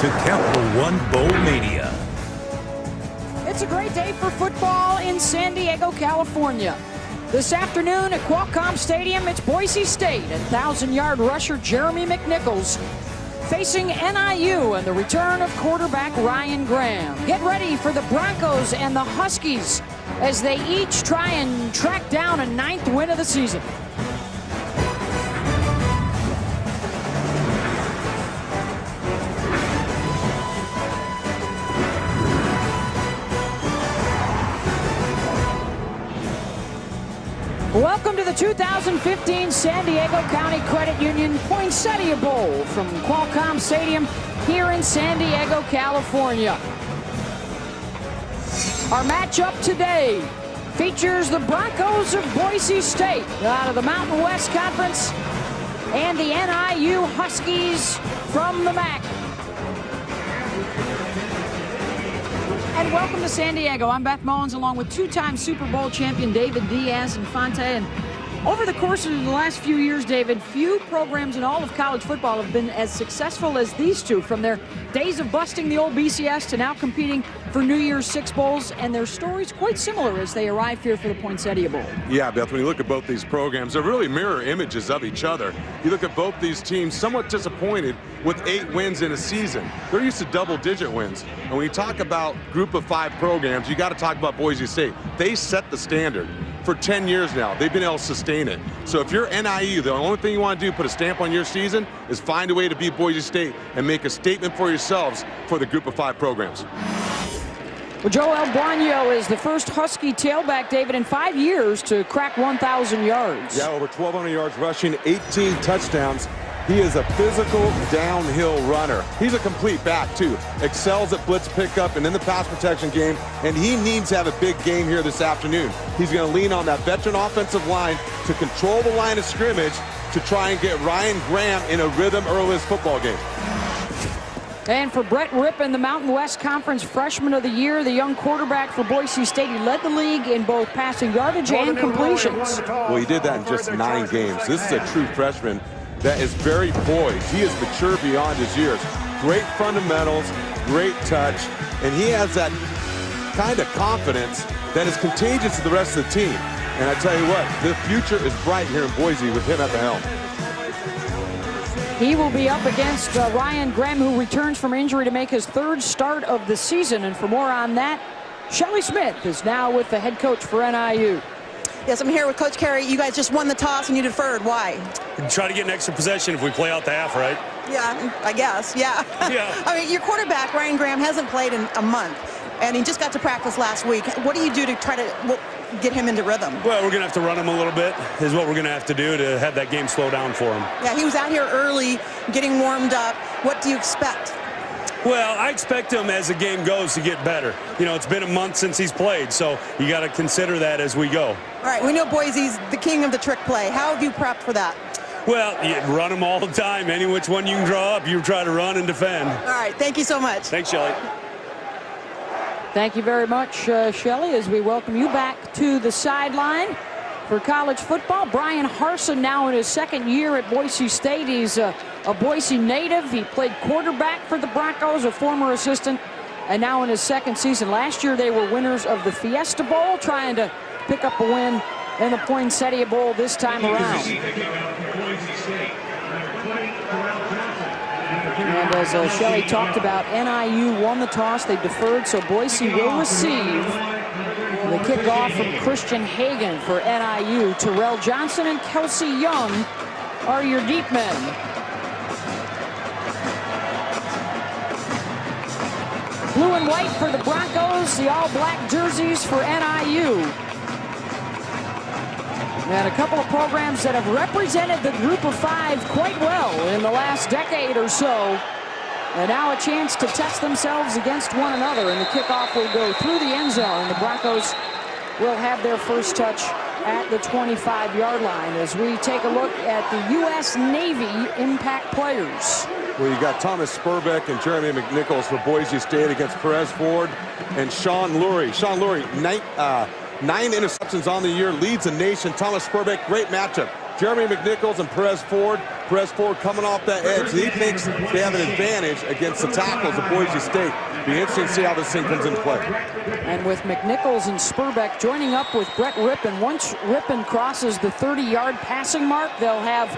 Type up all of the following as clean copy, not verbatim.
to Capital One Bowl Mania. It's a great day for football in San Diego, California. This afternoon at Qualcomm Stadium, it's Boise State and 1,000-yard rusher Jeremy McNichols facing NIU and the return of quarterback Ryan Graham. Get ready for the Broncos and the Huskies as they each try and track down a 9th win of the season. Welcome to the 2015 San Diego County Credit Union Poinsettia Bowl from Qualcomm Stadium here in San Diego, California. Our matchup today features the Broncos of Boise State out of the Mountain West Conference and the NIU Huskies from the MAC. And welcome to San Diego. I'm Beth Mullins along with two-time Super Bowl champion David Diaz-Infante. And over the course of the last few years, David, few programs in all of college football have been as successful as these two, from their days of busting the old BCS to now competing for New Year's Six Bowls, and their stories quite similar as they arrive here for the Poinsettia Bowl. Yeah, Beth, when you look at both these programs, they're really mirror images of each other. You look at both these teams somewhat disappointed with 8 wins in a season. They're used to double-digit wins. And when you talk about group of 5 programs, you got to talk about Boise State. They set the standard. For 10 years now, they've been able to sustain it. So if you're NIU, the only thing you want to do, put a stamp on your season, is find a way to beat Boise State and make a statement for yourselves for the group of 5 programs. Well, Joel Buono is the first Husky tailback, David, in 5 years to crack 1,000 yards. Yeah, over 1,200 yards rushing, 18 touchdowns. He is a physical downhill runner. He's a complete back, too. Excels at blitz pickup and in the pass protection game, and he needs to have a big game here this afternoon. He's going to lean on that veteran offensive line to control the line of scrimmage to try and get Ryan Graham in a rhythm early in this football game. And for Brett Rippon, the Mountain West Conference Freshman of the Year, the young quarterback for Boise State, he led the league in both passing yardage and completions. Well, he did that in just 9 games. This is a true freshman that is very poised. He is mature beyond his years. Great fundamentals, great touch, and he has that kind of confidence that is contagious to the rest of the team. And I tell you what, the future is bright here in Boise with him at the helm. He will be up against Ryan Graham, who returns from injury to make his 3rd start of the season. And for more on that, Shelley Smith is now with the head coach for NIU. Yes, I'm here with Coach Carey. You guys just won the toss and you deferred. Why? Try to get an extra possession if we play out the half, right? Yeah, I guess, yeah. Yeah. I mean, your quarterback, Ryan Graham, hasn't played in a month, and he just got to practice last week. What do you do to try to get him into rhythm? Well, we're going to have to run him a little bit, is what we're going to have to do to have that game slow down for him. Yeah, he was out here early, getting warmed up. What do you expect? Well, I expect him as the game goes to get better. You know, it's been a month since he's played, so you got to consider that as we go. All right, we know Boise's the king of the trick play. How have you prepped for that? Well, you run them all the time. Any which one you can draw up, you try to run and defend. All right, thank you so much. Thanks, Shelley. Thank you very much, Shelley, as we welcome you back to the sideline for college football. Brian Harsin now in his 2nd year at Boise State. He's a Boise native. He played quarterback for the Broncos, a former assistant, and now in his 2nd season. Last year they were winners of the Fiesta Bowl, trying to pick up a win in the Poinsettia Bowl this time around. And as Shelley talked about, NIU won the toss. They deferred, so Boise will receive the kickoff from Christian Hagan for NIU. Terrell Johnson and Kelsey Young are your deep men. Blue and white for the Broncos, the all-black jerseys for NIU. And a couple of programs that have represented the group of 5 quite well in the last decade or so. And now a chance to test themselves against one another. And the kickoff will go through the end zone. The Broncos will have their first touch at the 25-yard line as we take a look at the U.S. Navy impact players. Well, you got Thomas Spurbeck and Jeremy McNichols for Boise State against Perez Ford and Sean Lurie. Sean Lurie, 9 interceptions on the year, leads the nation. Thomas Spurbeck, great matchup. Jeremy McNichols and Perez Ford. Perez Ford coming off that edge. He thinks they have an advantage against the tackles of Boise State. Be interesting to see how this thing comes into play. And with McNichols and Spurbeck joining up with Brett Rippon, once Rippon crosses the 30-yard passing mark, they'll have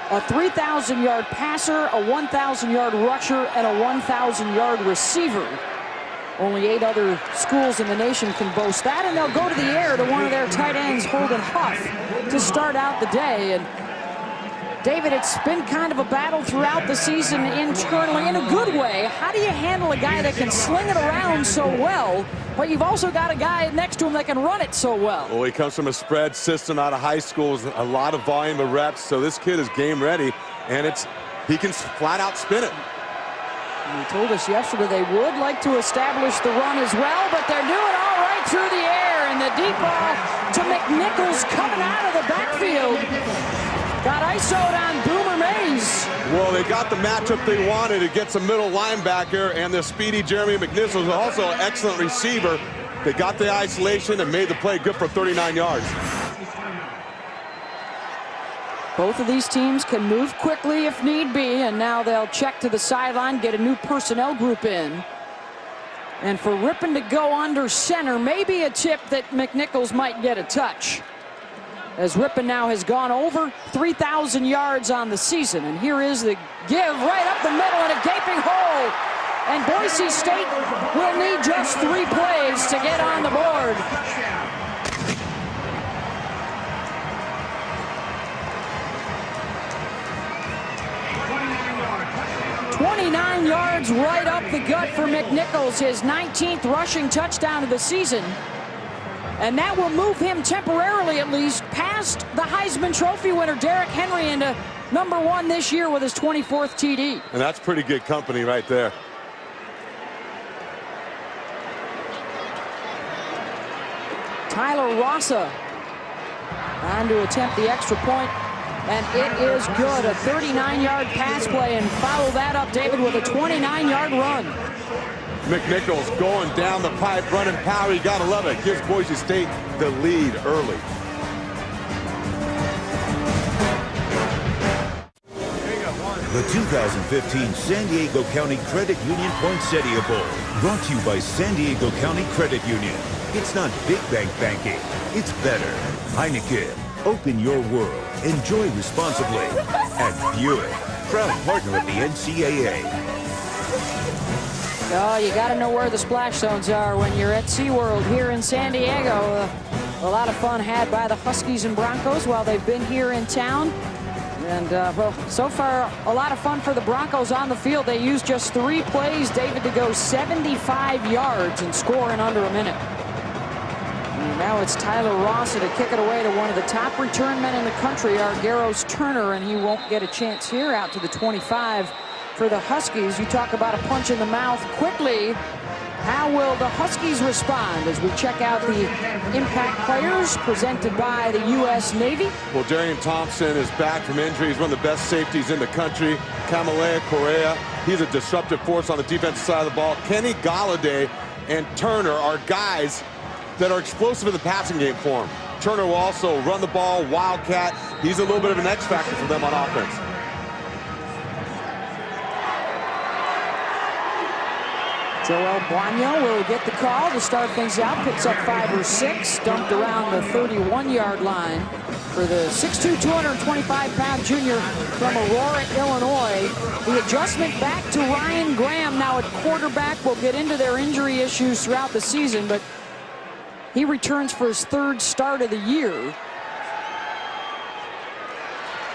a 3,000-yard passer, a 1,000-yard rusher, and a 1,000-yard receiver. Only 8 other schools in the nation can boast that, and they'll go to the air to one of their tight ends, Holden Huff, to start out the day. And David, it's been kind of a battle throughout the season internally in a good way. How do you handle a guy that can sling it around so well, but you've also got a guy next to him that can run it so well? Well, he comes from a spread system out of high school, with a lot of volume of reps, so this kid is game ready, and he can flat out spin it. He told us yesterday they would like to establish the run as well, but they're doing all right through the air, and the deep ball to McNichols coming out of the backfield. Got ISO'd on Boomer Mays. Well, they got the matchup they wanted. It gets a middle linebacker, and the speedy Jeremy McNichols is also an excellent receiver. They got the isolation and made the play good for 39 yards. Both of these teams can move quickly if need be, and now they'll check to the sideline, get a new personnel group in. And for Rippon to go under center, maybe a tip that McNichols might get a touch, as Rippon now has gone over 3,000 yards on the season. And here is the give right up the middle and a gaping hole. And Boise State will need just 3 plays to get on the board. 29 yards right up the gut for McNichols, his 19th rushing touchdown of the season. And that will move him temporarily, at least, past the Heisman Trophy winner, Derrick Henry, into #1 this year with his 24th TD. And that's pretty good company right there. Tyler Rossa on to attempt the extra point. And it is good, a 39-yard pass play, and follow that up, David, with a 29-yard run. McNichols going down the pipe, running power. You gotta love it. Gives Boise State the lead early. The 2015 San Diego County Credit Union Poinsettia Bowl. Brought to you by San Diego County Credit Union. It's not big bank banking, it's better. Heineken, open your world. Enjoy responsibly. And Buick, proud partner of the NCAA. Oh, you got to know where the splash zones are when you're at SeaWorld here in San Diego. A lot of fun had by the Huskies and Broncos while they've been here in town. And, well, so far, a lot of fun for the Broncos on the field. They used just 3 plays, David, to go 75 yards and score in under a minute. And now it's Tyler Rossa to kick it away to one of the top return men in the country, Argyros Turner, and he won't get a chance here out to the 25 for the Huskies. You talk about a punch in the mouth quickly. How will the Huskies respond as we check out the impact players presented by the U.S. Navy? Well, Darian Thompson is back from injury. He's one of the best safeties in the country. Kamalea Correa, he's a disruptive force on the defensive side of the ball. Kenny Galladay and Turner are guys that are explosive in the passing game for him. Turner will also run the ball, wildcat. He's a little bit of an X factor for them on offense. Joel Boigno will get the call to start things out. Picks up 5 or 6, dumped around the 31-yard line for the 6'2", 225-pound junior from Aurora, Illinois. The adjustment back to Ryan Graham now at quarterback. We'll get into their injury issues throughout the season, but he returns for his 3rd start of the year.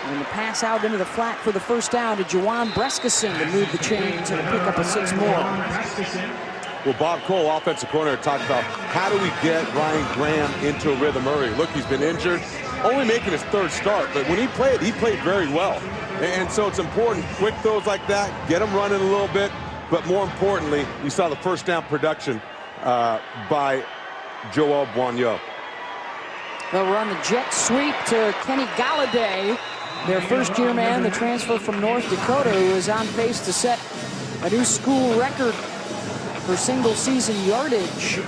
And the pass out into the flat for the first down to Juwan Brescison to move the chains and pick up a 6 more. Well, Bob Cole, offensive coordinator, talked about how do we get Ryan Graham into a rhythm early. Look, he's been injured, only making his 3rd start, but when he played very well. And so it's important, quick throws like that, get him running a little bit, but more importantly, you saw the first down production by Joel Boigno. They'll run the jet sweep to Kenny Galladay, their first-year man, the transfer from North Dakota, who is on pace to set a new school record for single-season yardage.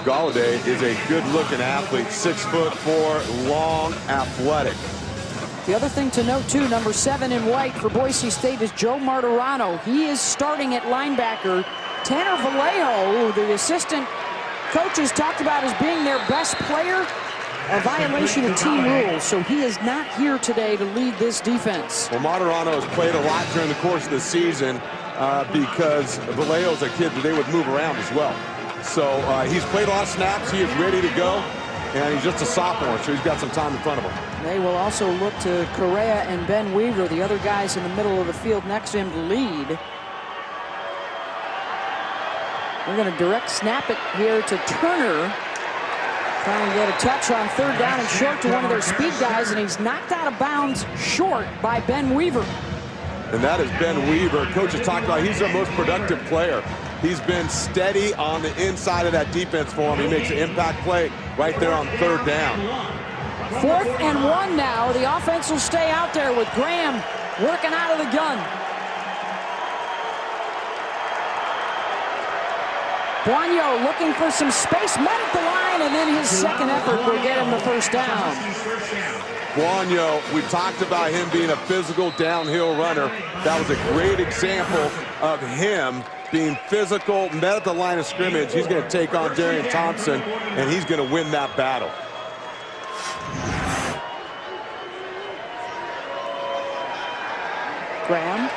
Galladay is a good-looking athlete, 6'4", long, athletic. The other thing to note, too, number 7 in white for Boise State is Joe Martirano. He is starting at linebacker. Tanner Vallejo, who the assistant coaches talked about as being their best player, a violation of team rules, so he is not here today to lead this defense. Well, Martirano has played a lot during the course of the season because Vallejo's a kid that they would move around as well. So he's played a lot of snaps. He is ready to go, and he's just a sophomore, so he's got some time in front of him. They will also look to Correa and Ben Weaver, the other guys in the middle of the field next to him, to lead. We're going to direct snap it here to Turner. Trying to get a touch on 3rd down and short to one of their speed guys, and he's knocked out of bounds short by Ben Weaver. And that is Ben Weaver. Coach has talked about he's their most productive player. He's been steady on the inside of that defense for him. He makes an impact play right there on 3rd down. 4th and 1 now. The offense will stay out there with Graham working out of the gun. Boigneau looking for some space, met at the line, and then his second effort will get him the 1st down. Boigneau, we talked about him being a physical downhill runner. That was a great example of him being physical, met at the line of scrimmage. He's going to take on Darian Thompson, and he's going to win that battle. Graham.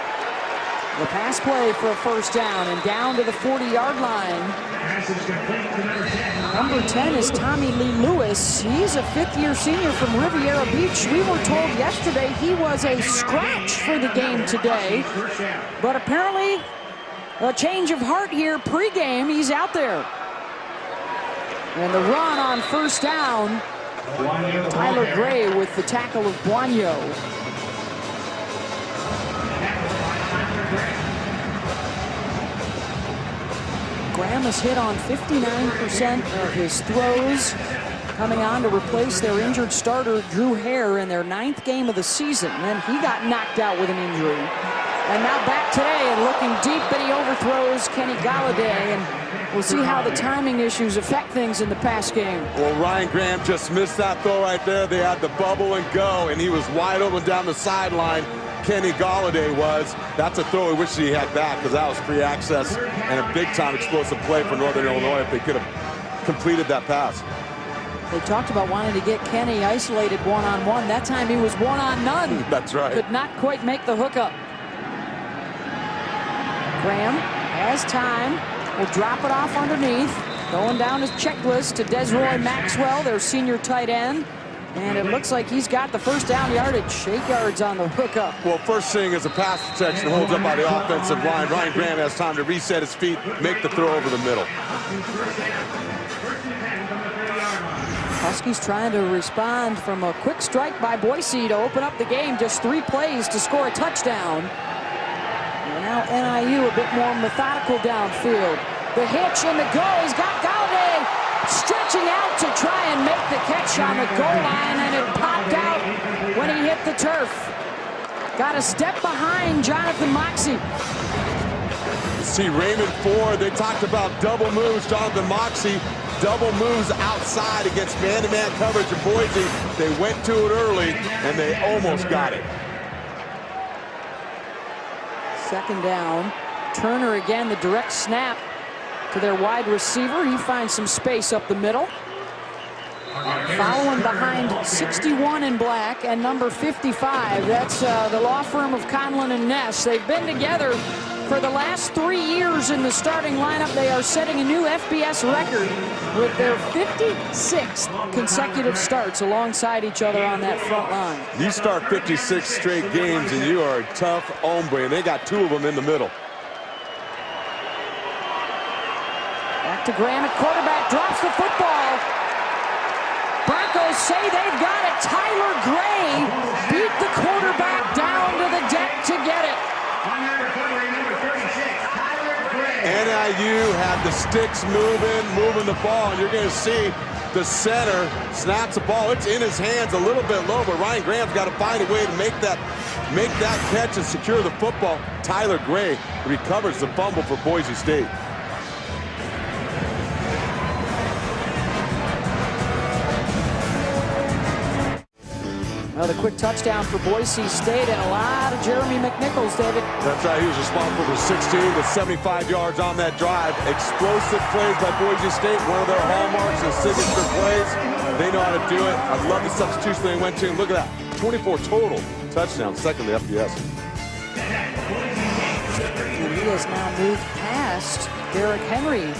The pass play for a 1st down, and down to the 40-yard line. Number 10 is Tommy Lee Lewis. He's a 5th-year senior from Riviera Beach. We were told yesterday he was a scratch for the game today, but apparently a change of heart here pregame. He's out there. And the run on 1st down, Tyler Gray with the tackle of Boigneau. Graham has hit on 59% of his throws, coming on to replace their injured starter, Drew Hare, in their 9th game of the season. Then he got knocked out with an injury. And now back today and looking deep, and he overthrows Kenny Galladay. And we'll see how the timing issues affect things in the pass game. Well, Ryan Graham just missed that throw right there. They had the bubble and go, and he was wide open down the sideline. Kenny Galladay was. That's a throw we wish he had back, because that was free access and a big-time explosive play for Northern Illinois if they could have completed that pass. They talked about wanting to get Kenny isolated one-on-one. That time he was one-on-none. That's right. Could not quite make the hookup. Graham has time. Will drop it off underneath. Going down his checklist to Desroy Maxwell, their senior tight end. And it looks like he's got the 1st down yardage, 8 yards on the hookup. Well, first thing is a pass protection holds up by the offensive line. Ryan Graham has time to reset his feet, make the throw over the middle. Huskies trying to respond from a quick strike by Boise to open up the game. Just 3 plays to score a touchdown. And now NIU a bit more methodical downfield. The hitch and the go. He's got Galladay stretching out to try and make the catch on the goal line, and it popped out when he hit the turf. Got a step behind Jonathan Moxey. See Raymond Ford, they talked about double moves. Jonathan Moxey, double moves outside against man-to-man coverage in Boise. They went to it early, and they almost got it. 2nd down. Turner again, the direct snap to their wide receiver. He finds some space up the middle. Following behind 61 in black and number 55. That's the law firm of Conlon and Ness. They've been together for the last 3 years in the starting lineup. They are setting a new FBS record with their 56th consecutive starts alongside each other on that front line. You start 56 straight games and you are a tough hombre, and they got 2 of them in the middle. Back to Graham at quarterback, drops the football. Broncos say they've got it. Tyler Gray beat the quarterback down to the deck to get it. NIU had the sticks moving the ball, and you're going to see the center snaps the ball. It's in his hands a little bit low, but Ryan Graham's got to find a way to make that catch and secure the football. Tyler Gray recovers the fumble for Boise State. Another quick touchdown for Boise State and a lot of Jeremy McNichols, David. That's right. He was responsible for 16 to 75 yards on that drive. Explosive plays by Boise State, one of their hallmarks and signature plays. They know how to do it. I love the substitution they went to. Look at that. 24 total touchdowns, second to FBS. And he has now moved past Derrick Henry.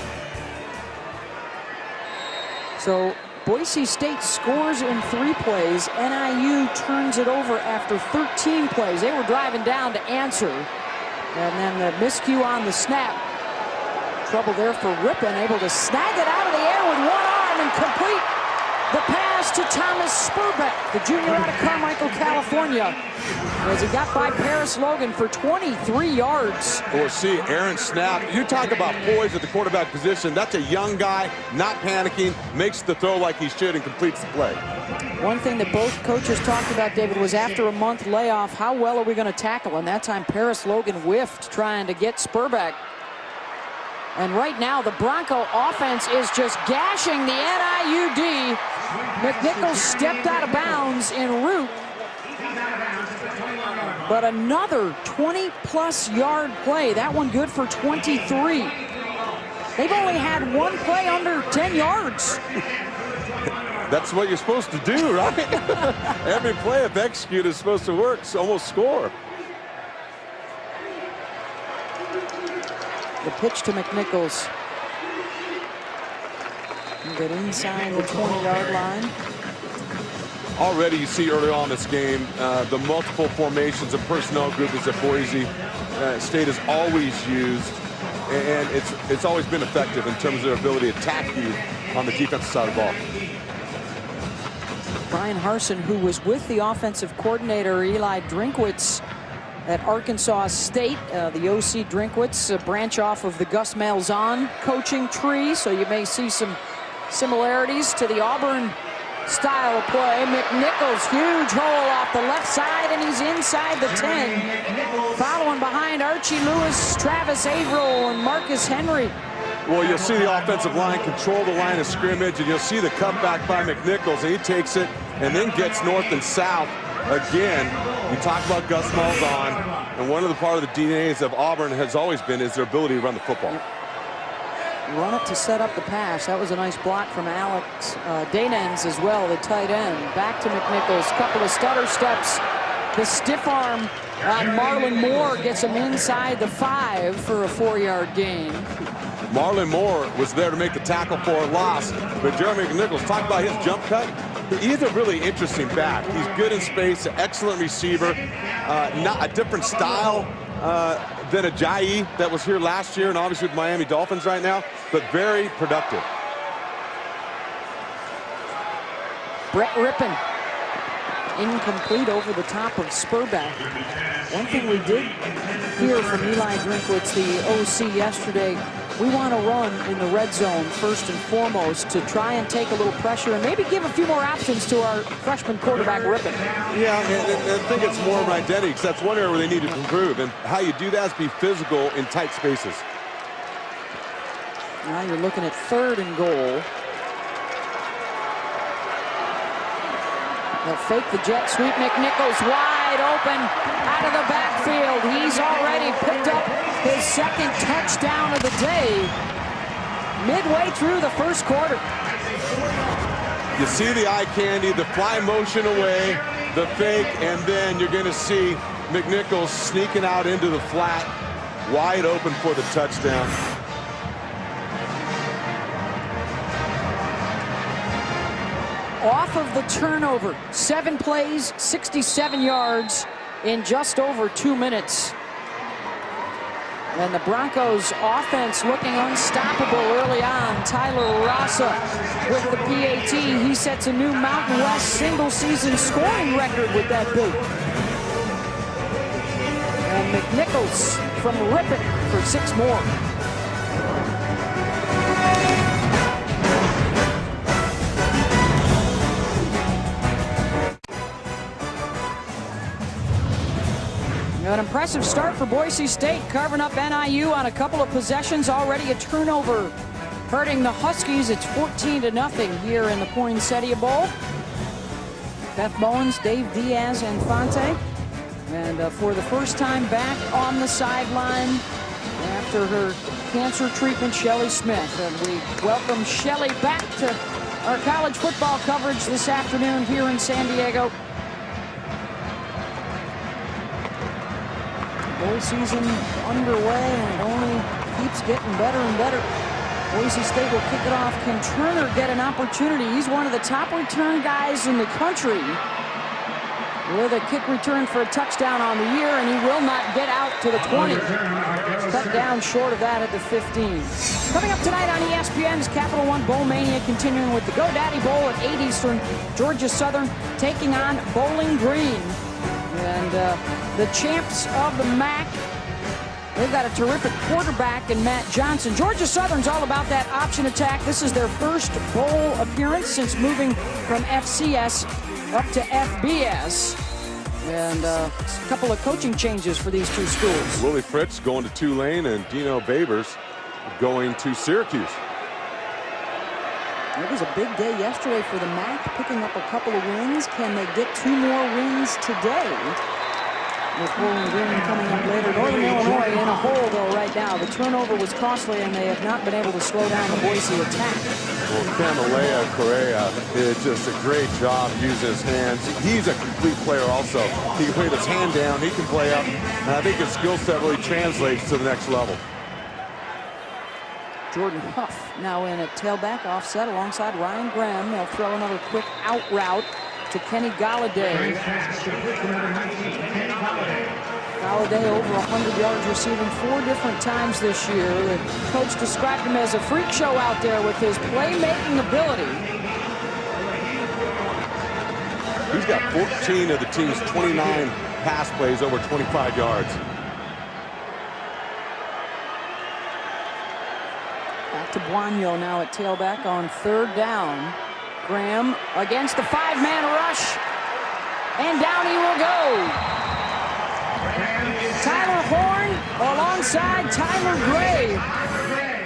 So Boise State scores in 3 plays. NIU turns it over after 13 plays. They were driving down to answer. And then the miscue on the snap. Trouble there for Rippon, able to snag it out of the air with one arm and complete the pass to Thomas Spurbeck, the junior out of Carmichael, California, as he got by Paris Logan for 23 yards. We'll see Aaron Snap. You talk about poise at the quarterback position. That's a young guy, not panicking, makes the throw like he should and completes the play. One thing that both coaches talked about, David, was after a month layoff, how well are we going to tackle? And that time Paris Logan whiffed trying to get Spurbeck. And right now the Bronco offense is just gashing the NIU D. McNichols stepped out of bounds en route. But another 20-plus yard play. That one good for 23. They've only had one play under 10 yards. That's what you're supposed to do, right? Every play, if executed, is supposed to work, so almost score. The pitch to McNichols. He'll get inside the 20-yard line. Already you see early on in this game, the multiple formations and personnel groupings that Boise State has always used, and it's always been effective in terms of their ability to attack you on the defensive side of the ball. Brian Harsin, who was with the offensive coordinator Eli Drinkwitz at Arkansas State, the OC Drinkwitz, a branch off of the Gus Malzahn coaching tree, so you may see some similarities to the Auburn style of play. McNichols, huge hole off the left side, and he's inside the 10. Following behind Archie Lewis, Travis Averill, and Marcus Henry. Well, you'll see the offensive line control the line of scrimmage, and you'll see the cutback by McNichols, and he takes it and then gets north and south again. You talk about Gus Malzahn, and one of the part of the DNAs of Auburn has always been is their ability to run the football. Run it to set up the pass. That was a nice block from Alex Danens as well, the tight end. Back to McNichols, couple of stutter steps. The stiff arm on Marlon Moore gets him inside the 5 for a 4-yard gain. Marlon Moore was there to make the tackle for a loss, but Jeremy McNichols, talk about his jump cut. He's a really interesting back. He's good in space, an excellent receiver, not a different style than Ajayi that was here last year and obviously with Miami Dolphins right now, but very productive. Brett Rippon, incomplete over the top of Spurbeck. One thing we did hear from Eli Drinkwitz, the OC, yesterday, we want to run in the red zone first and foremost to try and take a little pressure and maybe give a few more options to our freshman quarterback, Rippon. Yeah, and I think it's more of an identity because that's one area where they need to improve. And how you do that is be physical in tight spaces. Now you're looking at 3rd and goal. They'll fake the jet sweep. McNichols wide open out of the backfield. He's already picked up his 2nd touchdown of the day midway through the 1st quarter. You see the eye candy, the fly motion away, the fake, and then you're going to see McNichols sneaking out into the flat, wide open for the touchdown. Off of the turnover, 7 plays, 67 yards in just over 2 minutes. And the Broncos offense looking unstoppable early on. Tyler Rasa with the PAT. He sets a new Mountain West single-season scoring record with that boot. And McNichols from Rippon for 6 more. An impressive start for Boise State, carving up NIU on a couple of possessions. Already a turnover hurting the Huskies. It's 14-0 here in the Poinsettia Bowl. Beth Bowens, Dave Diaz, and Fonte. And for the first time back on the sideline after her cancer treatment, Shelley Smith. And we welcome Shelley back to our college football coverage this afternoon here in San Diego. Bowl season underway, and it only keeps getting better and better. Boise State will kick it off. Can Turner get an opportunity? He's one of the top return guys in the country with a kick return for a touchdown on the year, and he will not get out to the 20. Cut down short of that at the 15. Coming up tonight on ESPN's Capital One Bowl Mania, continuing with the GoDaddy Bowl at 8 Eastern. Georgia Southern taking on Bowling Green. And the champs of the MAC, they've got a terrific quarterback in Matt Johnson. Georgia Southern's all about that option attack. This is their first bowl appearance since moving from FCS up to FBS. And a couple of coaching changes for these two schools. Willie Fritz going to Tulane, and Dino Babers going to Syracuse. It was a big day yesterday for the MAC, picking up a couple of wins. Can they get 2 more wins today? With Bowling Green coming up later. Northern Illinois in a hole, though, right now. The turnover was costly, and they have not been able to slow down the Boise attack. Well, Camalea Correa did just a great job using his hands. He's a complete player also. He can put his hand down, he can play up, and I think his skill set really translates to the next level. Jordan Huff now in at tailback, offset alongside Ryan Graham. They'll throw another quick out route to Kenny Galladay. Galladay over 100 yards receiving 4 different times this year. The coach described him as a freak show out there with his playmaking ability. He's got 14 of the team's 29 pass plays over 25 yards. Back to Buono now at tailback on 3rd down. Graham against the 5-man rush, and down he will go. Tyler Horn alongside Tyler Gray,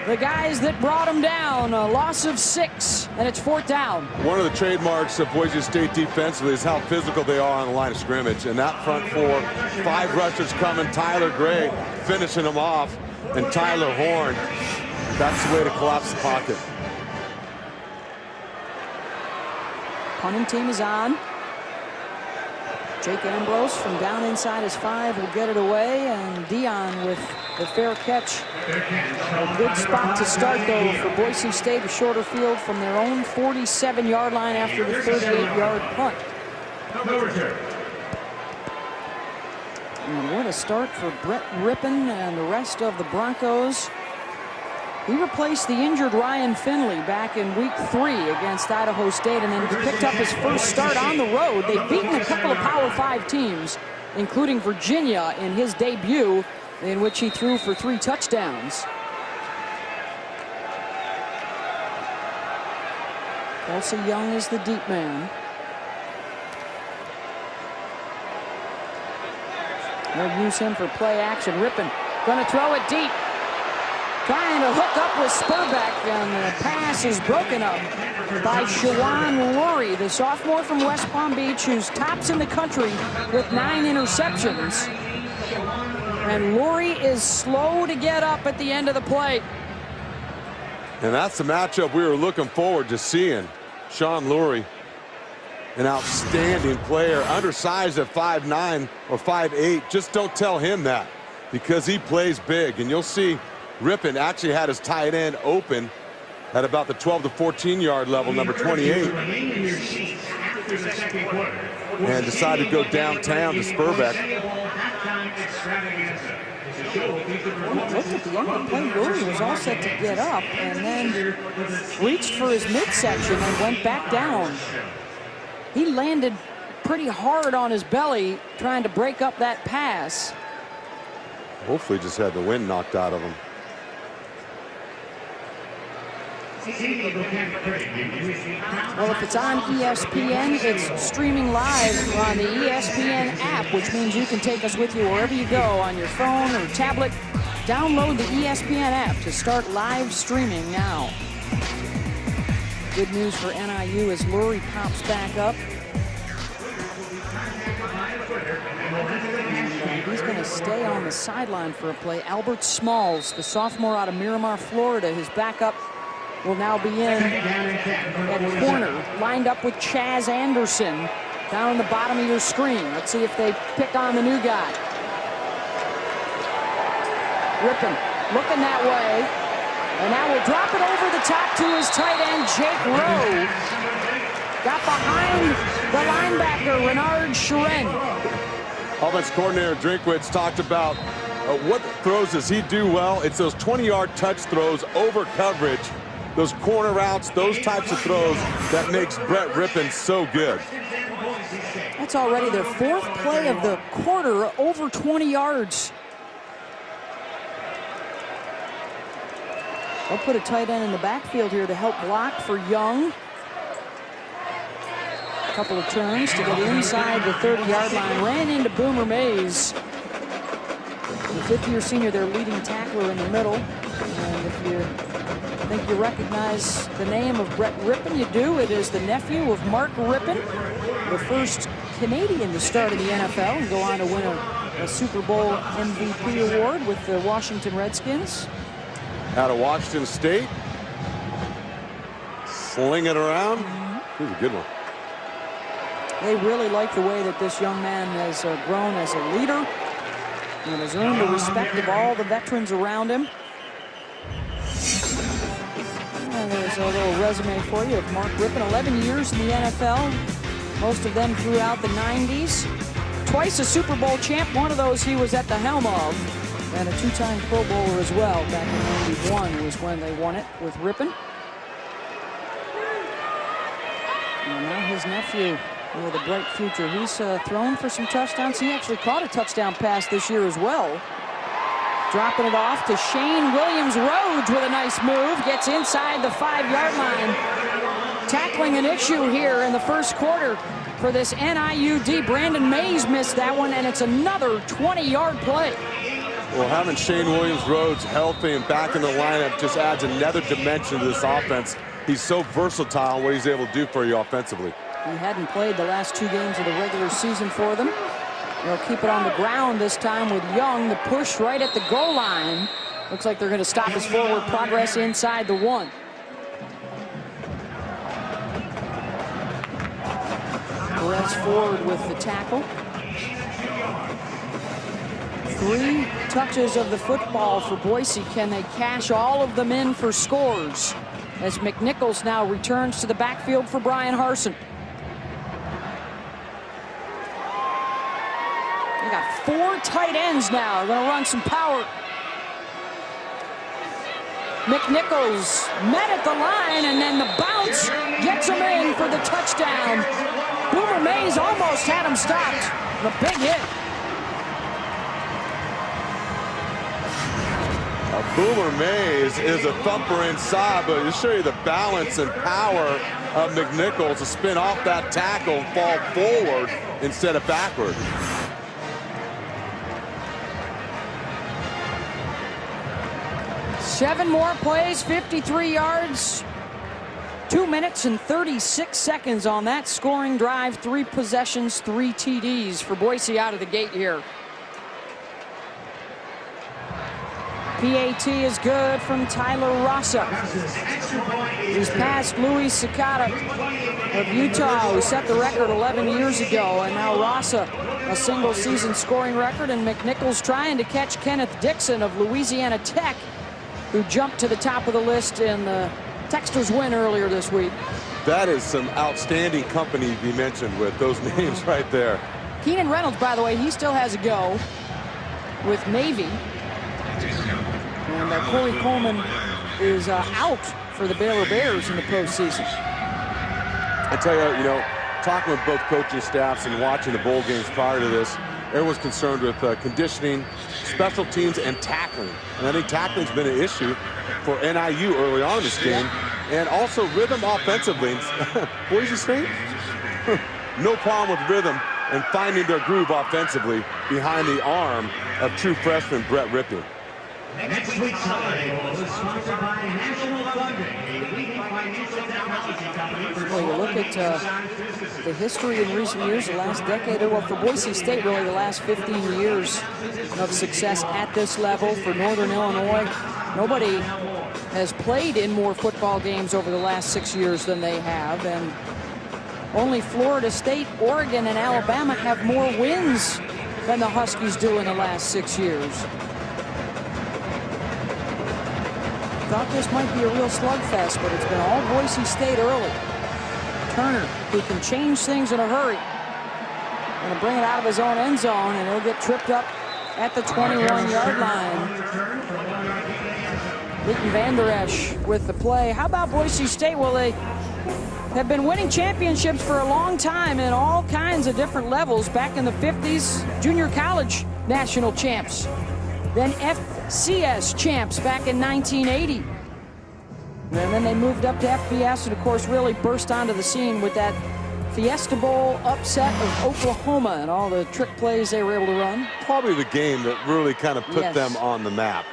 the guys that brought him down. A loss of 6, and it's 4th down. One of the trademarks of Boise State defensively is how physical they are on the line of scrimmage. And that front 4, 5 rushers coming. Tyler Gray finishing them off, and Tyler Horn. That's the way to collapse the pocket. Punting team is on. Jake Ambrose from down inside his 5 will get it away, and Dion with the fair catch. A good spot to start, though, for Boise State, a shorter field from their own 47-yard line after the 38-yard punt. And what a start for Brett Rippon and the rest of the Broncos. He replaced the injured Ryan Finley back in week 3 against Idaho State, and then picked up his first start on the road. They've beaten a couple of Power 5 teams, including Virginia in his debut, in which he threw for 3 touchdowns. Kelsey Young is the deep man. They'll use him for play action. Rippon gonna throw it deep. Trying to hook up with Spurbeck, and the pass is broken up by Shawan Lurie, the sophomore from West Palm Beach, who's tops in the country with 9 interceptions. And Lurie is slow to get up at the end of the play. And that's the matchup we were looking forward to seeing. Sean Lurie, an outstanding player, undersized at 5'9" or 5'8". Just don't tell him that, because he plays big. And you'll see Rippon actually had his tight end open at about the 12 to 14-yard level, number 28. And decided to go downtown to Spurbeck. Looked at the end of the play. Lurie was all set to get up, and then reached for his midsection and went back down. He landed pretty hard on his belly trying to break up that pass. Hopefully just had the wind knocked out of him. Well, if it's on ESPN, it's streaming live on the ESPN app, which means you can take us with you wherever you go on your phone or tablet. Download the ESPN app to start live streaming now. Good news for NIU as Lurie pops back up. stay on the sideline for a play. Albert Smalls, the sophomore out of Miramar, Florida, his backup, will now be in at corner, lined up with Chaz Anderson down on the bottom of your screen. Let's see if they pick on the new guy. Rippon looking that way, and now will drop it over the top to his tight end, Jake Rowe. Got behind the linebacker, Renard Sharon. Offense coordinator Drinkwitz talked about what throws does he do well. It's those 20-yard touch throws over coverage, those corner routes, those types of throws that makes Brett Rippon so good. That's already their 4th play of the quarter, over 20 yards. They'll put a tight end in the backfield here to help block for Young. A couple of turns to get inside the 30-yard line. Ran into Boomer Mays. The 5th-year senior, their leading tackler in the middle. And if you think you recognize the name of Brett Rippon, you do. It is the nephew of Mark Rippon, the first Canadian to start in the NFL and go on to win a Super Bowl MVP award with the Washington Redskins. Out of Washington State. Sling it around. He's a good one. They really like the way that this young man has grown as a leader and has earned the respect of all the veterans around him. And there's a little resume for you of Mark Rippon. 11 years in the NFL, most of them throughout the 90s. Twice a Super Bowl champ, one of those he was at the helm of. And a 2-time Pro Bowler as well. Back in '91 was when they won it with Rippon. And now his nephew with a bright future. He's thrown for some touchdowns. He actually caught a touchdown pass this year as well. Dropping it off to Shane Williams-Rhodes with a nice move. Gets inside the 5-yard line. Tackling an issue here in the first quarter for this NIUD. Brandon Mays missed that one, and it's another 20-yard play. Well, having Shane Williams-Rhodes healthy and back in the lineup just adds another dimension to this offense. He's so versatile in what he's able to do for you offensively. He hadn't played the last 2 games of the regular season for them. They'll keep it on the ground this time with Young. The push right at the goal line. Looks like they're going to stop his forward progress inside the 1. Perez forward with the tackle. 3 touches of the football for Boise. Can they cash all of them in for scores? As McNichols now returns to the backfield for Brian Harsin. They got 4 tight ends now. They're going to run some power. McNichols met at the line, and then the bounce gets him in for the touchdown. Boomer Mays almost had him stopped. The big hit. Boomer Mays is a thumper inside, but to show you the balance and power of McNichols to spin off that tackle and fall forward instead of backward. Seven more plays, 53 yards. 2 minutes and 36 seconds on that scoring drive. 3 possessions, 3 TDs for Boise out of the gate here. PAT is good from Tyler Rassa. He's passed Louis Sakata of Utah, who set the record 11 years ago. And now Rassa, a single-season scoring record. And McNichols trying to catch Kenneth Dixon of Louisiana Tech, who jumped to the top of the list in the Texters win earlier this week. That is some outstanding company to be mentioned with those names right there. Keenan Reynolds, by the way, he still has a go with Navy. And Corey Coleman is out for the Baylor Bears in the postseason. I tell you, talking with both coaching staffs and watching the bowl games prior to this, everyone's concerned with conditioning, special teams, and tackling. And I think tackling's been an issue for NIU early on in this game. And also rhythm offensively. Boise State, no problem with rhythm and finding their groove offensively behind the arm of true freshman Brett Rippon. Next week's holiday bowl is sponsored by National Funding, a leading financial technology company for Well, you look at the history in recent years, the last decade, well, for Boise State, really the last 15 years of success at this level. For Northern Illinois, nobody has played in more football games over the last 6 years than they have, and only Florida State, Oregon, and Alabama have more wins than the Huskies do in the last 6 years. Thought this might be a real slugfest, but it's been all Boise State early. Turner, who can change things in a hurry, going to bring it out of his own end zone, and he'll get tripped up at the 21-yard line. Leighton Vander Esch with the play. How about Boise State? Well, they have been winning championships for a long time in all kinds of different levels. Back in the 50s, junior college national champs. Then FCS champs back in 1980. And then they moved up to FBS and, of course, really burst onto the scene with that Fiesta Bowl upset of Oklahoma and all the trick plays they were able to run. Probably the game that really kind of put them on the map.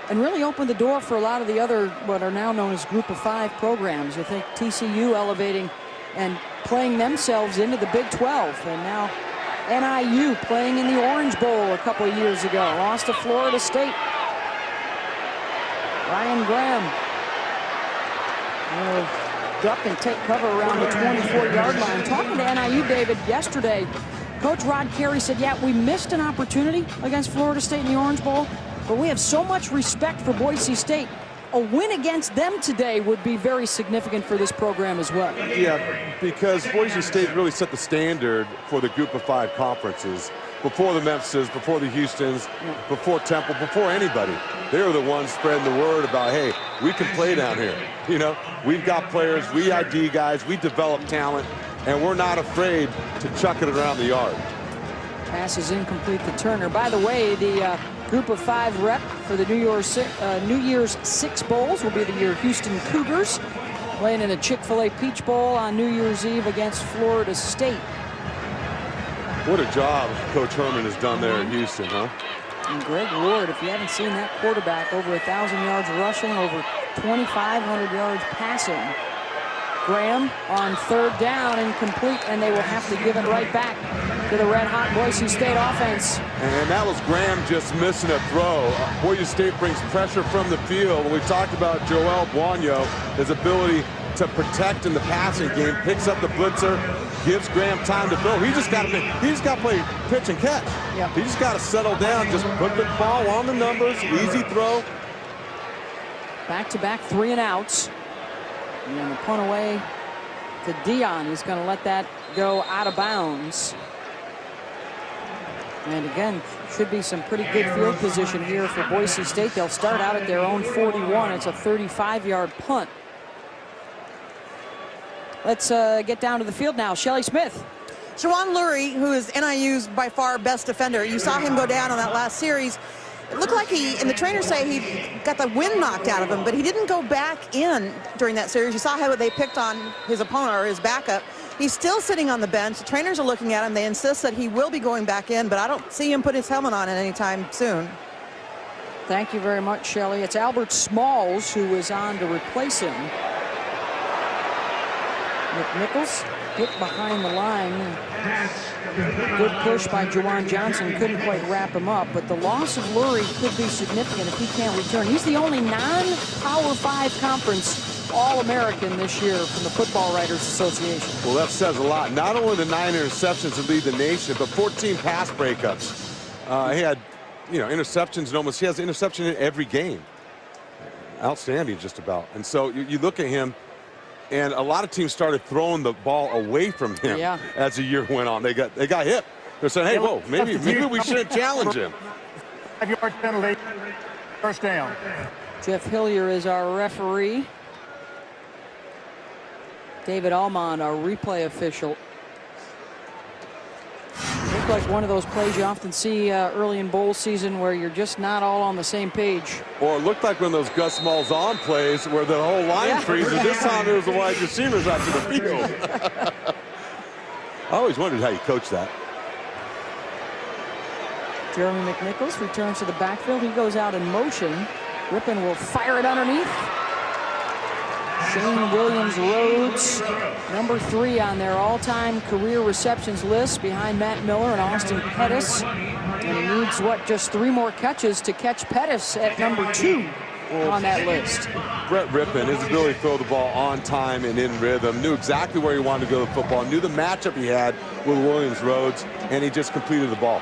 And really opened the door for a lot of the other, what are now known as Group of Five programs. I think TCU elevating and playing themselves into the Big 12. And now NIU playing in the Orange Bowl a couple of years ago. Lost to Florida State. Ryan Graham will duck and take cover around the 24-yard line. Talking to NIU, David, yesterday, Coach Rod Carey said, yeah, we missed an opportunity against Florida State in the Orange Bowl, but we have so much respect for Boise State. A win against them today would be very significant for this program as well. Yeah, because Boise State really set the standard for the Group of Five conferences. Before the Memphises, before the Houstons, before Temple, before anybody. They were the ones spreading the word about, hey, we can play down here. You know, we've got players, we ID guys, we develop talent, and we're not afraid to chuck it around the yard. Pass is incomplete to Turner. By the way, the Group of Five rep for the New Year's Six Bowls will be your Houston Cougars, playing in a Chick-fil-A Peach Bowl on New Year's Eve against Florida State. What a job Coach Herman has done there in Houston, huh? And Greg Ward, if you haven't seen that quarterback, over 1,000 yards rushing, over 2,500 yards passing. Graham on third down, incomplete, and they will have to give it right back to the red-hot Boise State offense. And that was Graham just missing a throw. Boise State brings pressure from the field. When we talked about Joel Buonio, his ability to protect in the passing game, picks up the blitzer, gives Graham time to throw. He just got to play pitch and catch. Yep. He just got to settle down, just put the ball on the numbers, easy throw. Back-to-back 3 and outs. And the punt away to Dion. He's going to let that go out of bounds. And again, should be some pretty good field position here for Boise State. They'll start out at their own 41. It's a 35-yard punt. Let's get down to the field now. Shelley Smith. Shawan Lurie, who is NIU's by far best defender, you saw him go down on that last series. It looked like and the trainers say he got the wind knocked out of him, but he didn't go back in during that series. You saw how they picked on his opponent or his backup. He's still sitting on the bench. The trainers are looking at him. They insist that he will be going back in, but I don't see him put his helmet on anytime soon. Thank you very much, Shelley. It's Albert Smalls who is on to replace him. McNichols hit behind the line. Good push by Juwan Johnson. Couldn't quite wrap him up, but the loss of Lurie could be significant if he can't return. He's the only non-Power 5 conference All-American this year from the Football Writers Association. Well, that says a lot. Not only the 9 interceptions that lead the nation, but 14 pass breakups. He had, interceptions, and he has an interception in every game. Outstanding, just about. And so you look at him, and a lot of teams started throwing the ball away from him as the year went on. They got hit. They're saying, hey, whoa, maybe we shouldn't challenge him. 5-yard penalty, first down. Jeff Hillier is our referee. David Almond, our replay official. Looked like one of those plays you often see early in bowl season where you're just not all on the same page. Or it looked like one of those Gus Malzahn plays where the whole line freezes. This time it was the wide receivers out to the field. I always wondered how you coach that. Jeremy McNichols returns to the backfield. He goes out in motion. Rippon will fire it underneath. Shane Williams-Rhodes, number 3 on their all-time career receptions list behind Matt Miller and Austin Pettis. And he needs, just 3 more catches to catch Pettis at number 2 on that list. Brett Rippon, his ability to throw the ball on time and in rhythm, knew exactly where he wanted to go with the football, knew the matchup he had with Williams-Rhodes, and he just completed the ball.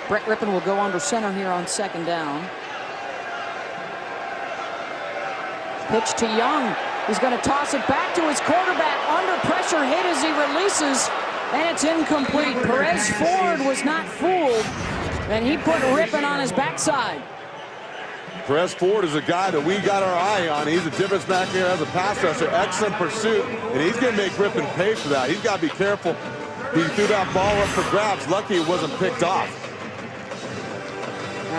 Brett Rippon will go under center here on 2nd down. Pitch to Young. He's going to toss it back to his quarterback. Under pressure hit as he releases, and it's incomplete. Perez Ford was not fooled, and he put Rippon on his backside. Perez Ford is a guy that we got our eye on. He's a difference maker here as a pass rusher. Excellent pursuit, and he's going to make Rippon pay for that. He's got to be careful. He threw that ball up for grabs. Lucky it wasn't picked off.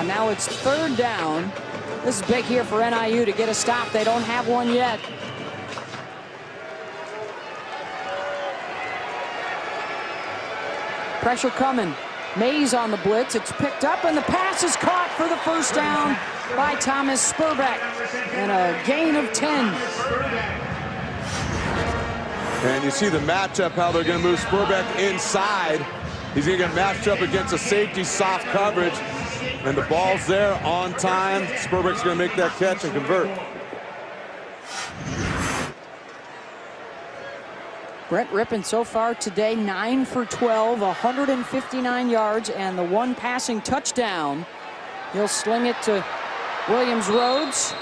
Now it's 3rd down. This is big here for NIU to get a stop. They don't have one yet. Pressure coming. Mays on the blitz. It's picked up, and the pass is caught for the 1st down by Thomas Spurbeck. And a gain of 10. And you see the matchup, how they're going to move Spurbeck inside. He's going to get matched up against a safety soft coverage. And the ball's there on time. Spurbeck's going to make that catch and convert. Brett Rippon so far today, 9 for 12, 159 yards, and the 1 passing touchdown. He'll sling it to Williams-Rhodes.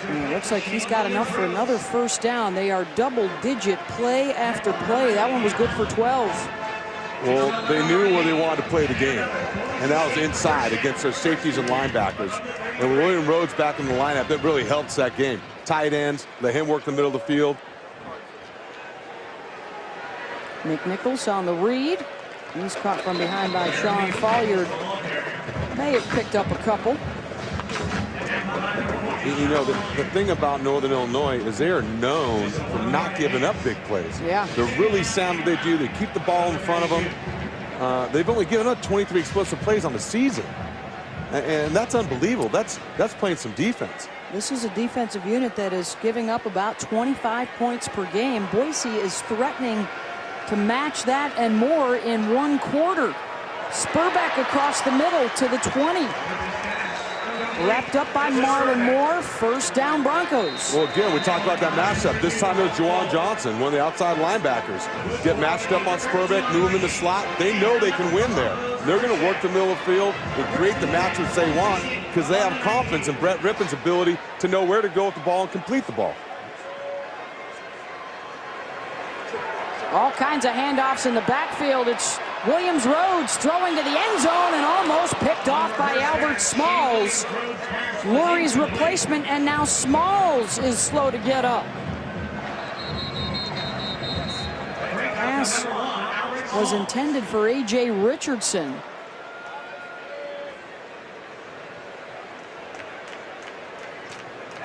It looks like he's got enough for another 1st down. They are double-digit play after play. That one was good for 12. Well, they knew where they wanted to play the game, and that was inside against their safeties and linebackers. And with Williams-Rhodes back in the lineup, that really helps that game. Tight ends, let him work the middle of the field. McNichols on the read. He's caught from behind by Sean Folliard. May have picked up a couple. You know, the thing about Northern Illinois is they are known for not giving up big plays. Yeah. They're really sound what they do. They keep the ball in front of them. They've only given up 23 explosive plays on the season. And that's unbelievable. That's playing some defense. This is a defensive unit that is giving up about 25 points per game. Boise is threatening to match that and more in 1 quarter. Spurbeck across the middle to the 20. Wrapped up by Marlon Moore. 1st down Broncos. Well, again, we talked about that matchup. This time it was Juwan Johnson, one of the outside linebackers. Get matched up on Spurbeck, move him in the slot. They know they can win there. They're going to work the middle of the field and create the matchups they want because they have confidence in Brett Rippon's ability to know where to go with the ball and complete the ball. All kinds of handoffs in the backfield. It's Williams-Rhodes throwing to the end zone and almost picked off by Albert Smalls. Lurie's replacement, and now Smalls is slow to get up. Pass was intended for A.J. Richardson.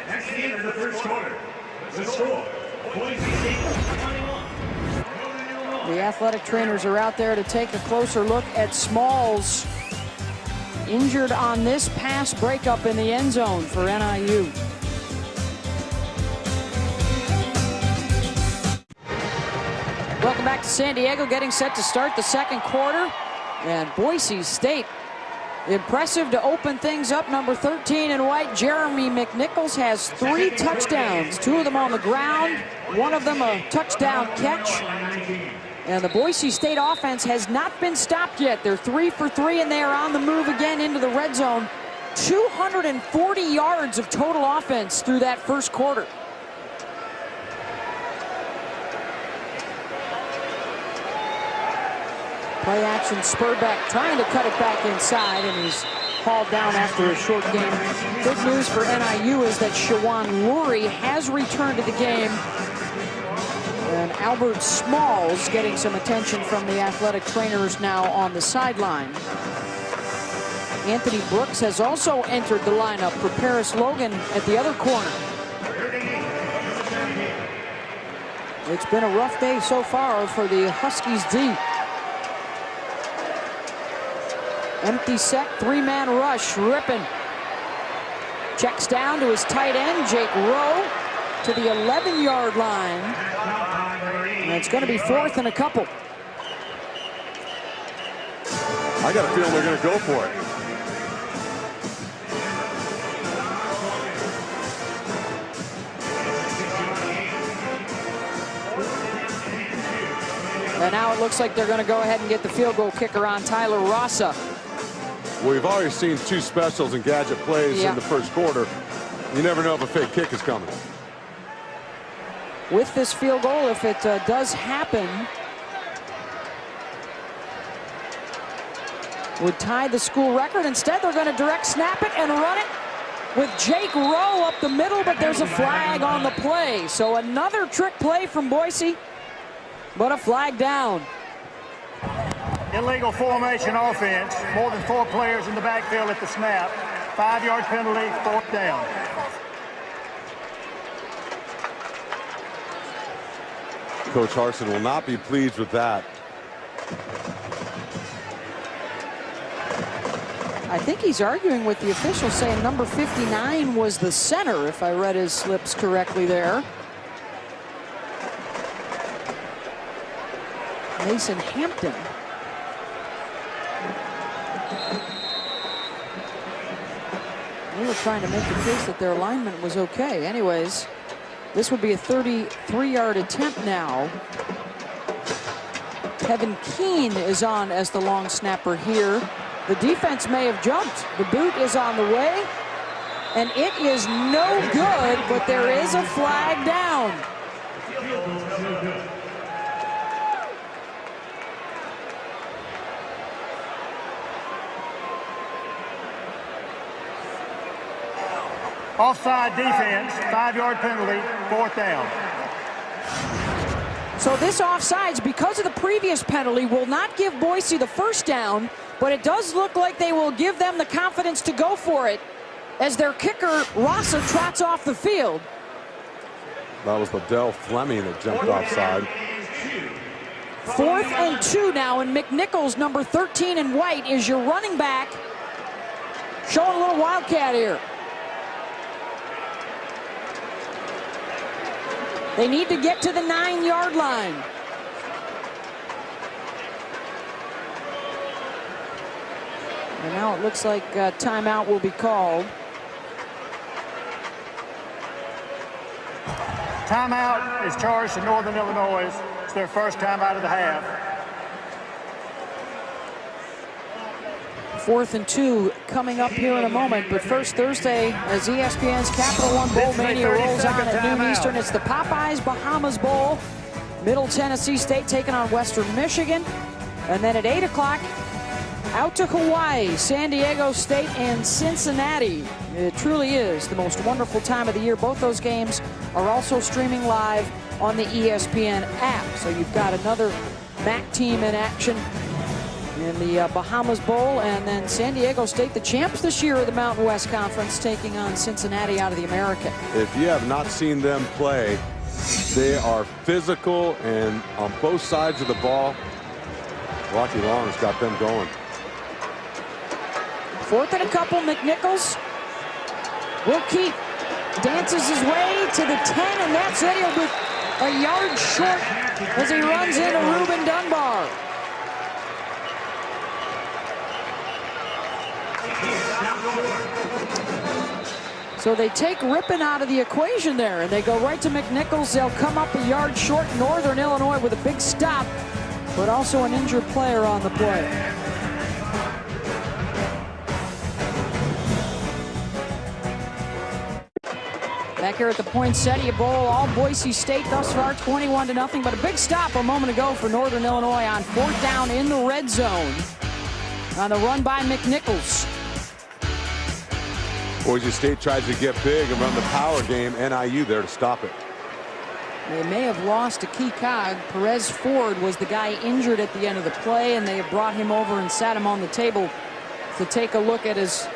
That's the end of the 1st quarter. The score, Boise State 21. The athletic trainers are out there to take a closer look at Smalls, injured on this pass breakup in the end zone for NIU. Welcome back to San Diego, getting set to start the 2nd quarter. And Boise State, impressive to open things up. Number 13 in white, Jeremy McNichols, has 3 touchdowns, 2 of them on the ground, 1 of them a touchdown catch. And the Boise State offense has not been stopped yet. They're 3 for 3, and they are on the move again into the red zone. 240 yards of total offense through that 1st quarter. Play action, Spurbeck trying to cut it back inside, and he's hauled down after a short game. Good news for NIU is that Shawan Lurie has returned to the game. And Albert Smalls getting some attention from the athletic trainers now on the sideline. Anthony Brooks has also entered the lineup for Paris Logan at the other corner. It's been a rough day so far for the Huskies D. Empty set, three-man rush. Rippon checks down to his tight end, Jake Rowe, to the 11-yard line. And it's going to be 4th and a couple. I got a feeling they're going to go for it. And now it looks like they're going to go ahead and get the field goal kicker on, Tyler Rassa. Well, we've already seen 2 specials and gadget plays in the first quarter. You never know if a fake kick is coming. With this field goal, if it does happen, would tie the school record. Instead, they're going to direct snap it and run it with Jake Rowe up the middle, but there's a flag on the play. So another trick play from Boise, but a flag down. Illegal formation offense. More than 4 players in the backfield at the snap. 5-yard penalty, 4th down. Coach Harsin will not be pleased with that. I think he's arguing with the official, saying number 59 was the center, if I read his slips correctly there. Mason Hampton. They were trying to make the case that their alignment was okay. Anyways, this would be a 33-yard attempt now. Kevin Keene is on as the long snapper here. The defense may have jumped. The boot is on the way, and it is no good, but there is a flag down. Offside defense, 5-yard penalty, 4th down. So this offsides, because of the previous penalty, will not give Boise the first down, but it does look like they will give them the confidence to go for it as their kicker, Rassa, trots off the field. That was Liddell Fleming that jumped offside. 4th and 2 now, and McNichols, number 13 in white, is your running back. Showing a little wildcat here. They need to get to the 9-yard line. And now it looks like timeout will be called. Timeout is charged to Northern Illinois. It's their first timeout of the half. 4th and 2 coming up here in a moment. But first, Thursday, as ESPN's Capital One Bowl Mania rolls on at noon Eastern, it's the Popeyes Bahamas Bowl. Middle Tennessee State taking on Western Michigan. And then at 8 o'clock, out to Hawaii, San Diego State and Cincinnati. It truly is the most wonderful time of the year. Both those games are also streaming live on the ESPN app. So you've got another MAC team in action in the Bahamas Bowl, and then San Diego State, the champs this year of the Mountain West Conference, taking on Cincinnati out of the American. If you have not seen them play, they are physical and on both sides of the ball. Rocky Long's got them going. 4th and a couple, McNichols will keep, dances his way to the 10, and that's it. He'll be a yard short as he runs into Reuben Dunbar. So they take Rippon out of the equation there, and they go right to McNichols. They'll come up a yard short. Northern Illinois with a big stop, but also an injured player on the play. Back here at the Poinsettia Bowl, all Boise State thus far 21-0, but a big stop a moment ago for Northern Illinois on 4th down in the red zone on the run by McNichols. Boise State tries to get big and run the power game. NIU there to stop it. They may have lost a key cog. Perez Ford was the guy injured at the end of the play, and they have brought him over and sat him on the table to take a look at his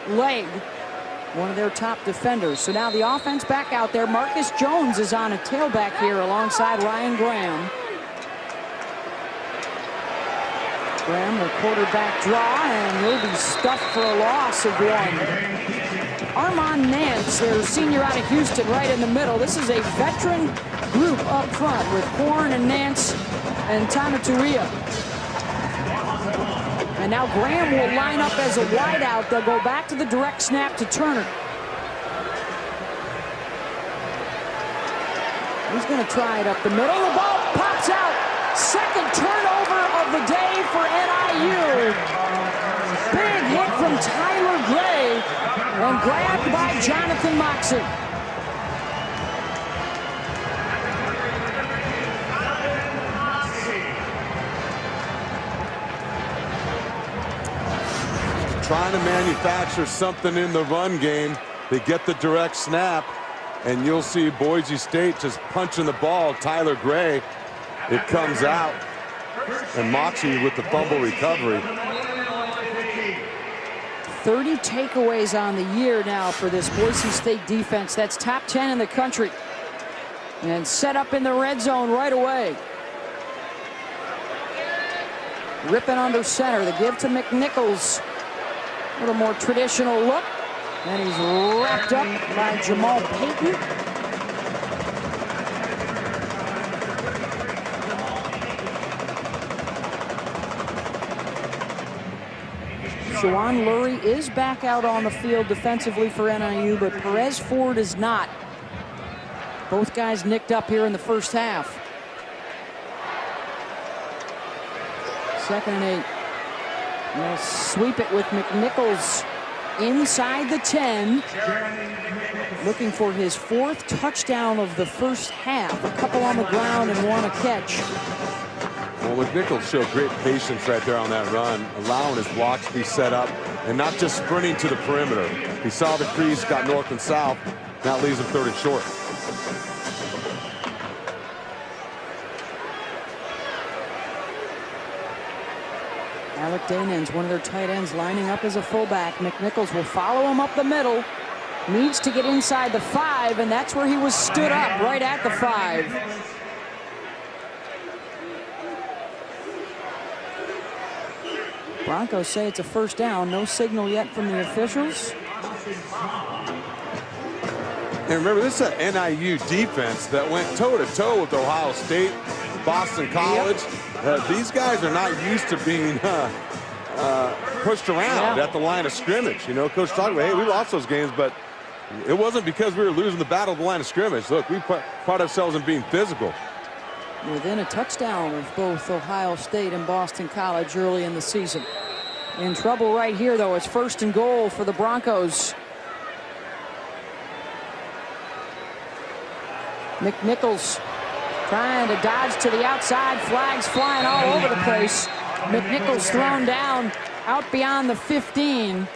leg, one of their top defenders. So now the offense back out there. Marcus Jones is on a tailback here alongside Ryan Graham. Scramble, quarterback draw, and he'll be stuffed for a loss of 1. Armand Nance, their senior out of Houston, right in the middle. This is a veteran group up front with Horn and Nance and Tanaturia. And now Graham will line up as a wideout. They'll go back to the direct snap to Turner. He's going to try it up the middle. The ball pops out. Second turnover of the day for NIU. Big hit from Tyler Gray and grabbed by Jonathan Moxey. Trying to manufacture something in the run game. They get the direct snap, and you'll see Boise State just punching the ball. Tyler Gray, it comes out, and Moxey with the fumble recovery. 30 takeaways on the year now for this Boise State defense. That's top 10 in the country. And set up in the red zone right away. Ripping under center. The give to McNichols. A little more traditional look. And he's wrapped up by Jamal Payton. Shawan Lurie is back out on the field defensively for NIU, but Perez Ford is not. Both guys nicked up here in the first half. 2nd and 8. They'll sweep it with McNichols inside the 10. Looking for his 4th touchdown of the first half. A couple on the ground and 1 a catch. Well, McNichols showed great patience right there on that run, allowing his blocks to be set up and not just sprinting to the perimeter. He saw the crease, got north and south. That leaves him 3rd and short. Alec Danens, one of their tight ends, lining up as a fullback. McNichols will follow him up the middle. Needs to get inside the 5, and that's where he was stood up, right at the 5. Broncos say it's a first down. No signal yet from the officials. And remember, this is an NIU defense that went toe-to-toe with Ohio State, Boston College. These guys are not used to being pushed around at the line of scrimmage. You know, Coach talked about, hey, we lost those games, but it wasn't because we were losing the battle of the line of scrimmage. Look, we pride ourselves in being physical. Within a touchdown of both Ohio State and Boston College early in the season. In trouble right here, though. It's 1st and goal for the Broncos. McNichols trying to dodge to the outside. Flags flying all over the place. McNichols thrown down out beyond the 15.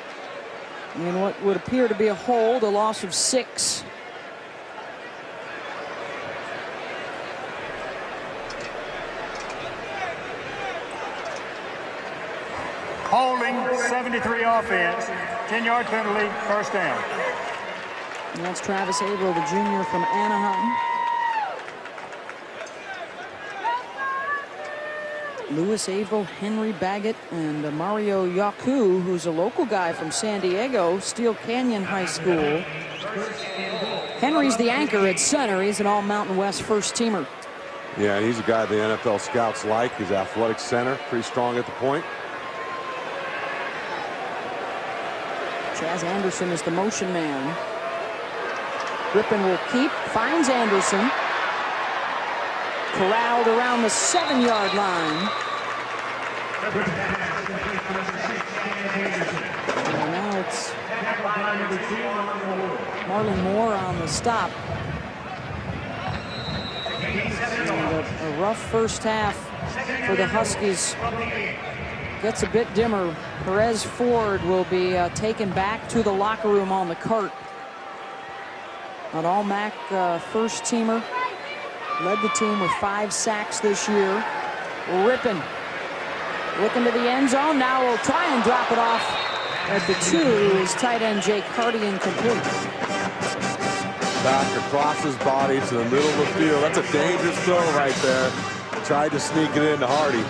And what would appear to be a hold, a loss of 6. Holding, 73 offense, 10-yard penalty, 1st down. And that's Travis Averill, the junior from Anaheim. Lewis Averill, Henry Baggett, and Mario Yaku, who's a local guy from San Diego, Steel Canyon High School. Henry's the anchor at center. He's an all-Mountain West first-teamer. Yeah, he's a guy the NFL scouts like. He's athletic center, pretty strong at the point. Chaz Anderson is the motion man. Griffin will keep, finds Anderson. Corralled around the 7-yard line. And now it's Marlon Moore on the stop. And a rough first half for the Huskies. Gets a bit dimmer. Perez Ford will be taken back to the locker room on the cart. An all-MAC first-teamer. Led the team with 5 sacks this year. Rippin. Looking to the end zone. Now we'll try and drop it off at the 2. Is tight end Jake Hardy incomplete. Back across his body to the middle of the field. That's a dangerous throw right there. Tried to sneak it into Hardy.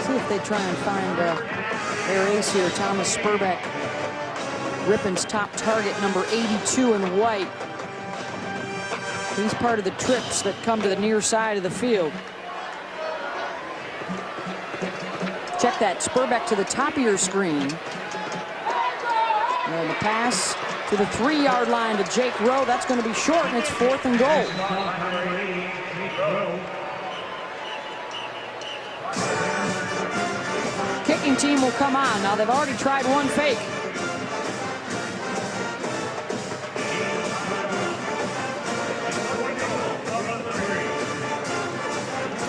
See if they try and find their ace here, Thomas Spurbeck. Rippon's top target, number 82 in white. He's part of the trips that come to the near side of the field. Check that, Spurbeck to the top of your screen. And the pass to the 3-yard line to Jake Rowe. That's going to be short, and it's 4th and goal. Kicking team will come on. Now they've already tried one fake.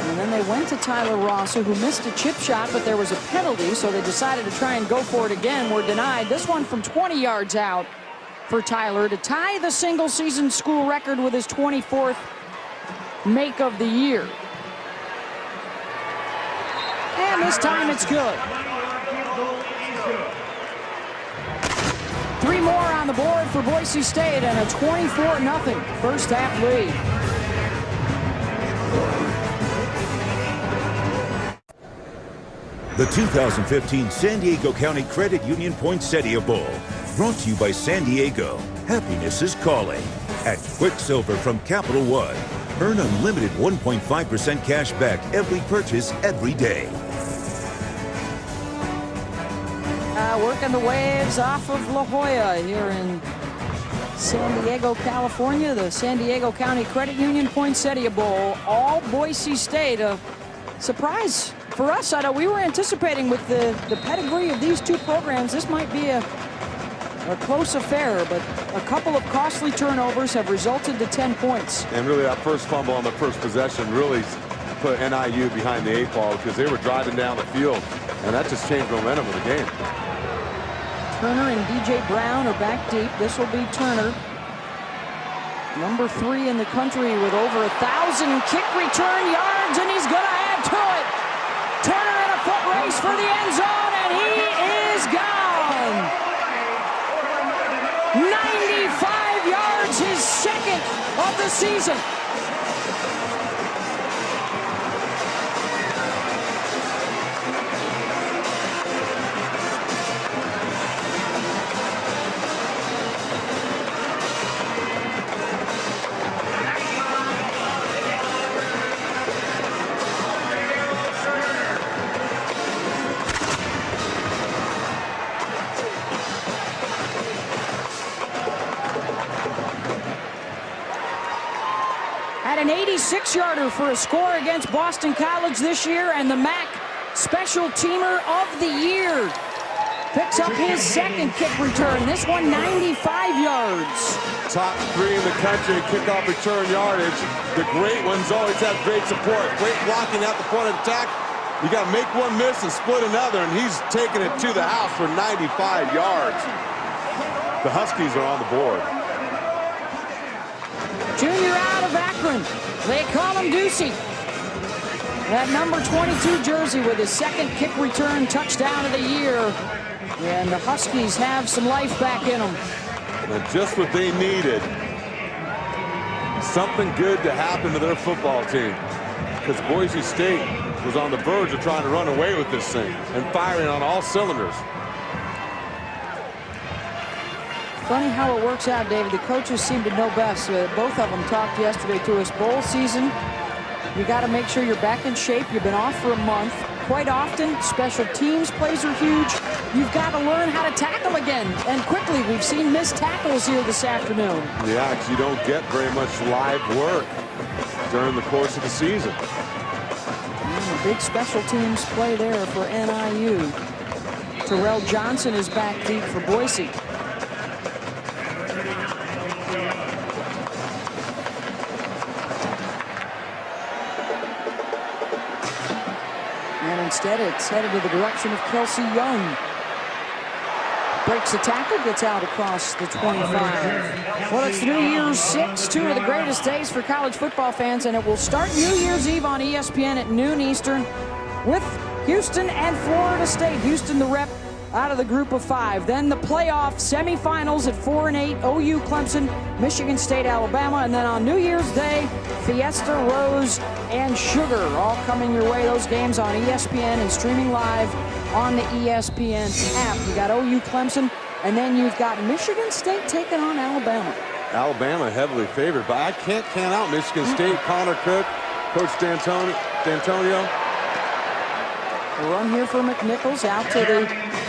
And then they went to Tyler Rosser, who missed a chip shot, but there was a penalty, so they decided to try and go for it again. Were denied. This one from 20 yards out for Tyler to tie the single-season school record with his 24th make of the year. And this time it's good. 3 more on the board for Boise State and a 24-0 first half lead. The 2015 San Diego County Credit Union Poinsettia Bowl. Brought to you by San Diego. Happiness is calling. At Quicksilver from Capital One. Earn unlimited 1.5% cash back every purchase every day. Working the waves off of La Jolla here in San Diego, California. The San Diego County Credit Union Poinsettia Bowl. All Boise State. A surprise for us. I know we were anticipating with the pedigree of these two programs, this might be a close affair, but a couple of costly turnovers have resulted to 10 points. And really that first fumble on the first possession really put NIU behind the 8 ball because they were driving down the field, and that just changed the momentum of the game. Turner and DJ Brown are back deep. This will be Turner, number 3 in the country with over 1,000 kick return yards, and he's going to add to it. Turner in a foot race for the end zone, and he is gone. 95 yards, his second of the season. An 86-yarder for a score against Boston College this year, and the MAC Special Teamer of the Year picks up his second kick return. This one 95 yards. Top 3 in the country in kickoff return yardage. The great ones always have great support. Great blocking at the point of attack. You got to make one miss and split another, and he's taking it to the house for 95 yards. The Huskies are on the board. Junior out of Akron. They call him Ducey. That number 22 jersey with his second kick return touchdown of the year. And the Huskies have some life back in them. And just what they needed. Something good to happen to their football team. Because Boise State was on the verge of trying to run away with this thing and firing on all cylinders. Funny how it works out, David. The coaches seem to know best. Both of them talked yesterday to us. Bowl season, you got to make sure you're back in shape. You've been off for a month. Quite often, special teams plays are huge. You've got to learn how to tackle again, and quickly. We've seen missed tackles here this afternoon. Yeah, because you don't get very much live work during the course of the season. Big special teams play there for NIU. Terrell Johnson is back deep for Boise. And instead, it's headed to the direction of Kelsey Young. Breaks the tackle, gets out across the 25. Well, it's New Year's 6, 2 of the greatest days for college football fans, and it will start New Year's Eve on ESPN at noon Eastern with Houston and Florida State. Houston, the rep, out of the group of 5. Then the playoff semifinals at 4 and 8, OU, Clemson, Michigan State, Alabama, and then on New Year's Day, Fiesta, Rose, and Sugar, all coming your way. Those games on ESPN and streaming live on the ESPN app. You got OU, Clemson, and then you've got Michigan State taking on Alabama. Alabama heavily favored, but I can't count out Michigan State. Connor Cook, Coach D'Antonio. A run here for McNichols out to the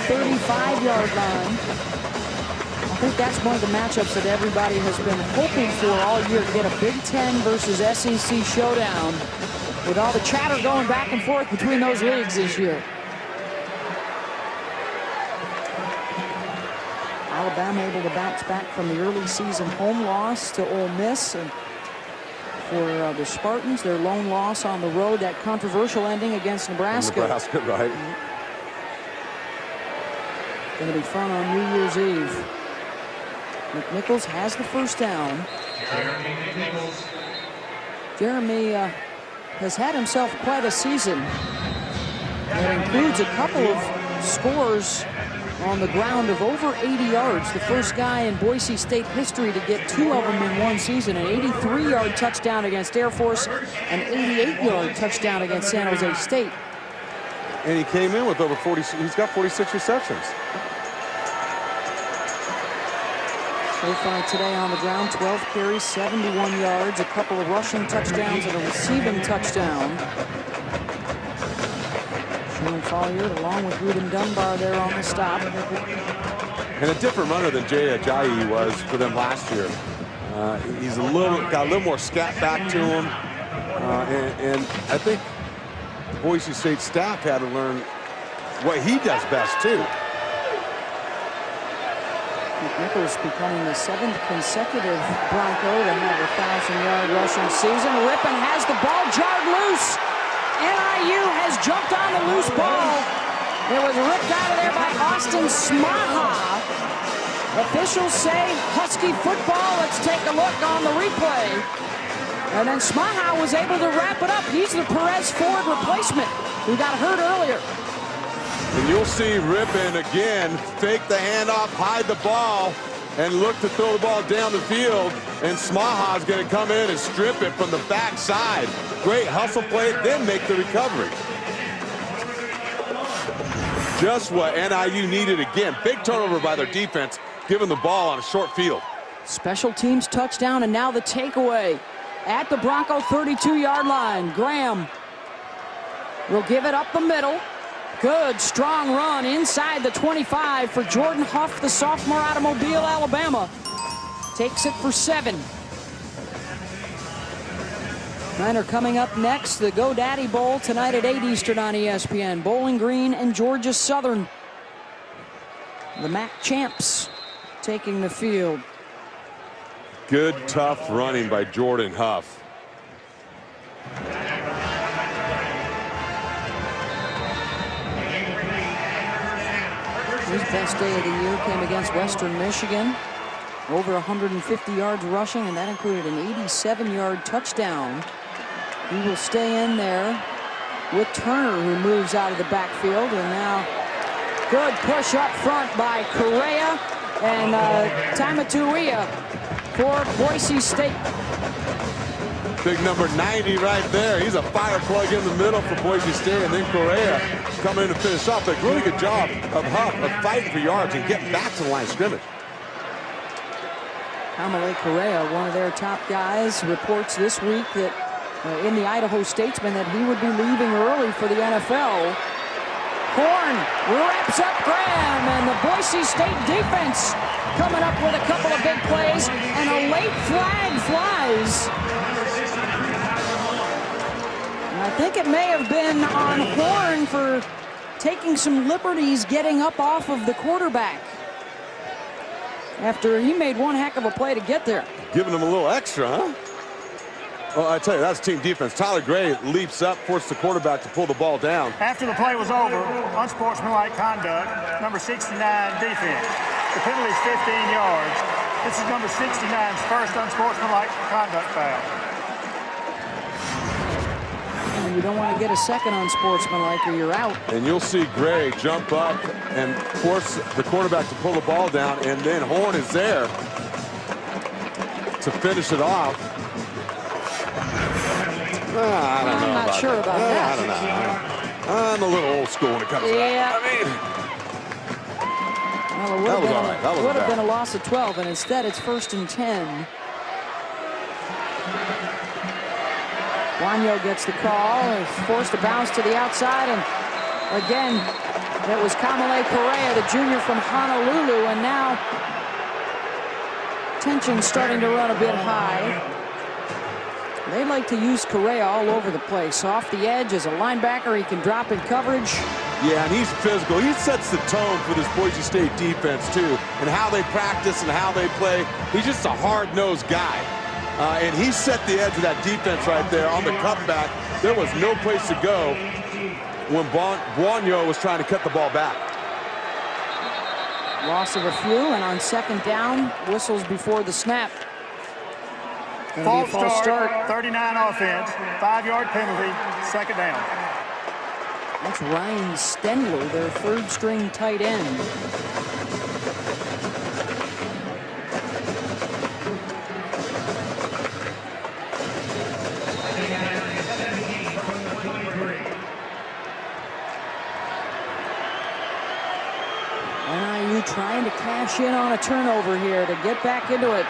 35-yard line. I think that's one of the matchups that everybody has been hoping for all year, to get a Big Ten versus SEC showdown with all the chatter going back and forth between those leagues this year. Alabama able to bounce back from the early season home loss to Ole Miss, and for the Spartans, their lone loss on the road, that controversial ending against Nebraska. Nebraska, right. Going to be fun on New Year's Eve. McNichols has the first down. Jeremy has had himself quite a season. That includes a couple of scores on the ground of over 80 yards. The first guy in Boise State history to get 2 of them in one season. An 83-yard touchdown against Air Force, an 88-yard touchdown against San Jose State. And he came in with over 40, he's got 46 receptions. So far today on the ground, 12 carries, 71 yards, a couple of rushing touchdowns and a receiving touchdown. Sean Folliard along with Ruben Dunbar there on the stop. And a different runner than Jay Ajayi was for them last year. He's got a little more scat back to him. And I think the Boise State staff had to learn what he does best too. McNichols becoming the 7th consecutive Bronco to have a 1,000-yard rushing season. Rippon has the ball jarred loose. NIU has jumped on the loose ball. It was ripped out of there by Austin Smaha. Officials say Husky football. Let's take a look on the replay. And then Smaha was able to wrap it up. He's the Perez Ford replacement who got hurt earlier. And you'll see Rippon again fake the handoff, hide the ball, and look to throw the ball down the field. And Smaha is going to come in and strip it from the backside. Great hustle play, then make the recovery. Just what NIU needed again. Big turnover by their defense, giving the ball on a short field. Special teams touchdown, and now the takeaway at the Bronco 32-yard line. Graham will give it up the middle. Good, strong run inside the 25 for Jordan Huff, the sophomore out of Mobile, Alabama. Takes it for 7. Niner coming up next, the GoDaddy Bowl tonight at 8 Eastern on ESPN. Bowling Green and Georgia Southern. The MAC champs taking the field. Good, tough running by Jordan Huff. His best day of the year came against Western Michigan. Over 150 yards rushing, and that included an 87-yard touchdown. He will stay in there with Turner, who moves out of the backfield. And now good push up front by Correa and Tamatuia for Boise State. Big number 90 right there. He's a fire plug in the middle for Boise State, and then Correa coming in to finish off. A really good job of Huff of fighting for yards and getting back to the line of scrimmage. Kamale Correa, one of their top guys, reports this week that in the Idaho Statesman that he would be leaving early for the NFL. Horn wraps up Graham, and the Boise State defense coming up with a couple of big plays, and a late flag flies. And I think it may have been on Horn for taking some liberties getting up off of the quarterback after he made one heck of a play to get there. Giving him a little extra, huh? Well, I tell you, that's team defense. Tyler Gray leaps up, forced the quarterback to pull the ball down. After the play was over, unsportsmanlike conduct, number 69 defense. The penalty is 15 yards. This is number 69's first unsportsmanlike conduct foul. And You don't want to get a second unsportsmanlike or you're out. And you'll see Gray jump up and force the quarterback to pull the ball down, and then Horn is there to finish it off. I'm not sure about that. I don't know. I'm a little old school when it comes to that. Well, it would have been a loss of 12, and instead it's 1st and 10. Wanyo gets the call, is forced to bounce to the outside, and again, that was Kamale Correa, the junior from Honolulu, and now tension's starting to run a bit high. They like to use Correa all over the place. Off the edge as a linebacker, he can drop in coverage. Yeah, and he's physical. He sets the tone for this Boise State defense, too, and how they practice and how they play. He's just a hard-nosed guy. And he set the edge of that defense right there on the cutback. There was no place to go when Wanyo was trying to cut the ball back. Loss of a few, and on 2nd down, whistles before the snap. False start, 39 offense, 5-yard penalty, 2nd down. That's Ryan Stendler, their 3rd-string tight end. NIU trying to cash in on a turnover here to get back into it.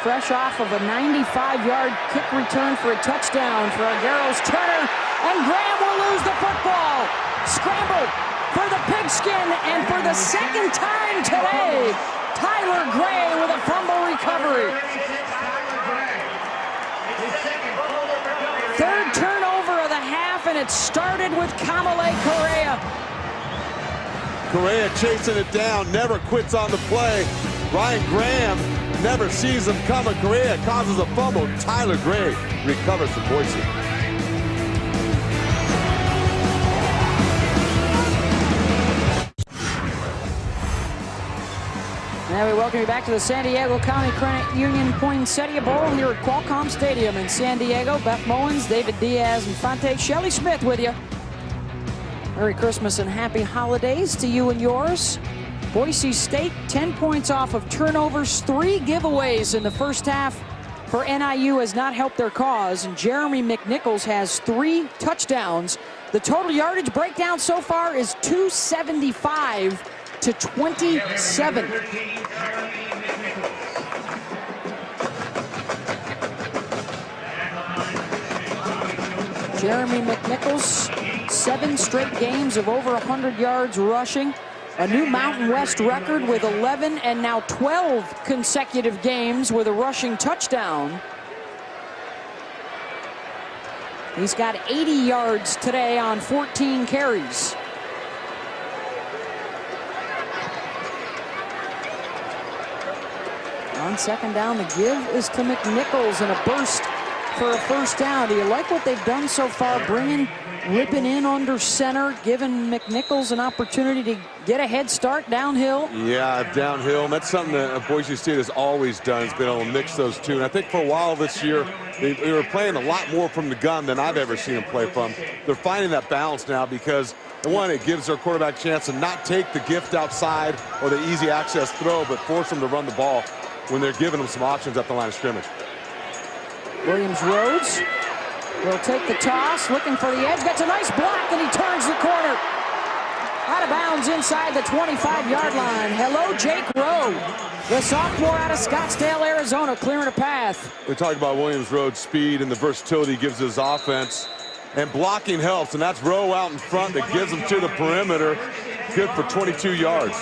Fresh off of a 95-yard kick return for a touchdown for Aguero's Turner, and Graham will lose the football. Scramble for the pigskin, and for the 2nd time today, Tyler Gray with a fumble recovery. 3rd turnover of the half, and it started with Kamale Correa. Correa chasing it down, never quits on the play. Ryan Graham never sees him coming. Correa causes a fumble. Tyler Gray recovers for Boise. Now we welcome you back to the San Diego County Credit Union Poinsettia Bowl here at Qualcomm Stadium in San Diego. Beth Mowens, David Diaz, and Fonte Shelley Smith with you. Merry Christmas and happy holidays to you and yours. Boise State, 10 points off of turnovers, 3 giveaways in the first half for NIU has not helped their cause, and Jeremy McNichols has 3 touchdowns. The total yardage breakdown so far is 275 to 27. Jeremy McNichols, 7 straight games of over 100 yards rushing. A new Mountain West record with 11 and now 12 consecutive games with a rushing touchdown. He's got 80 yards today on 14 carries. On 2nd down, the give is to McNichols and a burst for a 1st down. Do you like what they've done so far, ripping in under center, giving McNichols an opportunity to get a head start downhill? Yeah, downhill. And that's something that Boise State has always done, has been able to mix those two. And I think for a while this year, they were playing a lot more from the gun than I've ever seen them play from. They're finding that balance now because, one, it gives their quarterback a chance to not take the gift outside or the easy access throw, but force them to run the ball when they're giving them some options at the line of scrimmage. Williams Rhodes will take the toss, looking for the edge, gets a nice block, and he turns the corner. Out of bounds inside the 25-yard line. Hello, Jake Rowe, the sophomore out of Scottsdale, Arizona, clearing a path. We talked about Williams Rhodes' speed and the versatility he gives his offense. And blocking helps, and that's Rowe out in front that gives him to the perimeter. Good for 22 yards.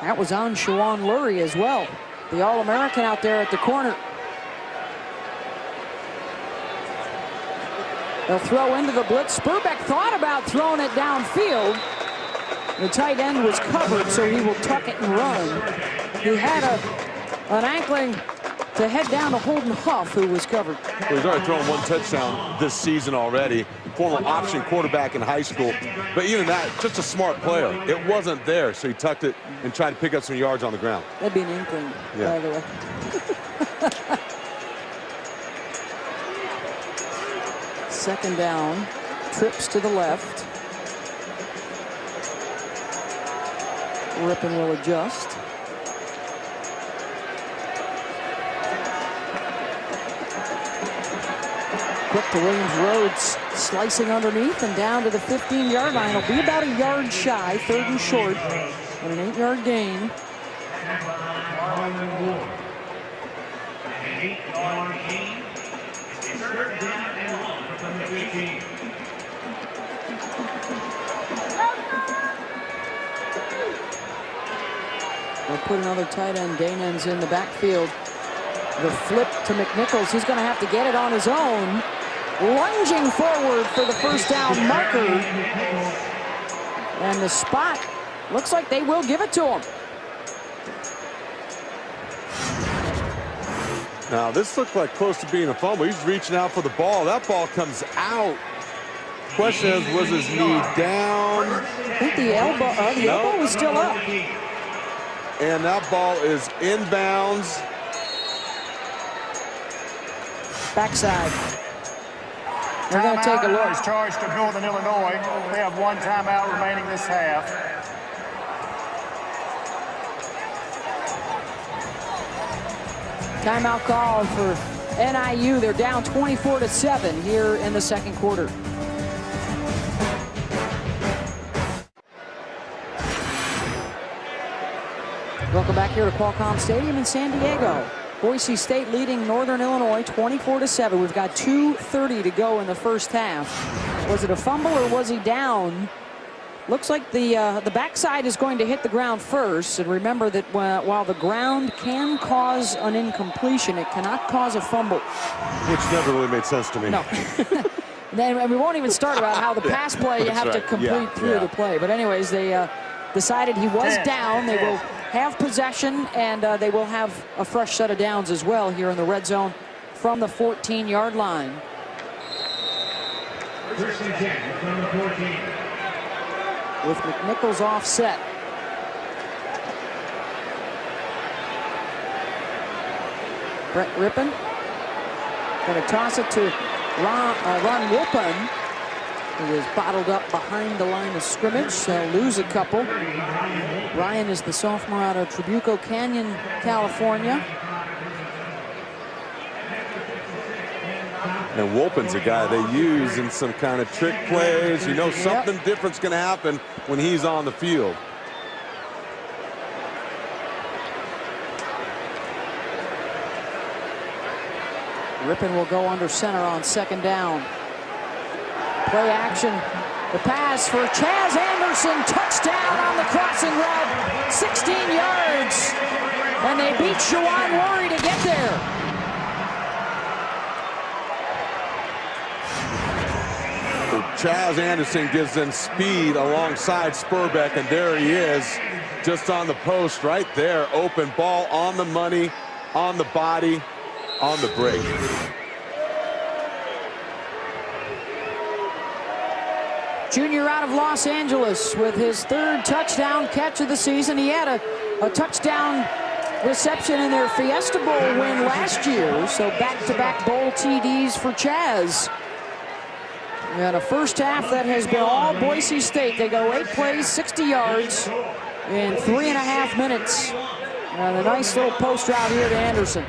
That was on Shawan Lurie as well, the All-American out there at the corner. They'll throw into the blitz. Spurbeck thought about throwing it downfield. The tight end was covered, so he will tuck it and run. He had an ankling to head down to Holden Huff, who was covered. Well, he's already thrown 1 touchdown this season already. Former option quarterback in high school. But even that, just a smart player. It wasn't there, so he tucked it and tried to pick up some yards on the ground. That'd be an inkling, by the way. Second down. Trips to the left. Rippon will adjust. Quick to Williams Rhodes, slicing underneath and down to the 15-yard line. It'll be about a yard shy, 3rd and short, and an 8-yard gain. They'll put another tight end, Daynens, in the backfield. The flip to McNichols. He's going to have to get it on his own. Lunging forward for the first down marker. And the spot looks like they will give it to him. Now, this looked like close to being a fumble. He's reaching out for the ball. That ball comes out. Question is, was his knee down? I think the elbow was still up. And that ball is inbounds. Backside. We're going to take a look. Is charged to Northern Illinois. They have 1 timeout remaining this half. Timeout call for NIU. They're down 24-7 here in the second quarter. Welcome back here to Qualcomm Stadium in San Diego. Boise State leading Northern Illinois 24-7. We've got 2:30 to go in the first half. Was it a fumble or was he down? Looks like the backside is going to hit the ground first. And remember that while the ground can cause an incompletion, it cannot cause a fumble. Which never really made sense to me. No. Then we won't even start about how the pass play you have to complete through the play. But anyways, they decided he was down. They will have possession, and they will have a fresh set of downs as well here in the red zone from the 14-yard line. First and 10 from the 14. With McNichols offset. Brett Rippon going to toss it to Ron Wilpon, who is bottled up behind the line of scrimmage. They'll lose a couple. Ryan is the sophomore out of Trabuco Canyon, California. And Wolpen's a guy they use in some kind of trick plays. You know something different's going to happen when he's on the field. Rippon will go under center on second down. Play action. The pass for Chaz Anderson. Touchdown on the crossing route. 16 yards. And they beat Shawan Worry to get there. Chaz Anderson gives them speed alongside Spurbeck, and there he is, just on the post right there. Open ball on the money, on the body, on the break. Junior out of Los Angeles with his 3rd touchdown catch of the season. He had a touchdown reception in their Fiesta Bowl win last year, so back-to-back bowl TDs for Chaz. And a first half that has been all Boise State. They go 8 plays, 60 yards in 3.5 minutes. And a nice little post route here to Anderson.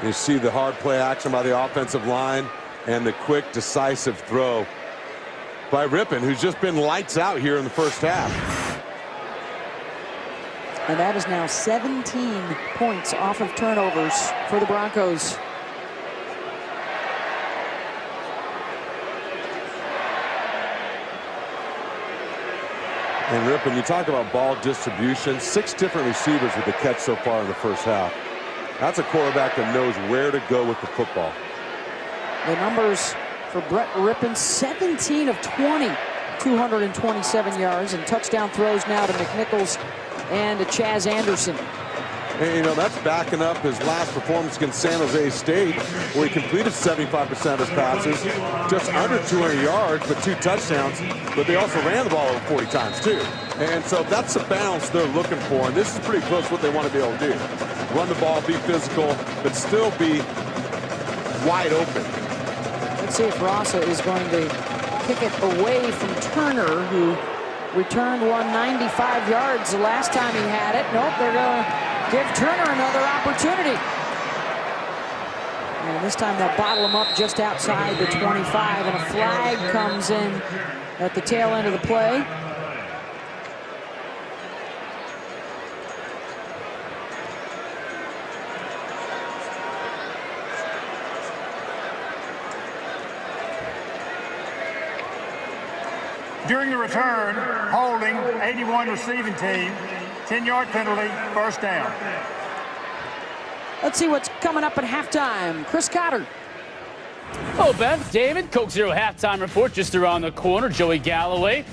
You see the hard play action by the offensive line and the quick, decisive throw by Rippon, who's just been lights out here in the first half. And that is now 17 points off of turnovers for the Broncos. And Rippon, you talk about ball distribution, 6 different receivers with the catch so far in the first half. That's a quarterback that knows where to go with the football. The numbers for Brett Rippon, 17 of 20, 227 yards, and touchdown throws now to McNichols and to Chaz Anderson. And, you know, that's backing up his last performance against San Jose State, where he completed 75% of his passes, just under 200 yards, but 2 touchdowns. But they also ran the ball over 40 times, too. And so that's the balance they're looking for. And this is pretty close to what they want to be able to do. Run the ball, be physical, but still be wide open. Let's see if Rossa is going to kick it away from Turner, who returned 195 yards the last time he had it. Nope, they're going to give Turner another opportunity. And this time they'll bottle him up just outside the 25, and a flag comes in at the tail end of the play. During the return, holding 81 receiving team, 10-yard penalty, first down. Let's see what's coming up at halftime. Chris Cotter. Hello, Beth, David. Coke Zero halftime report just around the corner. Joey Galloway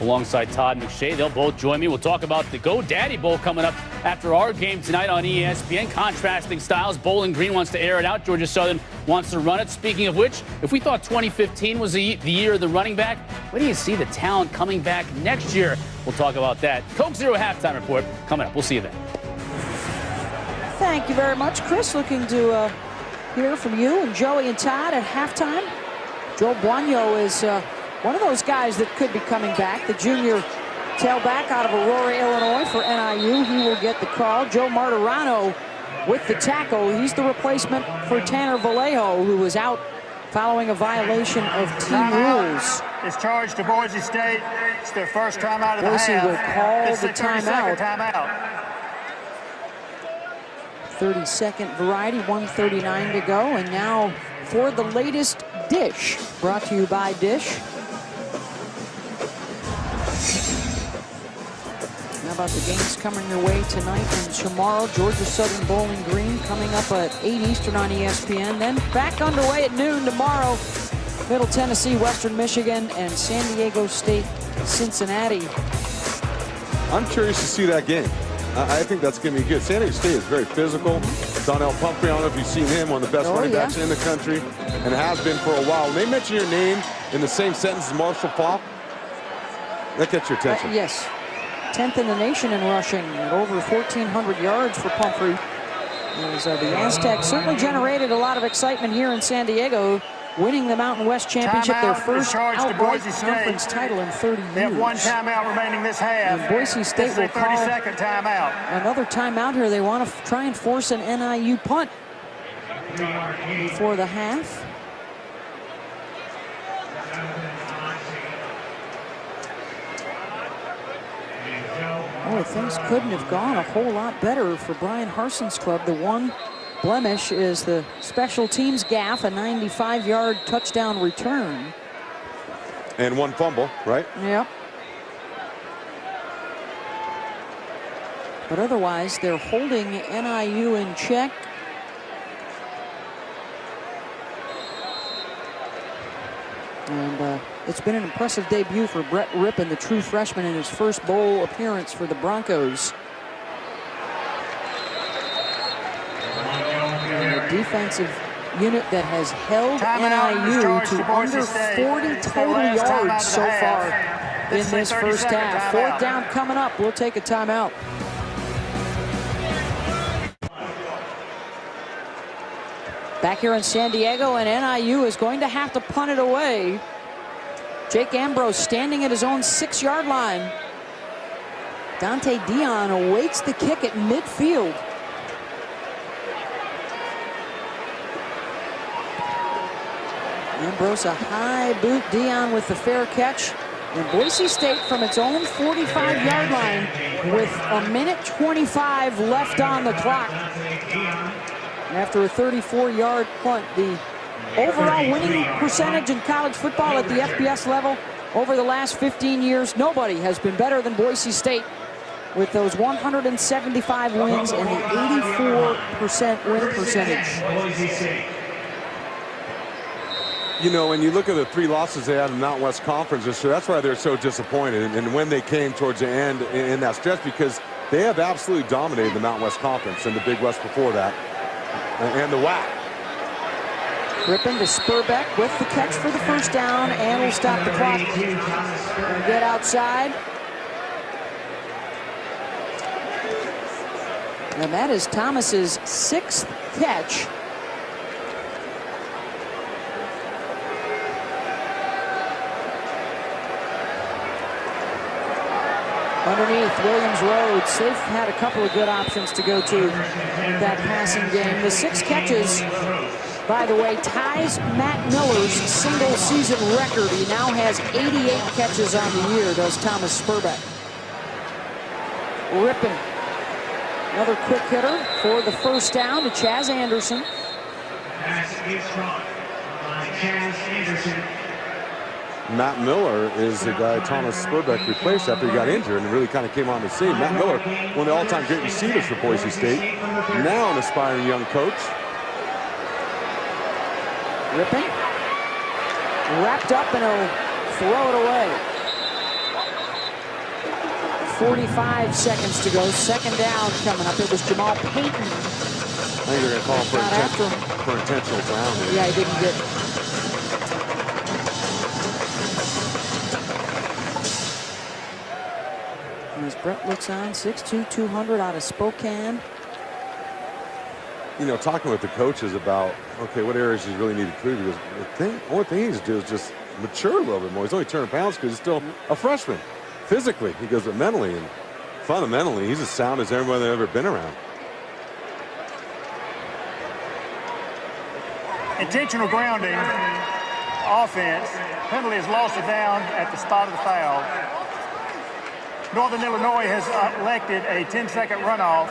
alongside Todd McShay. They'll both join me. We'll talk about the Go Daddy Bowl coming up after our game tonight on ESPN. Contrasting styles. Bowling Green wants to air it out. Georgia Southern wants to run it. Speaking of which, if we thought 2015 was the year of the running back, where do you see the talent coming back next year? We'll talk about that. Coke Zero halftime report coming up. We'll see you then. Thank you very much, Chris. Looking to hear from you and Joey and Todd at halftime. Joe Buono is one of those guys that could be coming back. The junior tailback out of Aurora, Illinois for NIU. He will get the call. Joe Martirano with the tackle. He's the replacement for Tanner Vallejo, who was out following a violation of team rules. It's charged to Boise State. It's their first time out of the half. Boise will call It's the their 32nd timeout. 30-second variety, 1:39 to go. And now for the latest dish, brought to you by Dish. How about the games coming your way tonight and tomorrow? Georgia Southern Bowling Green coming up at 8 Eastern on ESPN. Then back underway at noon tomorrow. Middle Tennessee, Western Michigan, and San Diego State, Cincinnati. I'm curious to see that game. I think that's going to be good. San Diego State is very physical. Donnell Pumphrey, I don't know if you've seen him, one of the best running backs in the country, and has been for a while. When they mention your name in the same sentence as Marshall Faulk, that gets your attention. Yes. 10th in the nation in rushing at over 1,400 yards for Pumphrey. As the Aztecs certainly generated a lot of excitement here in San Diego, winning the Mountain West Championship, their first outright conference title in 30 years. They have one timeout remaining this half. And Boise State will call 32nd timeout. Another timeout here. They want to try and force an NIU punt for the half. Oh, things couldn't have gone a whole lot better for Brian Harson's club. The one blemish is the special teams gaffe, a 95-yard touchdown return. And one fumble, right? Yep. But otherwise, they're holding NIU in check. And it's been an impressive debut for Brett Rippon, the true freshman, in his first bowl appearance for the Broncos. And a defensive unit that has held NIU to under 40 total yards so far in this first half. Fourth down coming up. We'll take a timeout. Back here in San Diego, and NIU is going to have to punt it away. Jake Ambrose standing at his own 6-yard line. Dante Dion awaits the kick at midfield. Ambrose a high boot, Dion with the fair catch. And Boise State from its own 45-yard line with 1:25 left on the clock. After a 34-yard punt, the overall winning percentage in college football at the FBS level over the last 15 years, nobody has been better than Boise State with those 175 wins and the 84% win percentage. You know, when you look at the 3 losses they had in the Mountain West Conference this year, that's why they're so disappointed. And when they came towards the end in that stretch, because they have absolutely dominated the Mountain West Conference and the Big West before that. And the WAC. Rippon to Spurbeck with the catch for the first down, and will stop the clock and get outside. And that is Thomas's 6th catch. underneath Williams Rhodes. They've had a couple of good options to go to that passing game. The 6 catches, by the way, ties Matt Miller's single season record. He now has 88 catches on the year, does Thomas Spurbeck. Rippon, another quick hitter for the first down to Chaz Anderson. Matt Miller is the guy Thomas Spurbeck replaced after he got injured and really kind of came on the scene. Matt Miller, one of the all-time great receivers for Boise State, now an aspiring young coach. Rippon, wrapped up and he'll throw it away. 45 seconds to go. Second down coming up. It was Jamal Payton. I think they're going to call for intentional grounding. Yeah, he didn't get. As Brett looks on, 6'2", 200 out of Spokane. You know, talking with the coaches about, okay, what areas you really need to improve. Because the only thing he needs to do is just mature a little bit more. He's only 200 pounds because he's still a freshman. Physically, he goes, but mentally and fundamentally, he's as sound as everyone they've ever been around. Intentional grounding, offense. Penalty has lost it down at the spot of the foul. Northern Illinois has elected a 10-second runoff.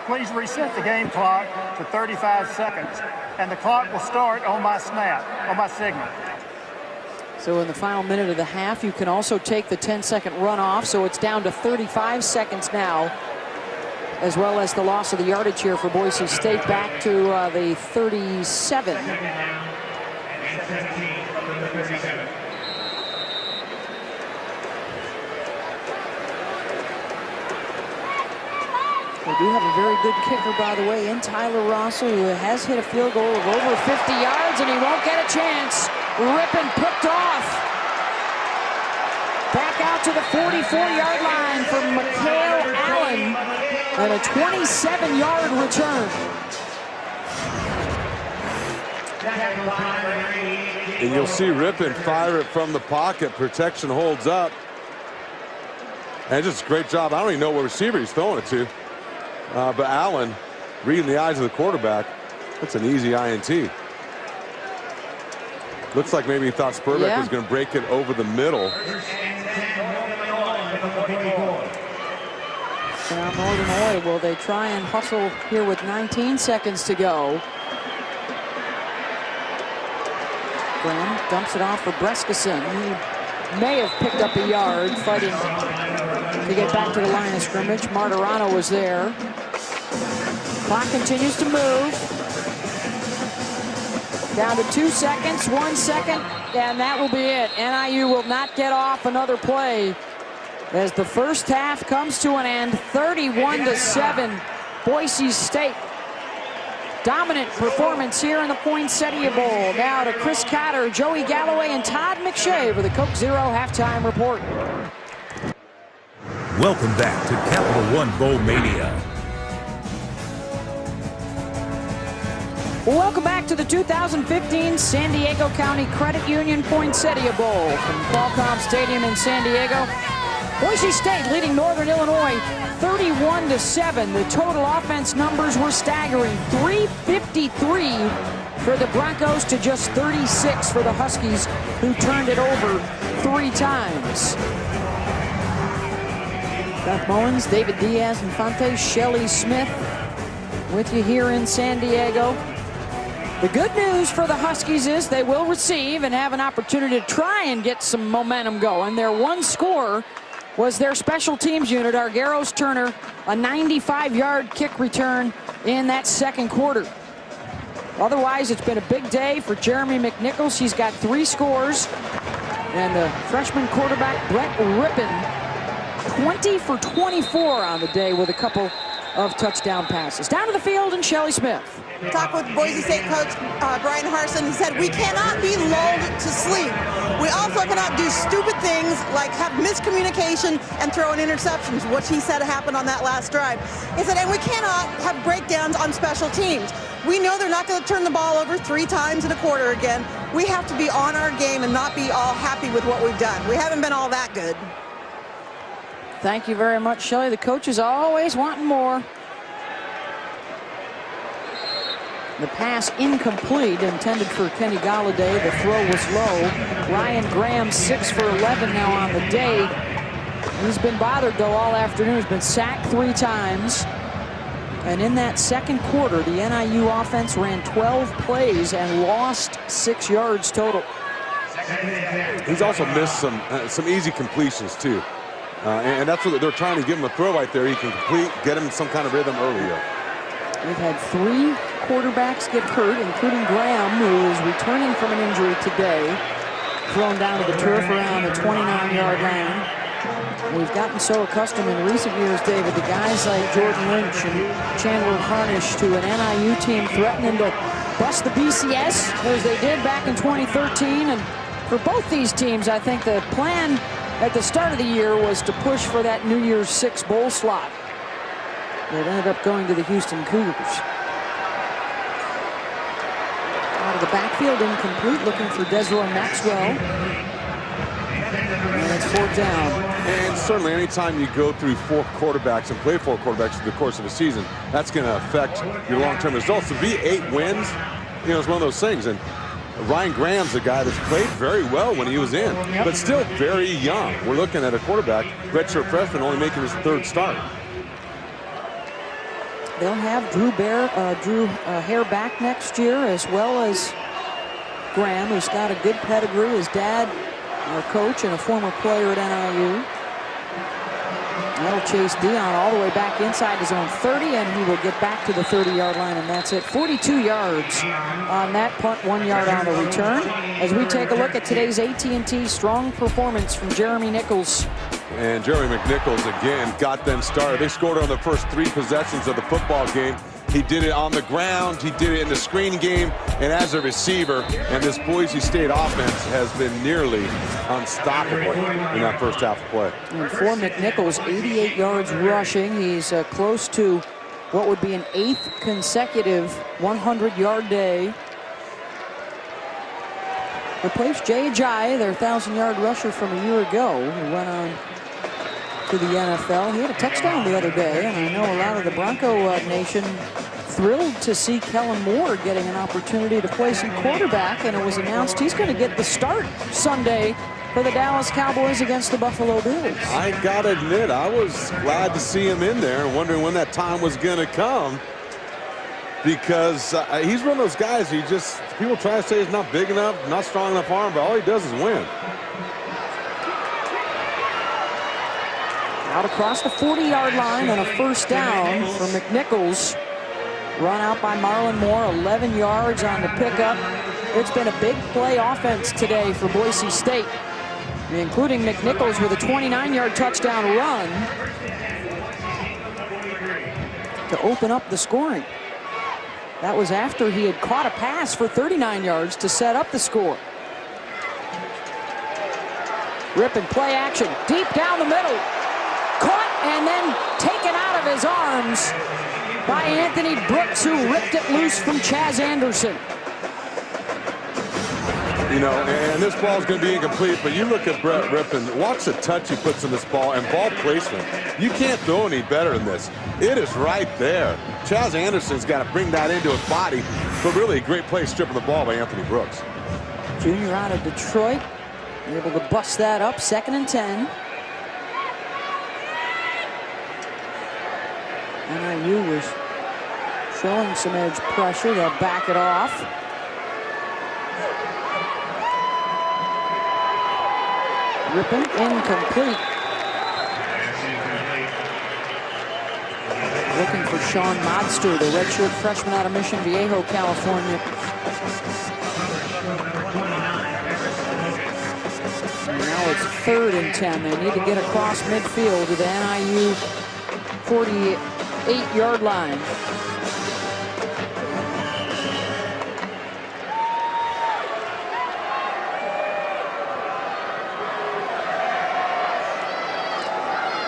Please reset the game clock to 35 seconds, and the clock will start on my snap, on my signal. So in the final minute of the half, you can also take the 10-second runoff, so it's down to 35 seconds now, as well as the loss of the yardage here for Boise State back to the 37. We do have a very good kicker, by the way, in Tyler Rossel, who has hit a field goal of over 50 yards, and he won't get a chance. Rippon picked off. Back out to the 44-yard line for Mikhail Allen, and a 27-yard return. And you'll see Rippon fire it from the pocket. Protection holds up. And just a great job. I don't even know what receiver he's throwing it to. But Allen, reading the eyes of the quarterback, that's an easy INT. Looks like maybe he thought Spurbeck was going to break it over the middle. Now Northern Illinois, will they try and hustle here with 19 seconds to go? Graham dumps it off for Breskeson. He may have picked up a yard fighting to get back to the line of scrimmage. Martirano was there. Clock continues to move. Down to 2 seconds, 1 second, and that will be it. NIU will not get off another play as the first half comes to an end. 31-7, Boise State. Dominant performance here in the Poinsettia Bowl. Now to Chris Cotter, Joey Galloway, and Todd McShay for the Coke Zero halftime report. Welcome back to Capital One Bowl Mania. Welcome back to the 2015 San Diego County Credit Union Poinsettia Bowl from Qualcomm Stadium in San Diego. Boise State leading Northern Illinois 31-7. The total offense numbers were staggering. 353 for the Broncos to just 36 for the Huskies, who turned it over 3 times. Beth Mullins, David Diaz-Infante, Shelly Smith with you here in San Diego. The good news for the Huskies is they will receive and have an opportunity to try and get some momentum going. Their one score was their special teams unit, Argyros Turner, a 95-yard kick return in that second quarter. Otherwise, it's been a big day for Jeremy McNichols. He's got 3 scores. And the freshman quarterback, Brett Rippon, 20 for 24 on the day with a couple of touchdown passes. Down to the field, and Shelly Smith. Talked with Boise State coach Brian Harsin. He said, we cannot be lulled to sleep. We also cannot do stupid things like have miscommunication and throw in interceptions, which he said happened on that last drive. He said, and we cannot have breakdowns on special teams. We know they're not going to turn the ball over 3 times in a quarter again. We have to be on our game and not be all happy with what we've done. We haven't been all that good. Thank you very much, Shelley. The coach is always wanting more. The pass incomplete, intended for Kenny Galladay. The throw was low. Ryan Graham 6 for 11 now on the day. He's been bothered, though, all afternoon. He's been sacked 3 times. And in that second quarter, the NIU offense ran 12 plays and lost 6 yards total. He's also missed some easy completions, too. And that's what they're trying to give him a throw right there. He can complete, get him some kind of rhythm earlier. We've had 3 quarterbacks get hurt, including Graham, who is returning from an injury today. Thrown down to the turf around the 29-yard line. We've gotten so accustomed in recent years, David, to guys like Jordan Lynch and Chandler Harnish to an NIU team threatening to bust the BCS, as they did back in 2013. And for both these teams, I think the plan at the start of the year was to push for that New Year's 6 bowl slot. It ended up going to the Houston Cougars. Out of the backfield, incomplete, looking for Desroy Maxwell. And it's 4th down. And certainly anytime you go through 4 quarterbacks and play 4 quarterbacks through the course of a season, that's going to affect your long-term results. To be 8 wins, you know, it's one of those things. And Ryan Graham's a guy that's played very well when he was in, but still very young. We're looking at a quarterback, redshirt freshman, only making his 3rd start. They'll have Drew Hare back next year, as well as Graham, who's got a good pedigree. His dad, a coach and a former player at NIU. That'll chase Dion all the way back inside his own 30, and he will get back to the 30-yard line, and that's it. 42 yards on that punt, 1 yard on the return. As we take a look at today's AT&T strong performance from Jeremy Nichols. And Jeremy McNichols, again, got them started. They scored on the first 3 possessions of the football game. He did it on the ground, he did it in the screen game, and as a receiver. And this Boise State offense has been nearly unstoppable in that first half of play. And for McNichols, 88 yards rushing. He's close to what would be an 8th consecutive 100-yard day. Replaced Jay Ajayi, their 1,000-yard rusher from a year ago, who went on to the NFL. He had a touchdown the other day, and I know a lot of the Bronco Nation thrilled to see Kellen Moore getting an opportunity to play some quarterback, and it was announced he's going to get the start Sunday for the Dallas Cowboys against the Buffalo Bills. I gotta admit, I was glad to see him in there and wondering when that time was going to come, because he's one of those guys who just, people try to say he's not big enough, not strong enough arm, but all he does is win. Out across the 40-yard line and a 1st down for McNichols. Run out by Marlon Moore, 11 yards on the pickup. It's been a big play offense today for Boise State, including McNichols with a 29-yard touchdown run to open up the scoring. That was after he had caught a pass for 39 yards to set up the score. Rip and play action, deep down the middle. Caught and then taken out of his arms by Anthony Brooks, who ripped it loose from Chaz Anderson. You know, and this ball is going to be incomplete, but you look at Brett Rippon, watch the touch he puts in this ball and ball placement. You can't throw any better than this. It is right there. Chaz Anderson's got to bring that into his body, but really a great play stripping the ball by Anthony Brooks. Junior out of Detroit, able to bust that up, 2nd and 10. NIU was showing some edge pressure. They'll back it off. Rippon, incomplete. Looking for Sean Modster, the redshirt freshman out of Mission Viejo, California. And now it's 3rd and 10. They need to get across midfield to the NIU 48-yard line.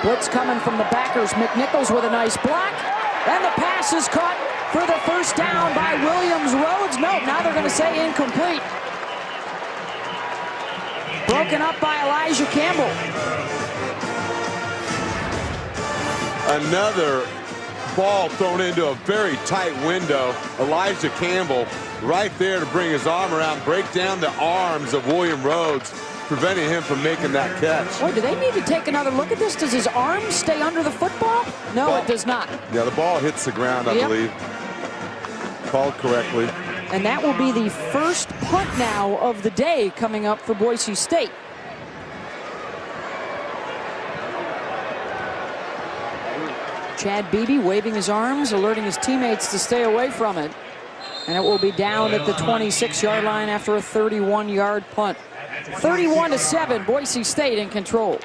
Blitz coming from the backers. McNichols with a nice block. And the pass is caught for the 1st down by Williams Rhodes. Nope, now they're going to say incomplete. Broken up by Elijah Campbell. Another ball thrown into a very tight window. Elijah Campbell right there to bring his arm around, break down the arms of William Rhodes, preventing him from making that catch. Boy, do they need to take another look at this? Does his arm stay under the football? No, it does not. Yeah, the ball hits the ground, I believe. Called correctly. And that will be the first punt now of the day coming up for Boise State. Chad Beebe waving his arms, alerting his teammates to stay away from it. And it will be down at the 26-yard line after a 31-yard punt. 31-7, Boise State in control.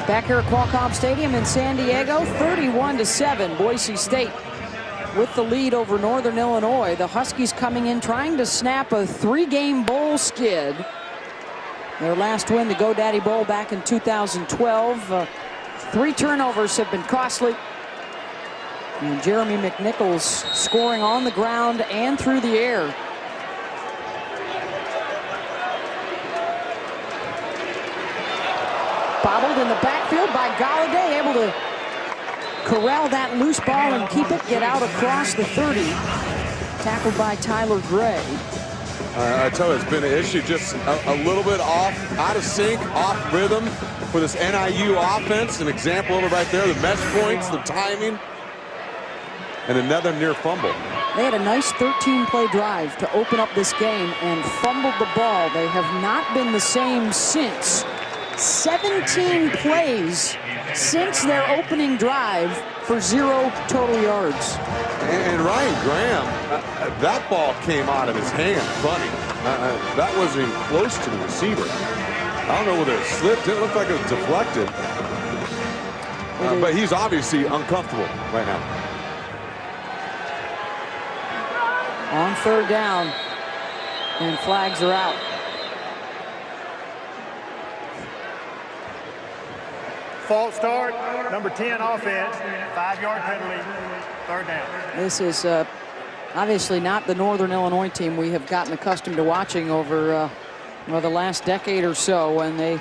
Back here at Qualcomm Stadium in San Diego, 31-7, Boise State with the lead over Northern Illinois. The Huskies coming in trying to snap a 3-game bowl skid. Their last win, the GoDaddy Bowl, back in 2012. 3 turnovers have been costly. And Jeremy McNichols scoring on the ground and through the air. Bobbled in the backfield by Galladay, able to corral that loose ball and keep it, get out across the 30. Tackled by Tyler Gray. I tell you, it's been an issue, just a little bit off, out of sync, off rhythm for this NIU offense. An example of it right there, the mesh points, the timing, and another near fumble. They had a nice 13-play drive to open up this game and fumbled the ball. They have not been the same since. 17 plays since their opening drive for 0 total yards. And Ryan Graham, that ball came out of his hand funny. That wasn't even close to the receiver. I don't know whether it slipped. It looked like it was deflected. But he's obviously uncomfortable right now. On 3rd down, and flags are out. False start, number 10 offense, 5-yard penalty, 3rd down. This is obviously not the Northern Illinois team we have gotten accustomed to watching over the last decade or so, and they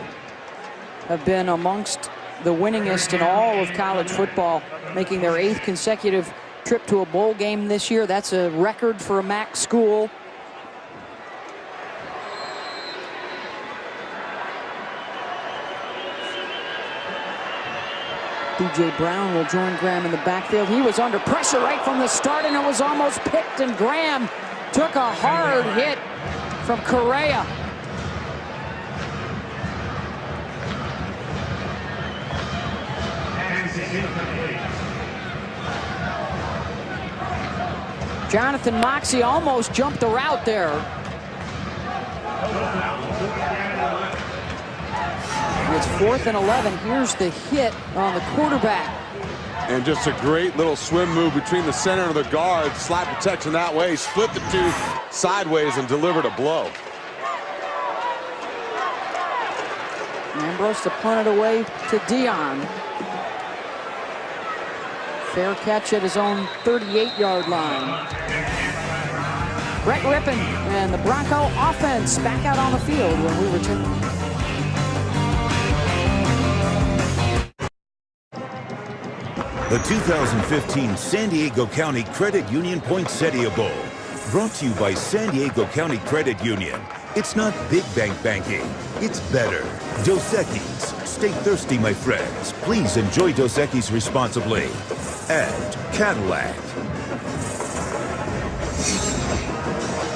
have been amongst the winningest in all of college football, making their 8th consecutive trip to a bowl game this year. That's a record for a MAC school. DJ Brown will join Graham in the backfield. He was under pressure right from the start, and it was almost picked, and Graham took a hard hit from Correa. Jonathan Moxie almost jumped the route there. It's 4th and 11. Here's the hit on the quarterback. And just a great little swim move between the center and the guard. Slap protection that way. Split the two sideways and delivered a blow. Ambrose to punt it away to Dion. Fair catch at his own 38-yard line. Brett Rippon and the Bronco offense back out on the field when we return. The 2015 San Diego County Credit Union Poinsettia Bowl. Brought to you by San Diego County Credit Union. It's not big bank banking. It's better. Dos Equis. Stay thirsty, my friends. Please enjoy Dos Equis responsibly. And Cadillac.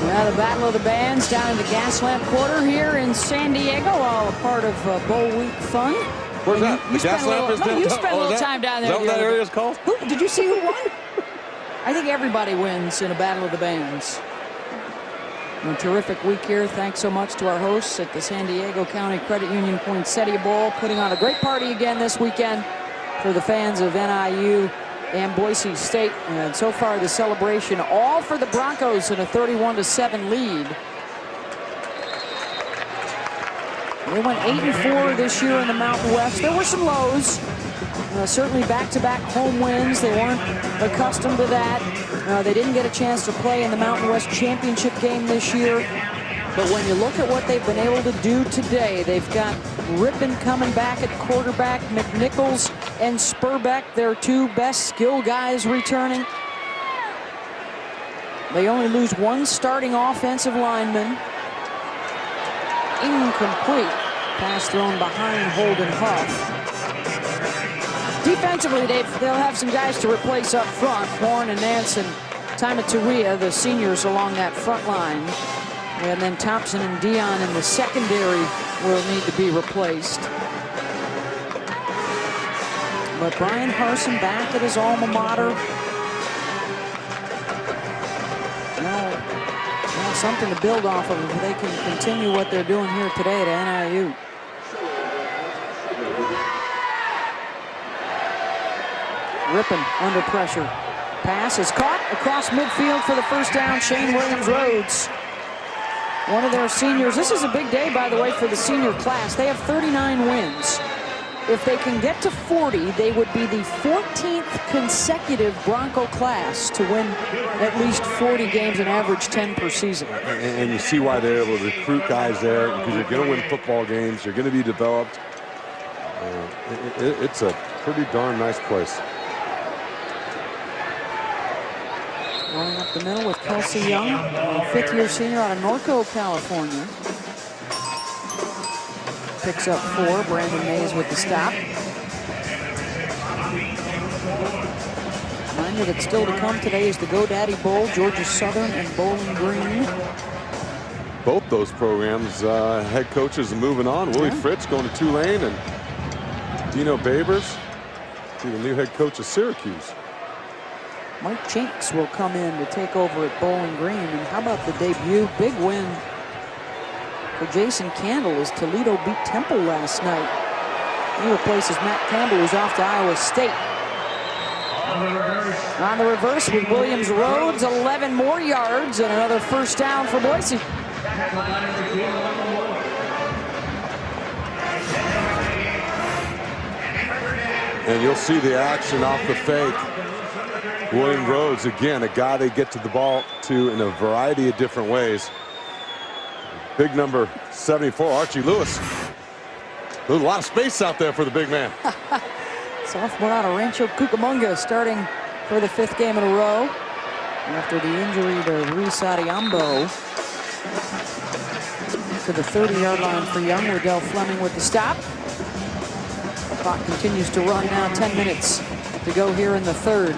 Now the Battle of the Bands down in the Gaslamp Quarter here in San Diego, all a part of Bowl Week fun. Where's that? You spent a little that, time down there. Is that what that area is called? Did you see who won? I think everybody wins in a Battle of the Bands. A terrific week here. Thanks so much to our hosts at the San Diego County Credit Union Poinsettia Bowl, putting on a great party again this weekend for the fans of NIU and Boise State. And so far the celebration all for the Broncos in a 31-7 lead. They went 8-4 this year in the Mountain West. There were some lows. Certainly back-to-back home wins. They weren't accustomed to that. They didn't get a chance to play in the Mountain West Championship game this year. But when you look at what they've been able to do today, they've got Rippon coming back at quarterback, McNichols and Spurbeck, their two best skill guys, returning. They only lose one starting offensive lineman. Incomplete. Pass thrown behind Holden Huff. Defensively, they'll have some guys to replace up front. Horn and Nance and Taimatuia, the seniors along that front line. And then Thompson and Dion in the secondary will need to be replaced. But Brian Harsin back at his alma mater. Well, something to build off of if they can continue what they're doing here today at NIU. Rippon under pressure. Pass is caught across midfield for the first down. Shane Williams-Rhodes, one of their seniors. This is a big day, by the way, for the senior class. They have 39 wins. If they can get to 40, they would be the 14th consecutive Bronco class to win at least 40 games and average 10 per season. And you see why they're able to recruit guys there, because you're going to win football games. You're going to be developed. It's a pretty darn nice place. Running up the middle with Kelsey Young, a fifth-year senior out of Norco, California. Picks up 4. Brandon Mays with the stop. Remind you that still to come today is the GoDaddy Bowl, Georgia Southern and Bowling Green. Both those programs, head coaches are moving on. Willie Fritz going to Tulane, and Dino Babers, the new head coach of Syracuse. Mike Chinks will come in to take over at Bowling Green. And how about the debut? Big win for Jason Candle as Toledo beat Temple last night. He replaces Matt Campbell, who's off to Iowa State. On the reverse with Williams-Rhodes, 11 more yards and another first down for Boise. And you'll see the action off the fake. Williams-Rhodes, again, a guy they get to the ball to in a variety of different ways. Big number 74, Archie Lewis. There's a lot of space out there for the big man. Sophomore out of Rancho Cucamonga, starting for the 5th game in a row after the injury to Reese Adiambo. To the 30-yard line for Young. Riddell Fleming with the stop. The clock continues to run now. 10 minutes to go here in the 3rd.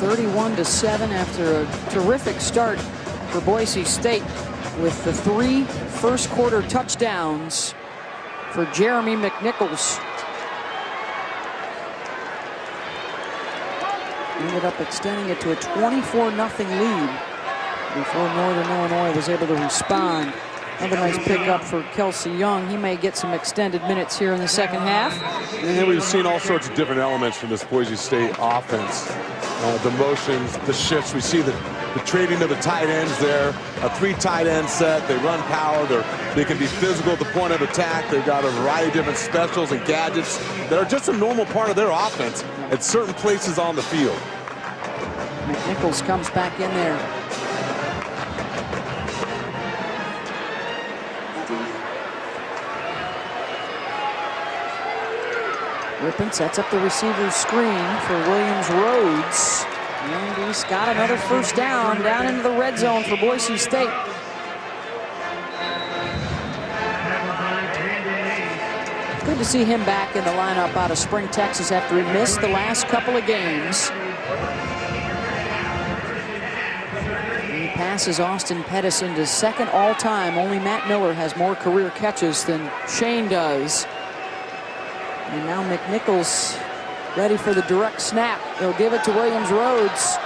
31-7 after a terrific start for Boise State with the 3 first-quarter touchdowns for Jeremy McNichols. Ended up extending it to a 24-0 lead before Northern Illinois was able to respond. Another nice pickup for Kelsey Young. He may get some extended minutes here in the second half. And we've seen all sorts of different elements from this Boise State offense. The motions, the shifts. We see the trading of the tight ends there. A 3 tight end set. They run power. They can be physical at the point of attack. They've got a variety of different specials and gadgets that are just a normal part of their offense at certain places on the field. McNichols comes back in there. Rippon sets up the receiver's screen for Williams-Rhodes. And he's got another first down into the red zone for Boise State. Good to see him back in the lineup out of Spring, Texas after he missed the last couple of games. He passes Austin Pettis into 2nd all-time. Only Matt Miller has more career catches than Shane does. And now McNichols ready for the direct snap. He'll give it to Williams-Rhodes.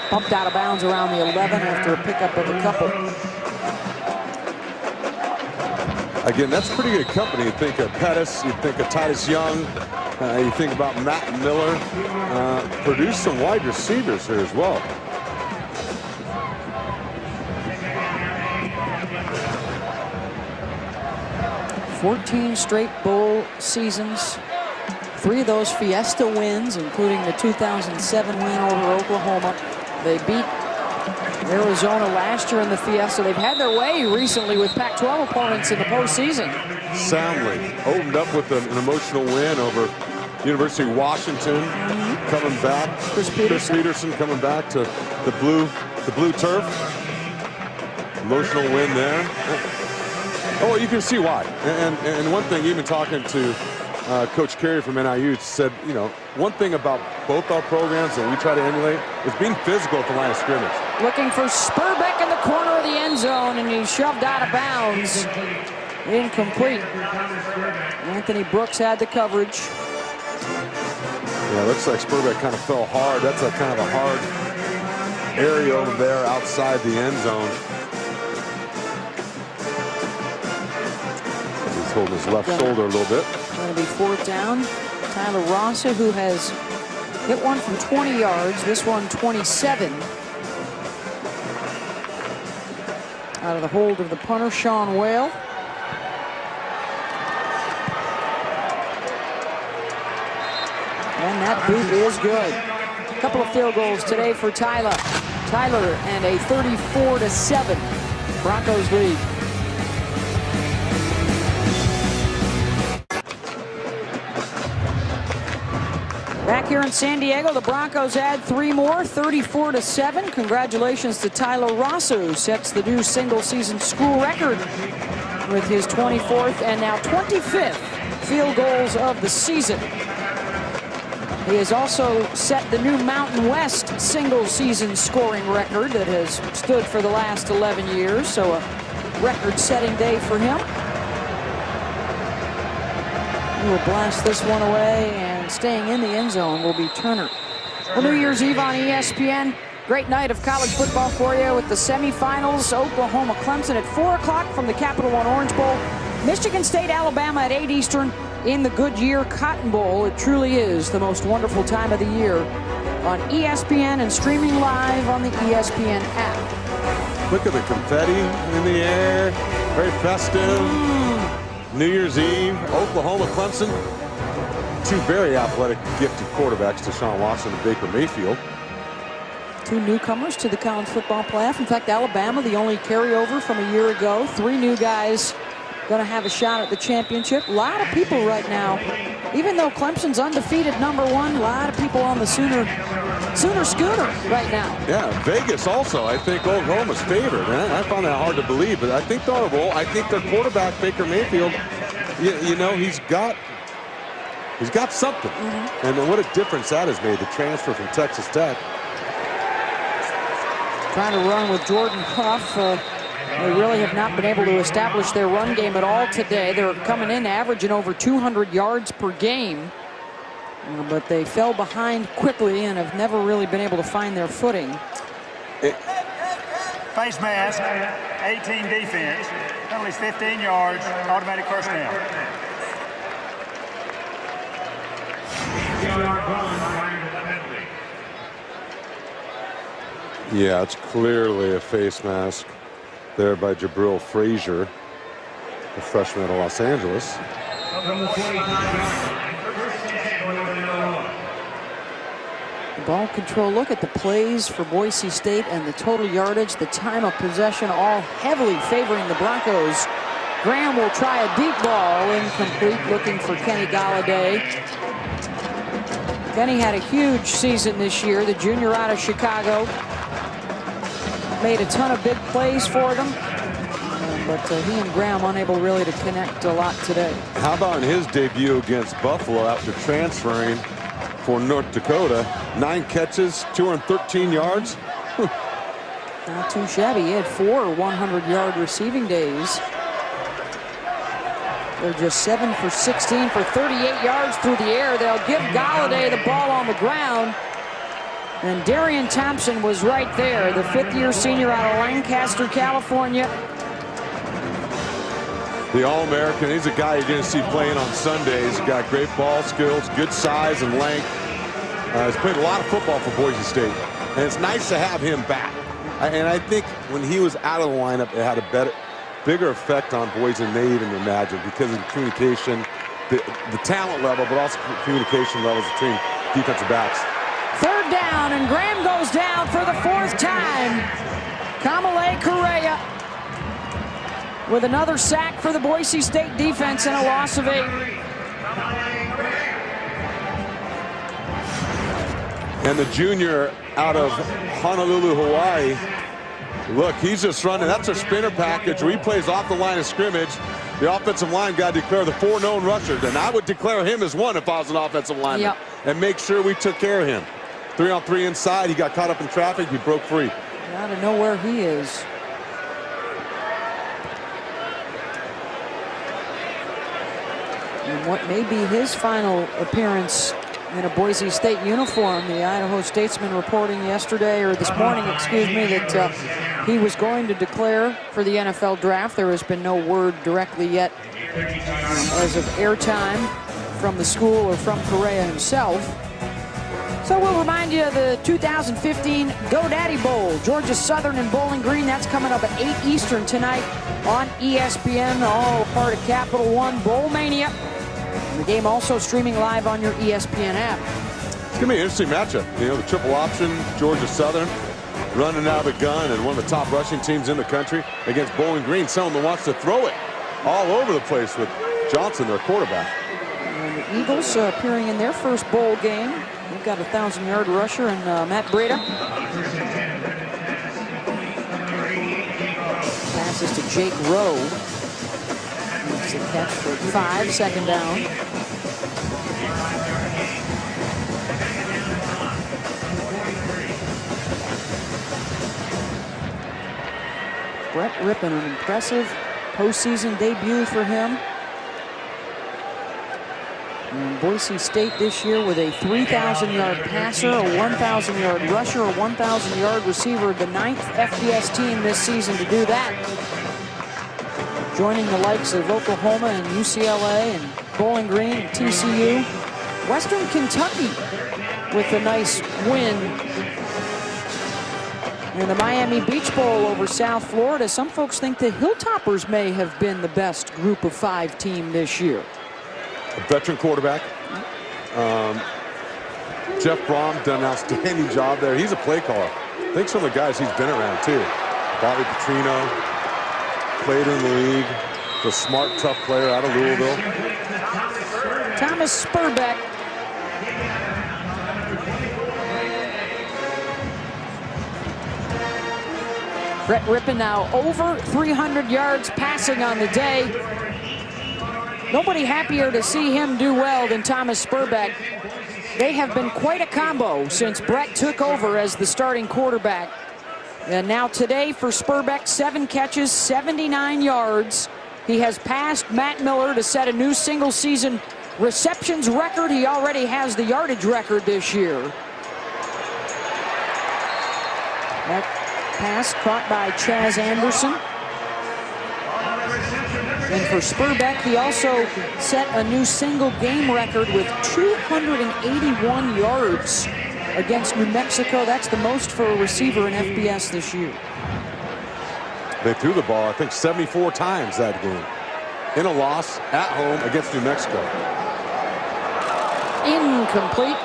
Pumped out of bounds around the 11 after a pickup of a couple. Again, that's pretty good company. You think of Pettis, you think of Titus Young, you think about Matt Miller. Produced some wide receivers here as well. 14 straight bowl seasons. 3 of those Fiesta wins, including the 2007 win over Oklahoma. They beat Arizona last year in the Fiesta. They've had their way recently with Pac-12 opponents in the postseason. Soundly opened up with an emotional win over University of Washington, coming back. Chris Peterson coming back to the blue turf. Emotional win there. Oh, you can see why. And one thing, even talking to Coach Carey from NIU said, you know, one thing about both our programs that we try to emulate is being physical at the line of scrimmage. Looking for Spurbeck in the corner of the end zone, and he's shoved out of bounds. Incomplete. Anthony Brooks had the coverage. Yeah, looks like Spurbeck kind of fell hard. That's a kind of a hard area over there outside the end zone. He's holding his left shoulder a little bit. Going to be 4th down. Tyler Rossi, who has hit one from 20 yards. This one 27. Out of the hold of the punter, Sean Whale. And that boot is good. A couple of field goals today for Tyler. And a 34-7 Broncos lead. Back here in San Diego, the Broncos add 3 more, 34-7. Congratulations to Tyler Rossi, who sets the new single-season school record with his 24th and now 25th field goals of the season. He has also set the new Mountain West single-season scoring record that has stood for the last 11 years, so a record-setting day for him. He will blast this one away, and staying in the end zone will be Turner. Well, New Year's Eve on ESPN. Great night of college football for you with the semifinals. Oklahoma Clemson at 4 o'clock from the Capital One Orange Bowl. Michigan State Alabama at 8 Eastern in the Goodyear Cotton Bowl. It truly is the most wonderful time of the year on ESPN and streaming live on the ESPN app. Look at the confetti in the air. Very festive. New Year's Eve, Oklahoma, Clemson. 2 very athletic, gifted quarterbacks, Deshaun Watson and Baker Mayfield. 2 newcomers to the college football playoff. In fact, Alabama, the only carryover from a year ago. 3 new guys going to have a shot at the championship. A lot of people right now, even though Clemson's undefeated #1, a lot of people on the Sooner scooter right now. Yeah, Vegas also, I think Oklahoma's favored. I find that hard to believe, but I think they're on a roll. I think their quarterback, Baker Mayfield, you know, he's got something. And what a difference that has made, the transfer from Texas Tech. Trying to run with Jordan Huff. They really have not been able to establish their run game at all today. They're coming in averaging over 200 yards per game. But they fell behind quickly and have never really been able to find their footing. Face mask, 18 defense, penalties 15 yards, automatic first down. Yeah, it's clearly a face mask there by Jabril Frazier, the freshman out of Los Angeles. Ball control, look at the plays for Boise State and the total yardage, the time of possession, all heavily favoring the Broncos. Graham will try a deep ball, incomplete, looking for Kenny Galladay. Kenny had a huge season this year, the junior out of Chicago. Made a ton of big plays for them, but he and Graham unable really to connect a lot today. How about in his debut against Buffalo after transferring for North Dakota? 9 catches, 213 yards. Not too shabby. He had 4 100-yard receiving days. They're just 7 for 16 for 38 yards through the air. They'll give Galladay the ball on the ground. And Darian Thompson was right there, the 5th-year senior out of Lancaster, California. The All-American, he's a guy you're going to see playing on Sundays. He's got great ball skills, good size and length. He's played a lot of football for Boise State, and it's nice to have him back. And I think when he was out of the lineup, it had a bigger effect on boys than they even imagine because of the communication, the talent level, but also communication levels between defensive backs. Third down, and Graham goes down for the 4th time. Kamale Correa with another sack for the Boise State defense and a loss of 8. And the junior out of Honolulu, Hawaii, look, he's just running. That's a spinner package where he plays off the line of scrimmage. The offensive line got to declare the 4 known rushers, and I would declare him as one if I was an offensive lineman. And make sure we took care of him. 3-on-3 inside. He got caught up in traffic. He broke free. Got to know where he is. And what may be his final appearance in a Boise State uniform. The Idaho Statesman reporting yesterday, or this morning, excuse me, that he was going to declare for the NFL draft. There has been no word directly yet as of airtime from the school or from Correa himself. So we'll remind you of the 2015 GoDaddy Bowl, Georgia Southern and Bowling Green. That's coming up at 8 Eastern tonight on ESPN, all part of Capital One Bowl Mania. The game also streaming live on your ESPN app. It's going to be an interesting matchup. You know, the triple option, Georgia Southern running out of a gun and one of the top rushing teams in the country against Bowling Green, someone that wants to throw it all over the place with Johnson, their quarterback. And the Eagles appearing in their first bowl game. They've got a 1,000-yard rusher in Matt Breida. Passes to Jake Rowe. Makes the catch for 5, 2nd down. Brett Rippon, an impressive postseason debut for him. And Boise State this year with a 3,000-yard passer, a 1,000-yard rusher, a 1,000-yard receiver, the 9th FBS team this season to do that. Joining the likes of Oklahoma and UCLA and Bowling Green and TCU. Western Kentucky with a nice win in the Miami Beach Bowl over South Florida. Some folks think the Hilltoppers may have been the best group of 5 team this year. A veteran quarterback. Jeff Brom done an outstanding job there. He's a play caller. I think some of the guys he's been around too. Bobby Petrino played in the league. The smart, tough player out of Louisville. Thomas Spurbeck. Brett Rippon now over 300 yards passing on the day. Nobody happier to see him do well than Thomas Spurbeck. They have been quite a combo since Brett took over as the starting quarterback. And now today for Spurbeck, 7 catches, 79 yards. He has passed Matt Miller to set a new single-season receptions record. He already has the yardage record this year. That pass caught by Chaz Anderson. And for Spurbeck, he also set a new single game record with 281 yards against New Mexico. That's the most for a receiver in FBS this year. They threw the ball, I think, 74 times that game. In a loss at home against New Mexico. Incomplete.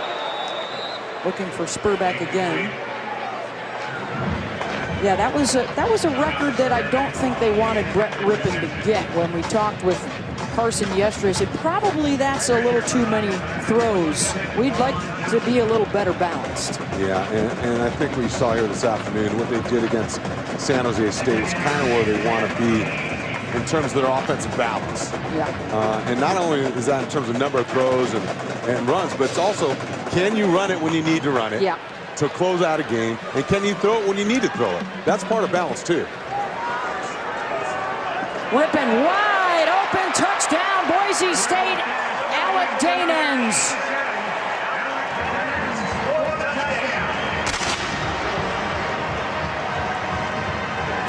Looking for Spurbeck again. Yeah, that was a record that I don't think they wanted Brett Rippon to get. When we talked with Carson yesterday, I said probably that's a little too many throws. We'd like to be a little better balanced. Yeah, and I think we saw here this afternoon what they did against San Jose State is kind of where they want to be in terms of their offensive balance. Yeah. And not only is that in terms of number of throws and runs, but it's also, can you run it when you need to run it? Yeah. To close out a game, and can you throw it when you need to throw it? That's part of balance too. Rippon wide open, touchdown, Boise State, Alec Danens.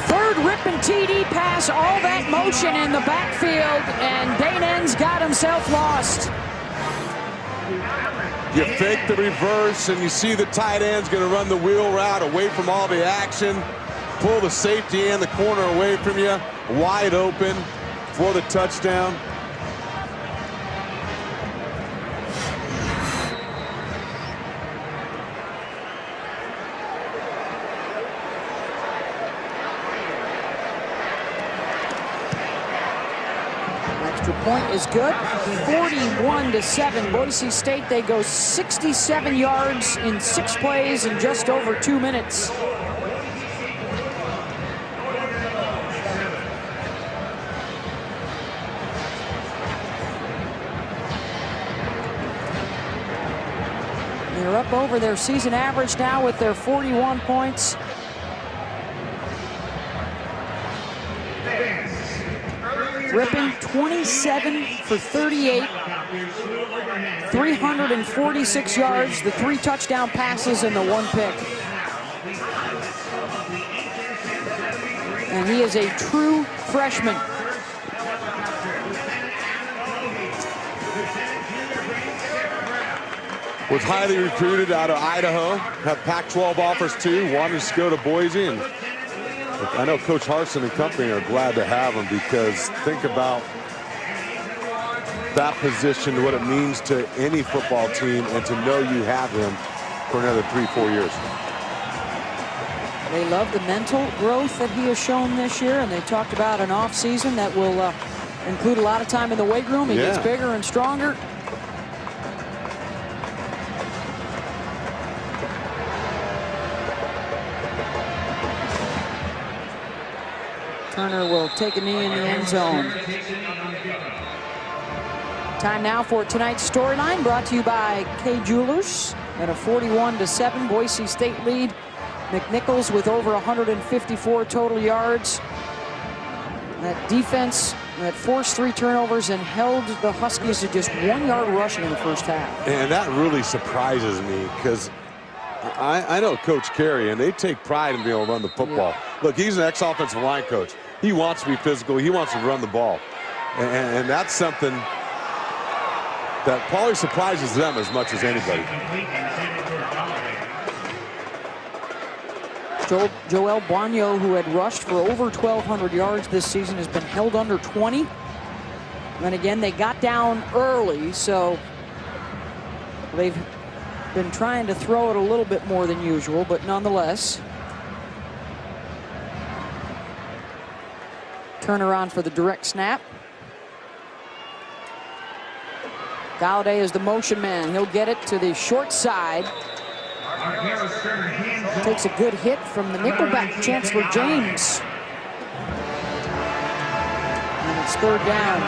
Third Rippon TD pass, all that motion in the backfield, and Danens got himself lost. You fake the reverse, and you see the tight end's going to run the wheel route away from all the action. pull the safety and the corner away from you, wide open for the touchdown. Point is good. 41-7. Boise State, they go 67 yards in 6 plays in just over 2 minutes. They're up over their season average now with their 41 points. Rippon 27 for 38, 346 yards, the 3 touchdown passes and the 1 pick. And he is a true freshman. Was highly recruited out of Idaho, have Pac-12 offers too, wanted to go to Boise, and I know Coach Harsin and company are glad to have him, because think about that position, what it means to any football team, and to know you have him for another 3-4 years. They love the mental growth that he has shown this year, and they talked about an off season that will include a lot of time in the weight room. He gets bigger and stronger. Turner will take a knee in the end zone. Time now for tonight's storyline, brought to you by Kay Jewelers. At a 41-7 Boise State lead. McNichols with over 154 total yards. That defense that forced 3 turnovers and held the Huskies to just 1 yard rushing in the first half. And that really surprises me, because I know Coach Carey, and they take pride in being able to run the football. Look, he's an ex-offensive line coach. He wants to be physical. He wants to run the ball. And that's something that probably surprises them as much as anybody. Joel Boigneau, who had rushed for over 1,200 yards this season, has been held under 20. And again, they got down early, so they've been trying to throw it a little bit more than usual, but nonetheless. Turner on for the direct snap. Galladay is the motion man. He'll get it to the short side. Takes a good hit from the nickelback, Chancellor James. And it's 3rd down.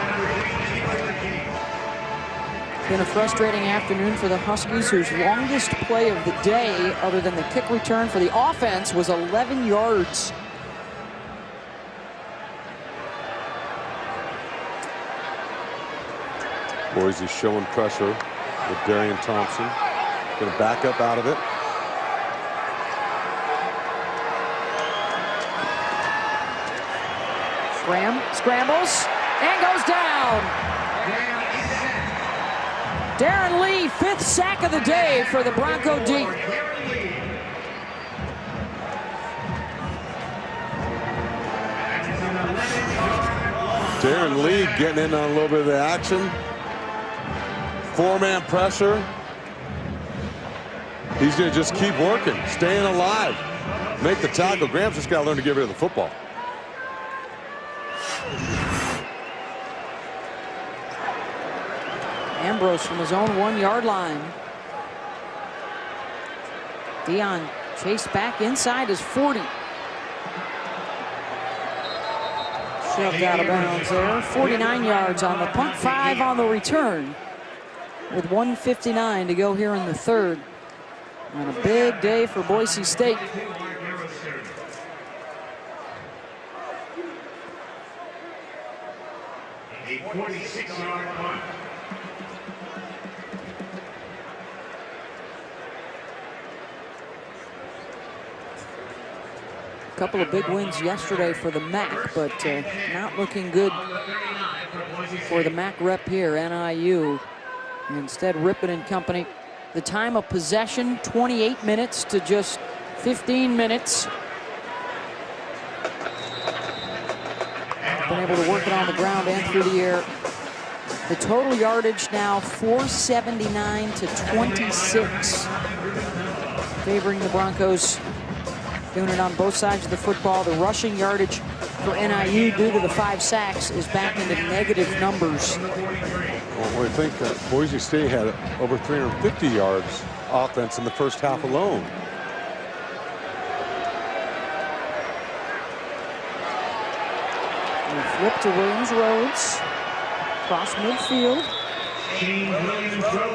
It's been a frustrating afternoon for the Huskies, whose longest play of the day, other than the kick return for the offense, was 11 yards. Boise showing pressure with Darian Thompson. Going to back up out of it. Scrambles and goes down. Darren Lee, 5th sack of the day for the Bronco D. Darren Lee getting in on a little bit of the action. 4-man pressure. He's going to just keep working, staying alive, make the tackle. Graham's just got to learn to get rid of the football. Ambrose from his own 1-yard line. Dion chased back inside his 40. Shoved out of bounds there. 49 yards on the punt, 5 on the return, with 1:59 to go here in the 3rd. And a big day for Boise State. A 46-yard punt. A couple of big wins yesterday for the MAC, but not looking good for the MAC rep here, NIU. Instead, Rippon and company, the time of possession, 28 minutes to just 15 minutes. able to work it on the ground and through the air. The total yardage now 479 to 26. Favoring the Broncos. Doing it on both sides of the football. The rushing yardage for NIU due to the 5 sacks is back into negative numbers. Well, I think that Boise State had over 350 yards offense in the first half alone. We flip to Williams Rhodes. Cross midfield.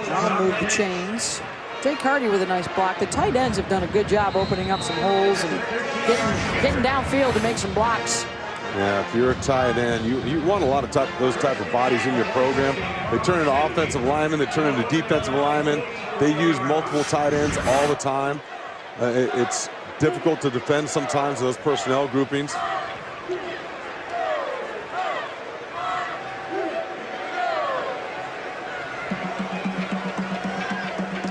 I'll move the chains. Jake Hardy with a nice block. The tight ends have done a good job opening up some holes and getting downfield to make some blocks. Yeah, if you're a tight end, you want a lot of those type of bodies in your program. They turn into offensive linemen. They turn into defensive linemen. They use multiple tight ends all the time. It's difficult to defend sometimes those personnel groupings.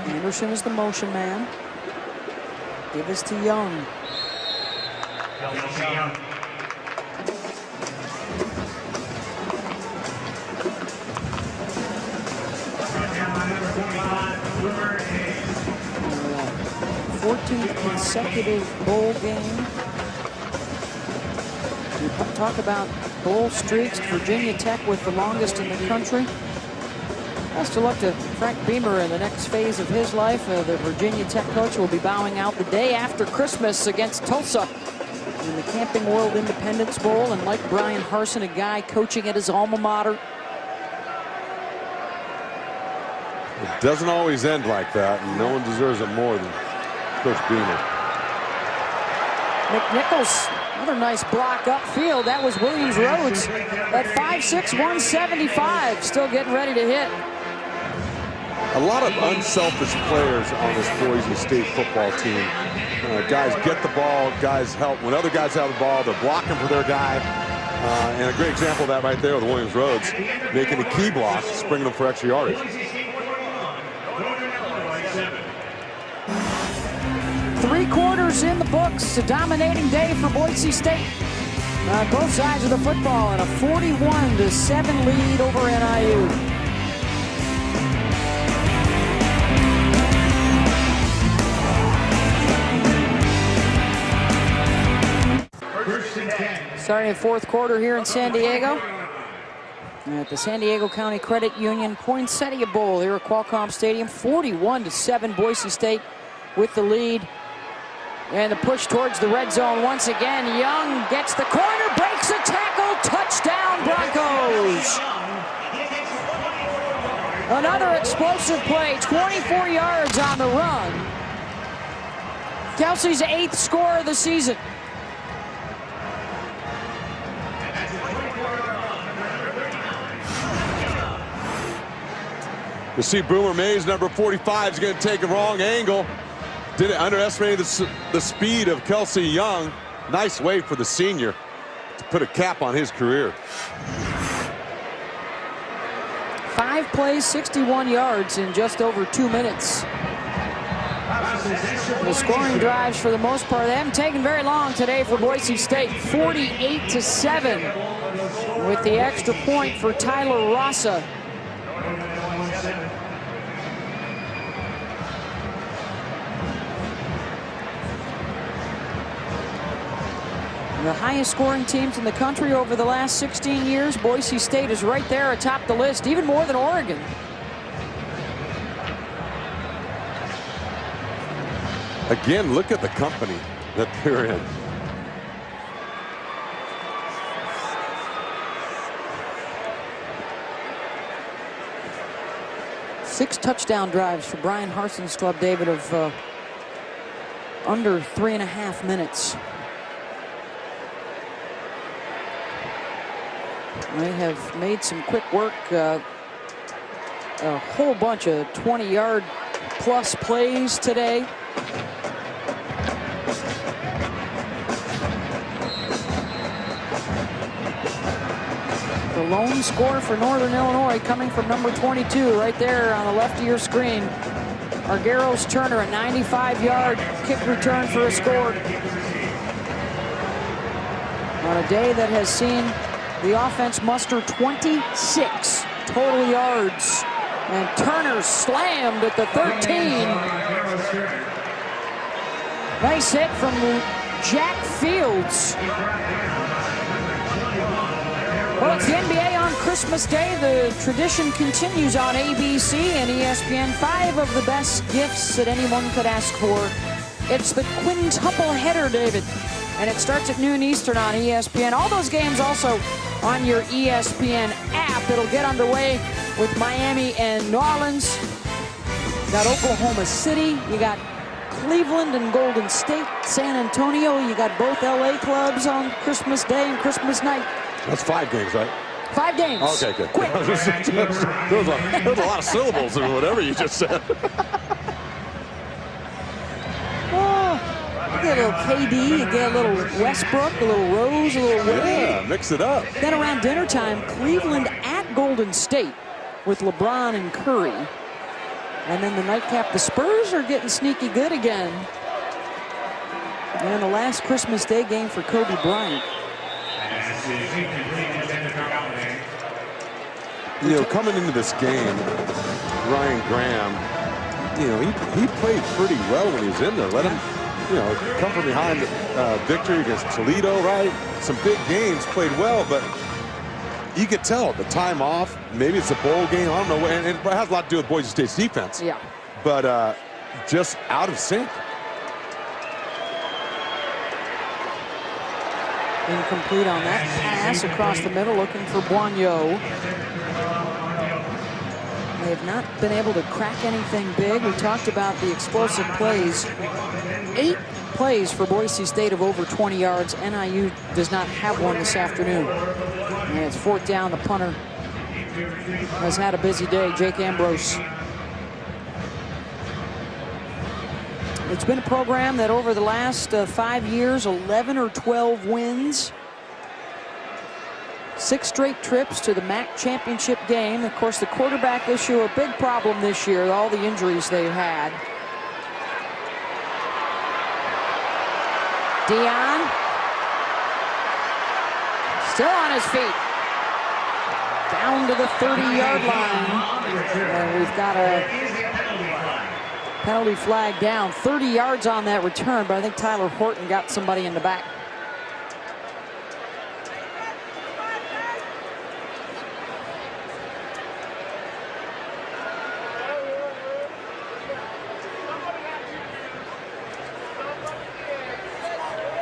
Anderson is the motion man. Give us to Young. Uh, 14th consecutive bowl game. We talk about bowl streaks. Virginia Tech with the longest in the country. Best of luck to Frank Beamer in the next phase of his life. The Virginia Tech coach will be bowing out the day after Christmas against Tulsa in the Camping World Independence Bowl. And like Brian Harsin, a guy coaching at his alma mater. It doesn't always end like that, and no one deserves it more than Coach Beamer. McNichols, another nice block upfield. That was Williams Rhodes at 5'6", 175, still getting ready to hit. A lot of unselfish players on this Boise State football team. Guys get the ball, guys help. When other guys have the ball, they're blocking for their guy. And a great example of that right there with Williams Rhodes, making a key block, springing them for extra yardage. 3 quarters in the books. A dominating day for Boise State. Both sides of the football, and a 41-7 lead over NIU. Starting the 4th quarter here in San Diego at the San Diego County Credit Union Poinsettia Bowl here at Qualcomm Stadium. 41-7 Boise State with the lead. And the push towards the red zone once again. Young gets the corner, breaks a tackle, touchdown Broncos. Another explosive play, 24 yards on the run. Kelsey's 8th score of the season. You see Boomer Mays, number 45, is going to take a wrong angle. Didn't underestimate the speed of Kelsey Young. Nice way for the senior to put a cap on his career. 5 plays, 61 yards in just over 2 minutes. The scoring drives, for the most part, they haven't taken very long today for Boise State. 48-7 with the extra point for Tyler Rassa. The highest scoring teams in the country over the last 16 years. Boise State is right there atop the list, even more than Oregon. Again, look at the company that they're in. Six touchdown drives for Brian Harsin's club, David, of under 3.5 minutes. They have made some quick work, a whole bunch of 20-yard plus plays today. The lone score for Northern Illinois coming from number 22 right there on the left of your screen. Argyros Turner, a 95-yard kick return for a score. On a day that has seen The offense mustered 26 total yards. And Turner slammed at the 13. Nice hit from Jack Fields. Well, it's the NBA on Christmas Day. The tradition continues on ABC and ESPN. 5 of the best gifts that anyone could ask for. It's the quintuple header, David. And it starts at noon Eastern on ESPN. All those games also on your ESPN app. It'll get underway with Miami and New Orleans. You got Oklahoma City. You got Cleveland and Golden State. San Antonio. You got both LA clubs on Christmas Day and Christmas night. That's 5 games, right? 5 games. Okay, good. Quick. There was a lot of syllables or whatever you just said. You get a little KD, you get a little Westbrook, a little Rose, a little Wade. Yeah, mix it up. Then around dinner time, Cleveland at Golden State with LeBron and Curry. And then the nightcap, the Spurs are getting sneaky good again. And the last Christmas Day game for Kobe Bryant. You know, coming into this game, Ryan Graham, you know, he played pretty well when he was in there. Let him, you know, come from behind victory against Toledo, right? Some big games, played well, but you could tell the time off, maybe it's a bowl game, I don't know, and it has a lot to do with Boise State's defense. Yeah. But just out of sync. Incomplete on that pass across the middle, looking for Boigneau. They have not been able to crack anything big. We talked about the explosive plays. 8 plays for Boise State of over 20 yards. NIU does not have one this afternoon. And it's 4th down. The punter has had a busy day, Jake Ambrose. It's been a program that over the last 5 years, 11 or 12 wins. 6 straight trips to the MAC championship game. Of course, the quarterback issue, a big problem this year, all the injuries they had. Dion. Still on his feet. Down to the 30-yard line. And we've got a penalty flag down. 30 yards on that return, but I think Tyler Horton got somebody in the back.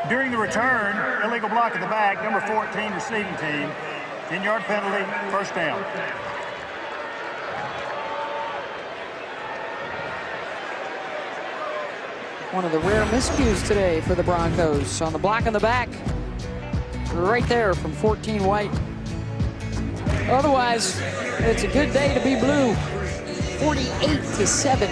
During the return, illegal block at the back, number 14 receiving team. 10-yard penalty, 1st down. One of the rare miscues today for the Broncos. On the block in the back, right there from 14 White. Otherwise, it's a good day to be blue. 48-7.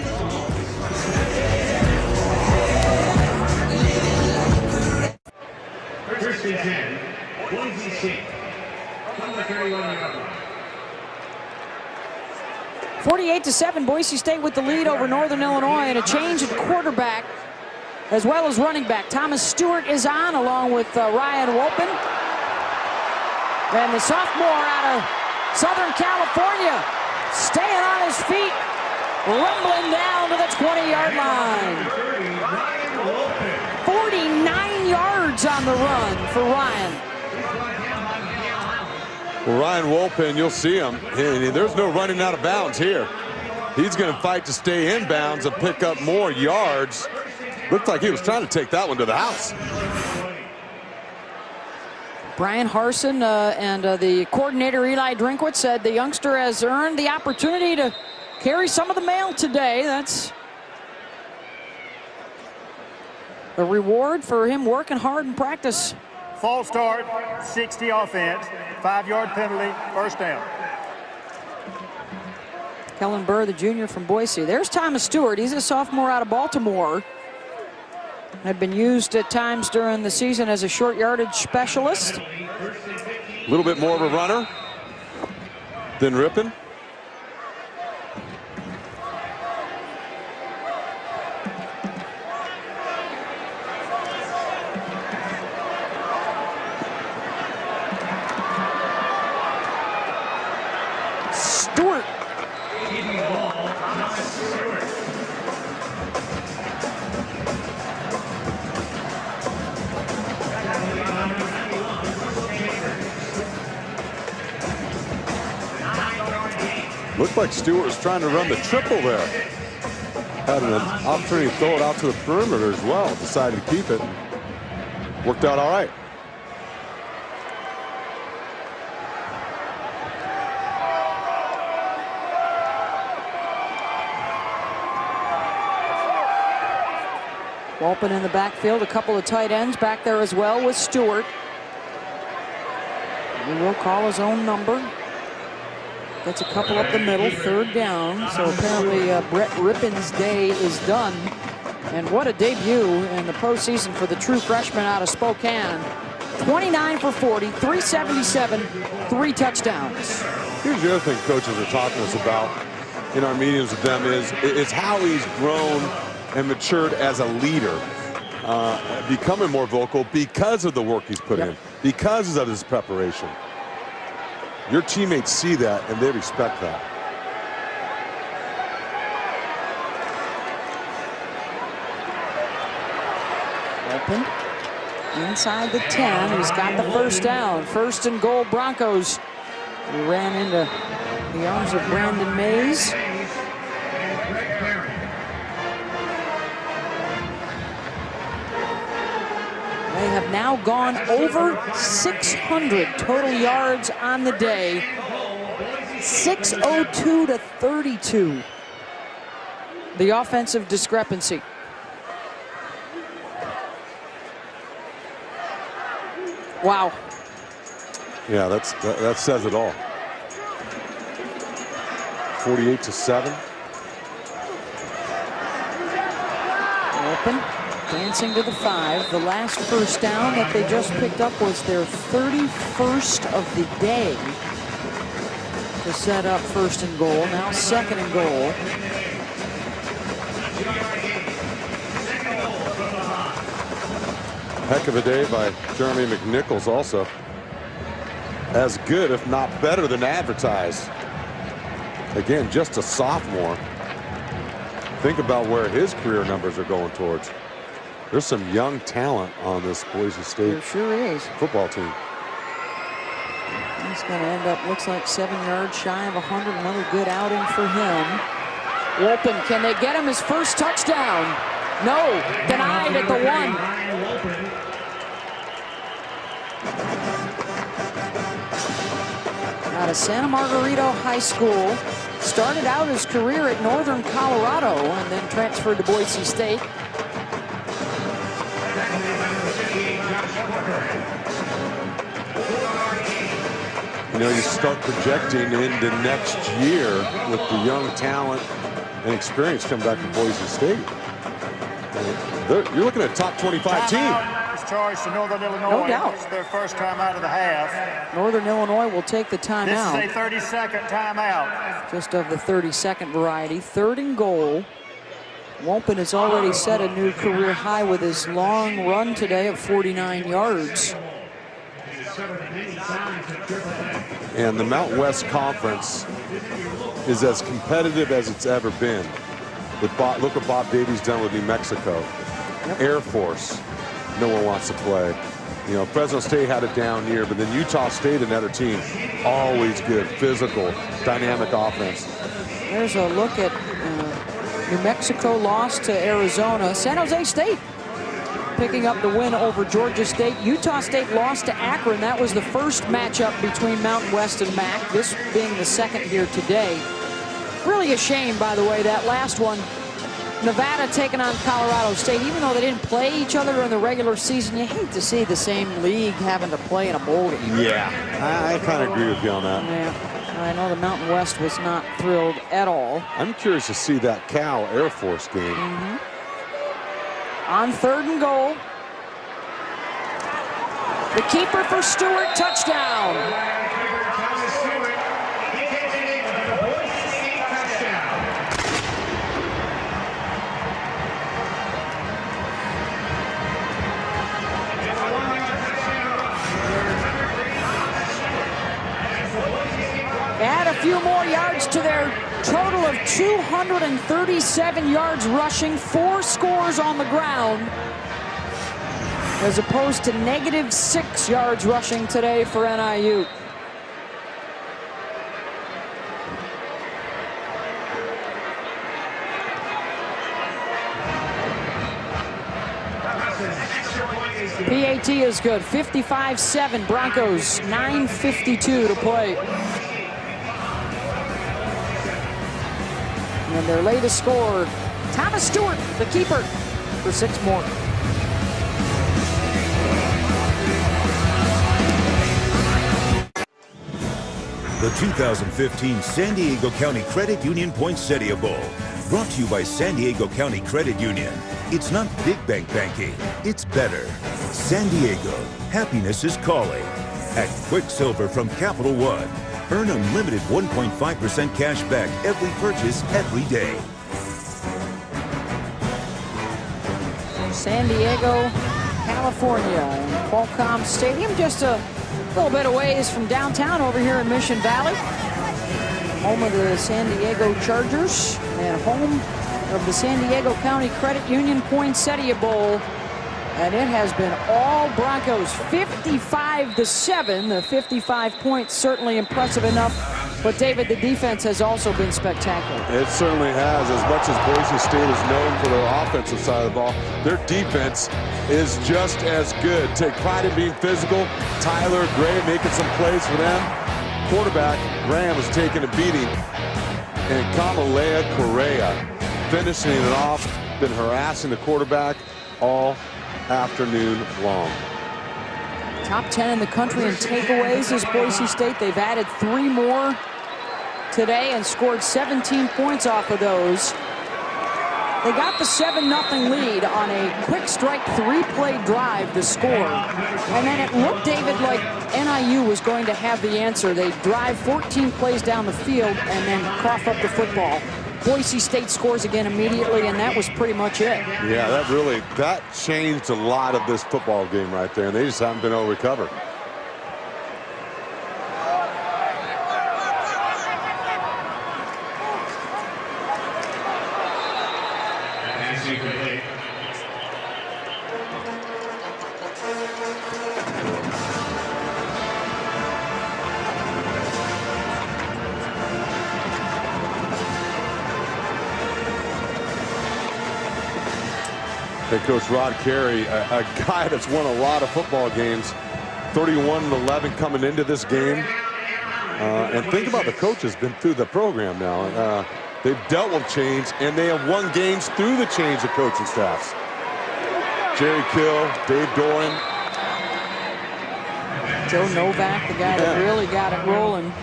First and 10, Boise State. From the 31-yard line. 48-7, Boise State with the lead over Northern Illinois, and a change at quarterback as well as running back. Thomas Stewart is on along with Ryan Wolpen. And the sophomore out of Southern California staying on his feet, rumbling down to the 20-yard line. 49 yards on the run for Ryan. Well, Ryan Wolpen, you'll see him. There's no running out of bounds here. He's going to fight to stay in bounds and pick up more yards. Looked like he was trying to take that one to the house. Brian Harsin and the coordinator Eli Drinkwitz said the youngster has earned the opportunity to carry some of the mail today. That's the reward for him working hard in practice. False start, 60 offense, 5-yard penalty, 1st down. Kellen Burr, the junior from Boise. There's Thomas Stewart. He's a sophomore out of Baltimore. Had been used at times during the season as a short yardage specialist. A little bit more of a runner than Rippon. Looked like Stewart was trying to run the triple there. Had an opportunity to throw it out to the perimeter as well. Decided to keep it. Worked out all right. Walpin in the backfield, a couple of tight ends back there as well with Stewart. He will call his own number. Gets a couple up the middle, third down. So apparently Brett Rippin's day is done. And what a debut in the postseason for the true freshman out of Spokane. 29 for 40, 377, 3 touchdowns. Here's the other thing coaches are talking to us about in our meetings with them is how he's grown and matured as a leader, becoming more vocal because of the work he's put in, because of his preparation. Your teammates see that and they respect that. Walpin inside the 10. He's got the first down. First and goal, Broncos. He ran into the arms of Brandon Mays. They have now gone over 600 total yards on the day. 602 to 32. The offensive discrepancy. Wow. Yeah, that says it all. 48-7. Walpin dancing to the 5. The last first down that they just picked up was their 31st of the day to set up first and goal. Now second and goal. Heck of a day by Jeremy McNichols also. As good, if not better than advertised. Again, just a sophomore. Think about where his career numbers are going towards. There's some young talent on this Boise State There sure is. football team. He's going to end up, looks like 7 yards shy of 100. Another good outing for him. Walpin, can they get him his first touchdown? No, denied at the 1. Out of Santa Margarita High School. Started out his career at Northern Colorado and then transferred to Boise State. You know, you start projecting into next year with the young talent and experience coming back from Boise State. You're looking at a top 25 team. It's charged to Northern Illinois. No doubt. It's their first time out of the half. Northern Illinois will take the timeout. This is a 30-second timeout. Just of the 30-second variety. Third and goal. Walpin has already set a new career high with his long run today of 49 yards. And the Mountain West Conference is as competitive as it's ever been. Look what Bob Davies done with New Mexico. Air Force, no one wants to play. You know, Fresno State had a down year, but then Utah State, another team, always good, physical, dynamic offense. There's a look at New Mexico lost to Arizona. San Jose State picking up the win over Georgia State. Utah State lost to Akron. That was the first matchup between Mountain West and MAC, this being the second here today. Really a shame, by the way, that last one. Nevada taking on Colorado State. Even though they didn't play each other in the regular season, you hate to see the same league having to play in a bowl game. Yeah, I kind of agree with you on that. Yeah, I know the Mountain West was not thrilled at all. I'm curious to see that Cal Air Force game. On third and goal. The keeper for Stewart, touchdown. Add a few more yards adds to their total of 237 yards rushing, 4 scores on the ground, as opposed to -6 yards rushing today for NIU. PAT is good. 55-7 Broncos. 9:52 to play. And their latest score, Thomas Stewart, the keeper, for 6 more. The 2015 San Diego County Credit Union Poinsettia Bowl. Brought to you by San Diego County Credit Union. It's not big bank banking, it's better. San Diego, happiness is calling. At Quicksilver from Capital One, earn unlimited 1.5% cash back every purchase every day. San Diego, California, and Qualcomm Stadium, just a little bit of ways from downtown over here in Mission Valley. Home of the San Diego Chargers and home of the San Diego County Credit Union Poinsettia Bowl. And it has been all Broncos, 55-7. The 55 points certainly impressive enough. But David, the defense has also been spectacular. It certainly has. As much as Boise State is known for their offensive side of the ball, their defense is just as good. Take pride in being physical. Tyler Gray making some plays for them. Quarterback Graham is taking a beating. And Kamalea Correa finishing it off. Been harassing the quarterback all afternoon long. Top 10 in the country in takeaways is Boise State. They've added 3 more today and scored 17 points off of those. They got the 7-0 lead on a quick strike 3-play drive to score. And then it looked, David, like NIU was going to have the answer. They drive 14 plays down the field and then cough up the football. Boise State scores again immediately, and that was pretty much it. Yeah, that changed a lot of this football game right there, and they just haven't been able to recover. Head coach Rod Carey, a guy that's won a lot of football games, 31-11 coming into this game. And think about the coaches been through the program now. They've dealt with change, and they have won games through the change of coaching staffs. Jerry Kill, Dave Doran. Joe Novak, the guy that really got it rolling.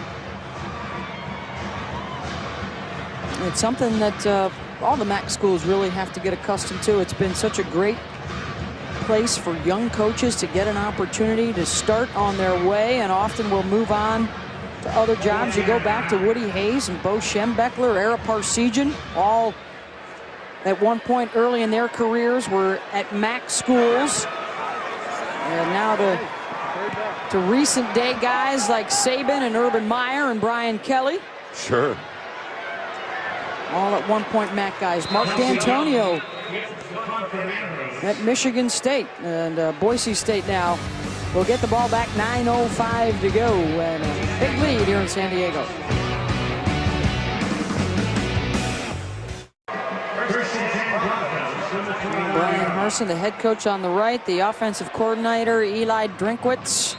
It's something that all the MAC schools really have to get accustomed to. It's been such a great place for young coaches to get an opportunity to start on their way, and often will move on to other jobs. You go back to Woody Hayes and Bo Schembechler, Ara Parsegian, all at one point early in their careers were at MAC schools. And now to recent day guys like Saban and Urban Meyer and Brian Kelly. Sure. All at one point MAC guys. Mark D'Antonio at Michigan State, and Boise State now will get the ball back. 9:05 to go, and a big lead here in San Diego. Brian Harsin, the head coach on the right, the offensive coordinator Eli Drinkwitz.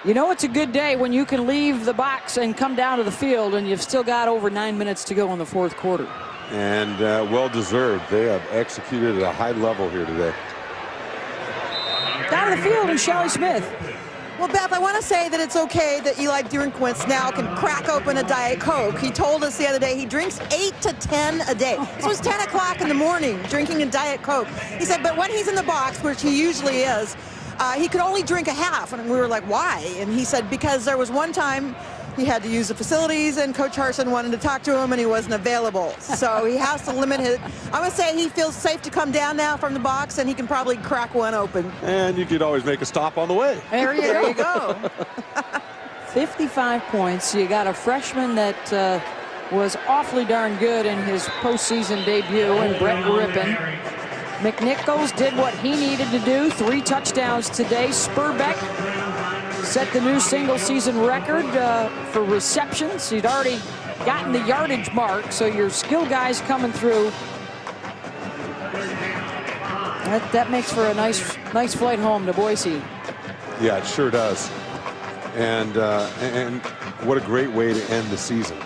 You know it's a good day when you can leave the box and come down to the field and you've still got over 9 minutes to go in the fourth quarter. And well-deserved. They have executed at a high level here today. Down the field is Shelly Smith. Well, Beth, I want to say that it's okay that Eli Drinkwitz now can crack open a Diet Coke. He told us the other day he drinks 8 to 10 a day. This was 10 o'clock in the morning, drinking a Diet Coke. He said, but when he's in the box, which he usually is, he could only drink a half. And we were like, why? And he said, because there was one time he had to use the facilities and Coach Harsin wanted to talk to him and he wasn't available. So he has to limit it. I would say he feels safe to come down now from the box and he can probably crack one open. And you could always make a stop on the way. There you go. 55 points. You got a freshman that was awfully darn good in his postseason debut, and Brett Rippon. McNichols did what he needed to do. 3 touchdowns today. Spurbeck set the new single-season record for receptions. He'd already gotten the yardage mark, so your skill guys coming through. That makes for a nice flight home to Boise. Yeah, it sure does. And what a great way to end the season.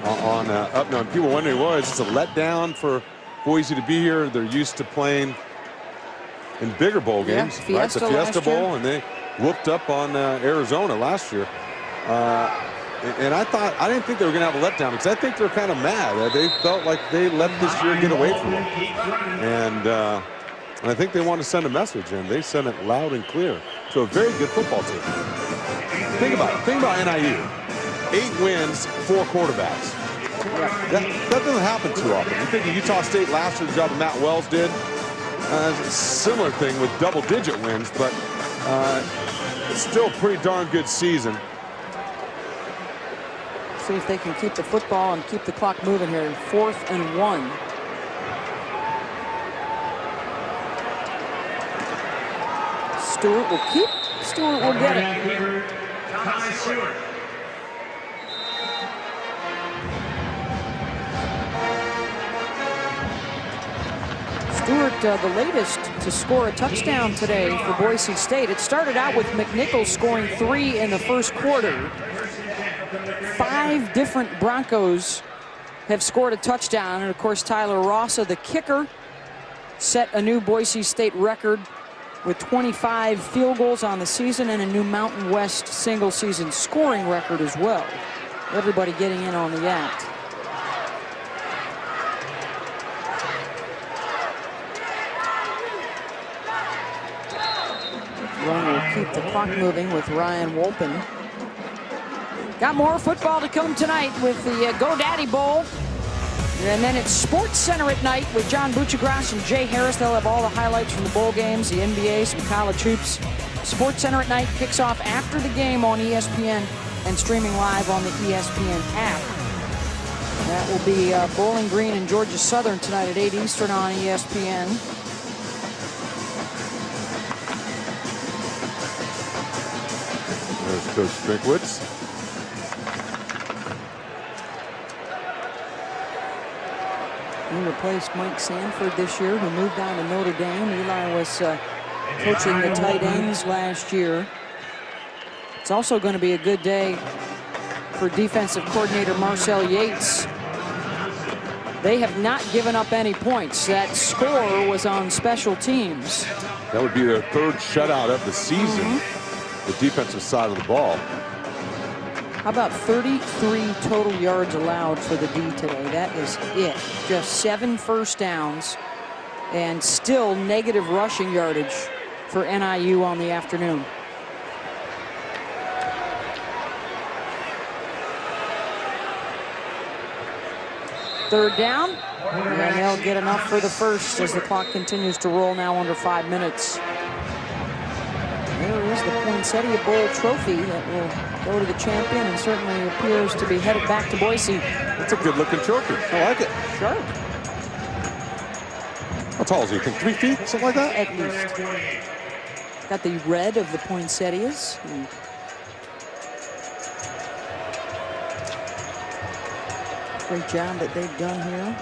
On up now, people wondering, well, is this a letdown for Boise to be here? They're used to playing in bigger bowl games, right? The Fiesta Bowl, and they whooped up on Arizona last year. And I didn't think they were going to have a letdown, because I think they're kind of mad. They felt like they let this year get away from them. And I think they want to send a message, and they sent it loud and clear to a very good football team. Think about NIU. 8 wins, 4 quarterbacks. That doesn't happen too often. You think of Utah State last year, the job that Matt Wells did. Similar thing with double-digit wins, but it's still a pretty darn good season. See if they can keep the football and keep the clock moving here. 4th and 1. Stewart will keep. Stewart will get it. Stewart, the latest to score a touchdown today for Boise State. It started out with McNichols scoring 3 in the first quarter. 5 different Broncos have scored a touchdown, and of course Tyler Rossa, the kicker, set a new Boise State record with 25 field goals on the season, and a new Mountain West single season scoring record as well. Everybody getting in on the act. Run will keep the clock moving with Ryan Wolpen. Got more football to come tonight with the GoDaddy Bowl. And then it's Sports Center at night with John Buccigross and Jay Harris. They'll have all the highlights from the bowl games, the NBA, some college hoops. Sports Center at night kicks off after the game on ESPN and streaming live on the ESPN app. That will be Bowling Green and Georgia Southern tonight at 8 Eastern on ESPN. There's Coach Drinkwitz. He replaced Mike Sanford this year, who moved on to Notre Dame. Eli was coaching the tight ends last year. It's also going to be a good day for defensive coordinator Marcel Yates. They have not given up any points. That score was on special teams. That would be their 3rd shutout of the season, the defensive side of the ball. How about 33 total yards allowed for the D today? That is it. Just 7 first downs and still negative rushing yardage for NIU on the afternoon. Third down, and they'll get enough for the first as the clock continues to roll now under 5 minutes. There is the Poinsettia Bowl trophy that will go to the champion and certainly appears to be headed back to Boise. That's a good-looking trophy. I like it. Sure. How tall is he? 3 feet? Something like that? At least. Got the red of the Poinsettias. Great job that they've done here.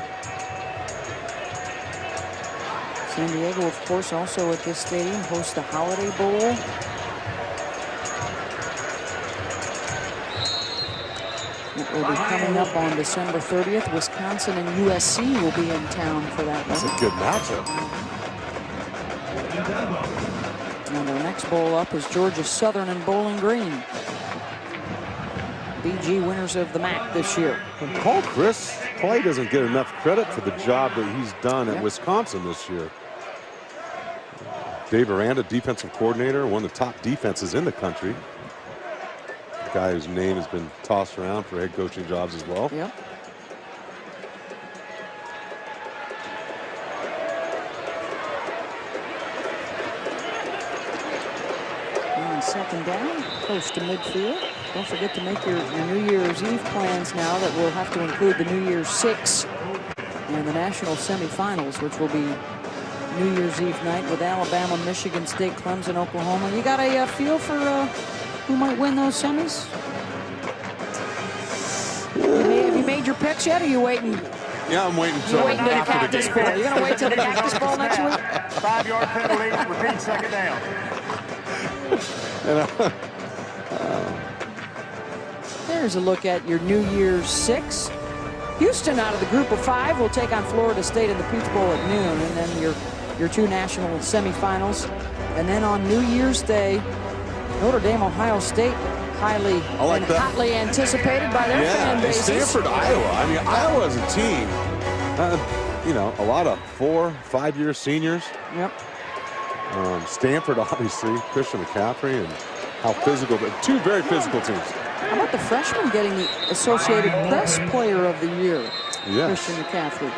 San Diego, of course, also at this stadium, hosts the Holiday Bowl. It will be coming up on December 30th. Wisconsin and USC will be in town for that one. That's a good matchup. And our next bowl up is Georgia Southern and Bowling Green. BG winners of the MAC this year. And Paul Chris probably doesn't get enough credit for the job that he's done at Wisconsin this year. Dave Aranda, defensive coordinator, one of the top defenses in the country. A guy whose name has been tossed around for head coaching jobs as well. Yep. And second down, close to midfield. Don't forget to make your New Year's Eve plans now. That will have to include the New Year's Six and the national semifinals, which will be New Year's Eve night with Alabama, Michigan State, Clemson, Oklahoma. You got a feel for who might win those semis? Have you made your picks yet, or are you waiting? Yeah, I'm waiting until You're waiting till the after the Cactus game. Bowl. You're going to wait till the Cactus Bowl next week? 5-yard penalty, repeat second down. There's a look at your New Year's Six. Houston, out of the group of 5, will take on Florida State in the Peach Bowl at noon, and then your 2 national semifinals. And then on New Year's Day, Notre Dame, Ohio State, highly and hotly anticipated by their fan and bases. Stanford, Iowa. I mean, Iowa as a team, you know, a lot of 4-, 5-year seniors. Yep. Stanford, obviously, Christian McCaffrey, and how physical, but 2 very physical teams. How about the freshman getting the Associated Press Player of the Year? Yes. Christian McCaffrey.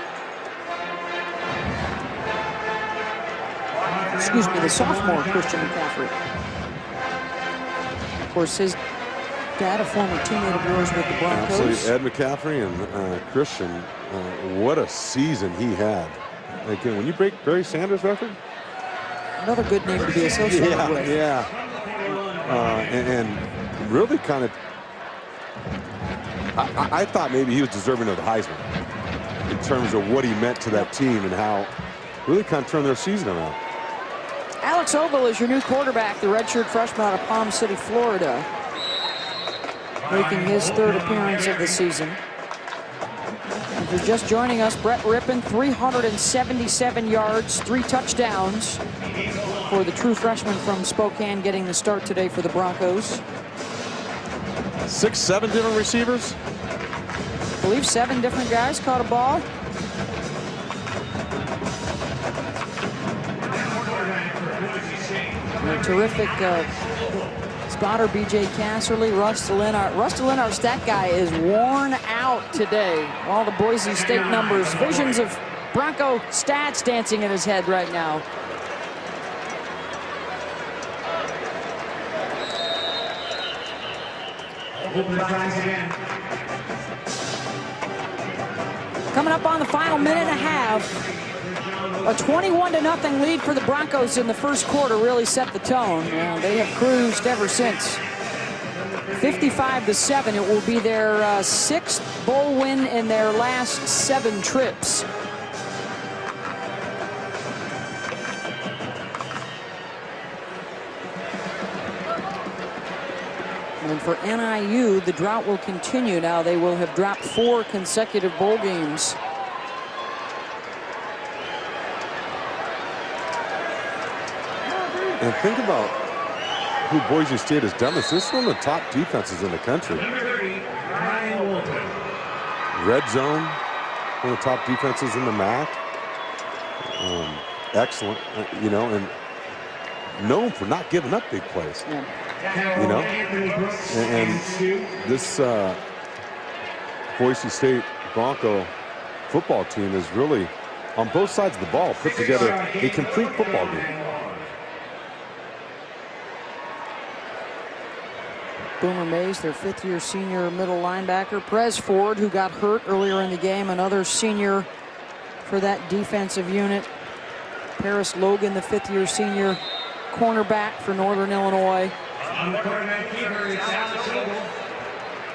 Excuse me, the sophomore Christian McCaffrey. Of course, his dad, a former teammate of yours with the Broncos. Absolutely, Ed McCaffrey and Christian, what a season he had. Again, when you break Barry Sanders' record. Another good name to be associated with. Yeah, and really kind of, I thought maybe he was deserving of the Heisman in terms of what he meant to that team and how really kind of turned their season around. Alex Ogle is your new quarterback, the redshirt freshman out of Palm City, Florida, making his 3rd appearance of the season. If you're just joining us, Brett Rippon, 377 yards, 3 touchdowns for the true freshman from Spokane, getting the start today for the Broncos. 6, 7 different receivers. I believe 7 different guys caught a ball. A terrific spotter, B.J. Casserly, Russ Lennart. Russ Lennart, stat guy, is worn out today. All the Boise State numbers, visions of Bronco stats dancing in his head right now. Coming up on the final minute and a half, a 21-0 lead for the Broncos in the first quarter really set the tone. They have cruised ever since. 55-7. It will be their 6th bowl win in their last 7 trips. And for NIU, the drought will continue. Now they will have dropped 4 consecutive bowl games. And think about who Boise State has done this. This is one of the top defenses in the country. Red zone, one of the top defenses in the MAC. Excellent, you know, and known for not giving up big plays. Yeah. You know, and this Boise State Bronco football team is really, on both sides of the ball, put together a complete football game. Boomer Mays, their 5th-year senior middle linebacker. Prez Ford, who got hurt earlier in the game, another senior for that defensive unit. Paris Logan, the 5th-year senior cornerback for Northern Illinois.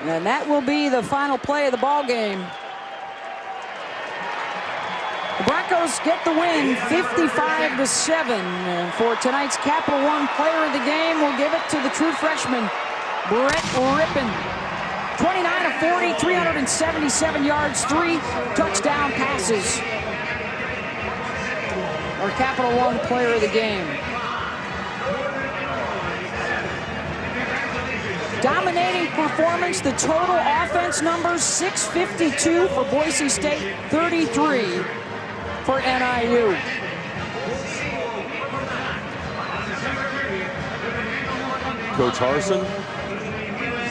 And that will be the final play of the ball game. The Broncos get the win, 55-7. And for tonight's Capital One Player of the Game, we'll give it to the true freshman, Brett Rippon. 29 of 40, 377 yards, 3 touchdown passes. Our Capital One Player of the Game. Dominating performance, the total offense numbers, 652 for Boise State, 33 for NIU. Coach Harsin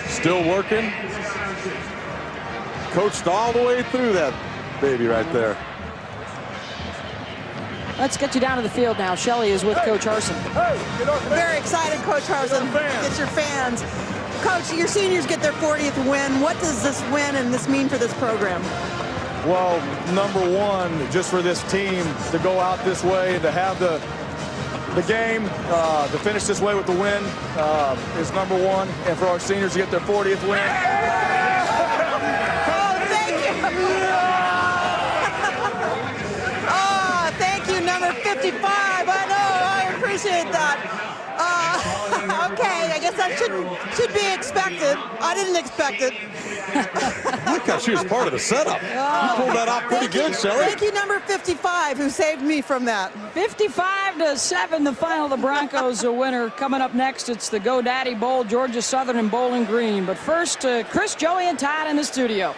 still working. Coached all the way through that baby right there. Let's get you down to the field now. Shelley is with Coach Harsin. Very excited, Coach Harsin. Get your fans. Coach, your seniors get their 40th win. What does this win and this mean for this program? Well, number one, just for this team to go out this way and to have the game, to finish this way with the win is number one. And for our seniors to get their 40th win. Oh, thank you. Oh, thank you, number 55. I know, I appreciate that. Okay, I guess that should be expected. I didn't expect it. Look how she was part of the setup. You pulled that off pretty good, Shelly. Thank you, number 55, who saved me from that. 55-7, the final. The Broncos a winner. Coming up next, it's the GoDaddy Bowl, Georgia Southern and Bowling Green. But first, Chris, Joey, and Todd in the studio.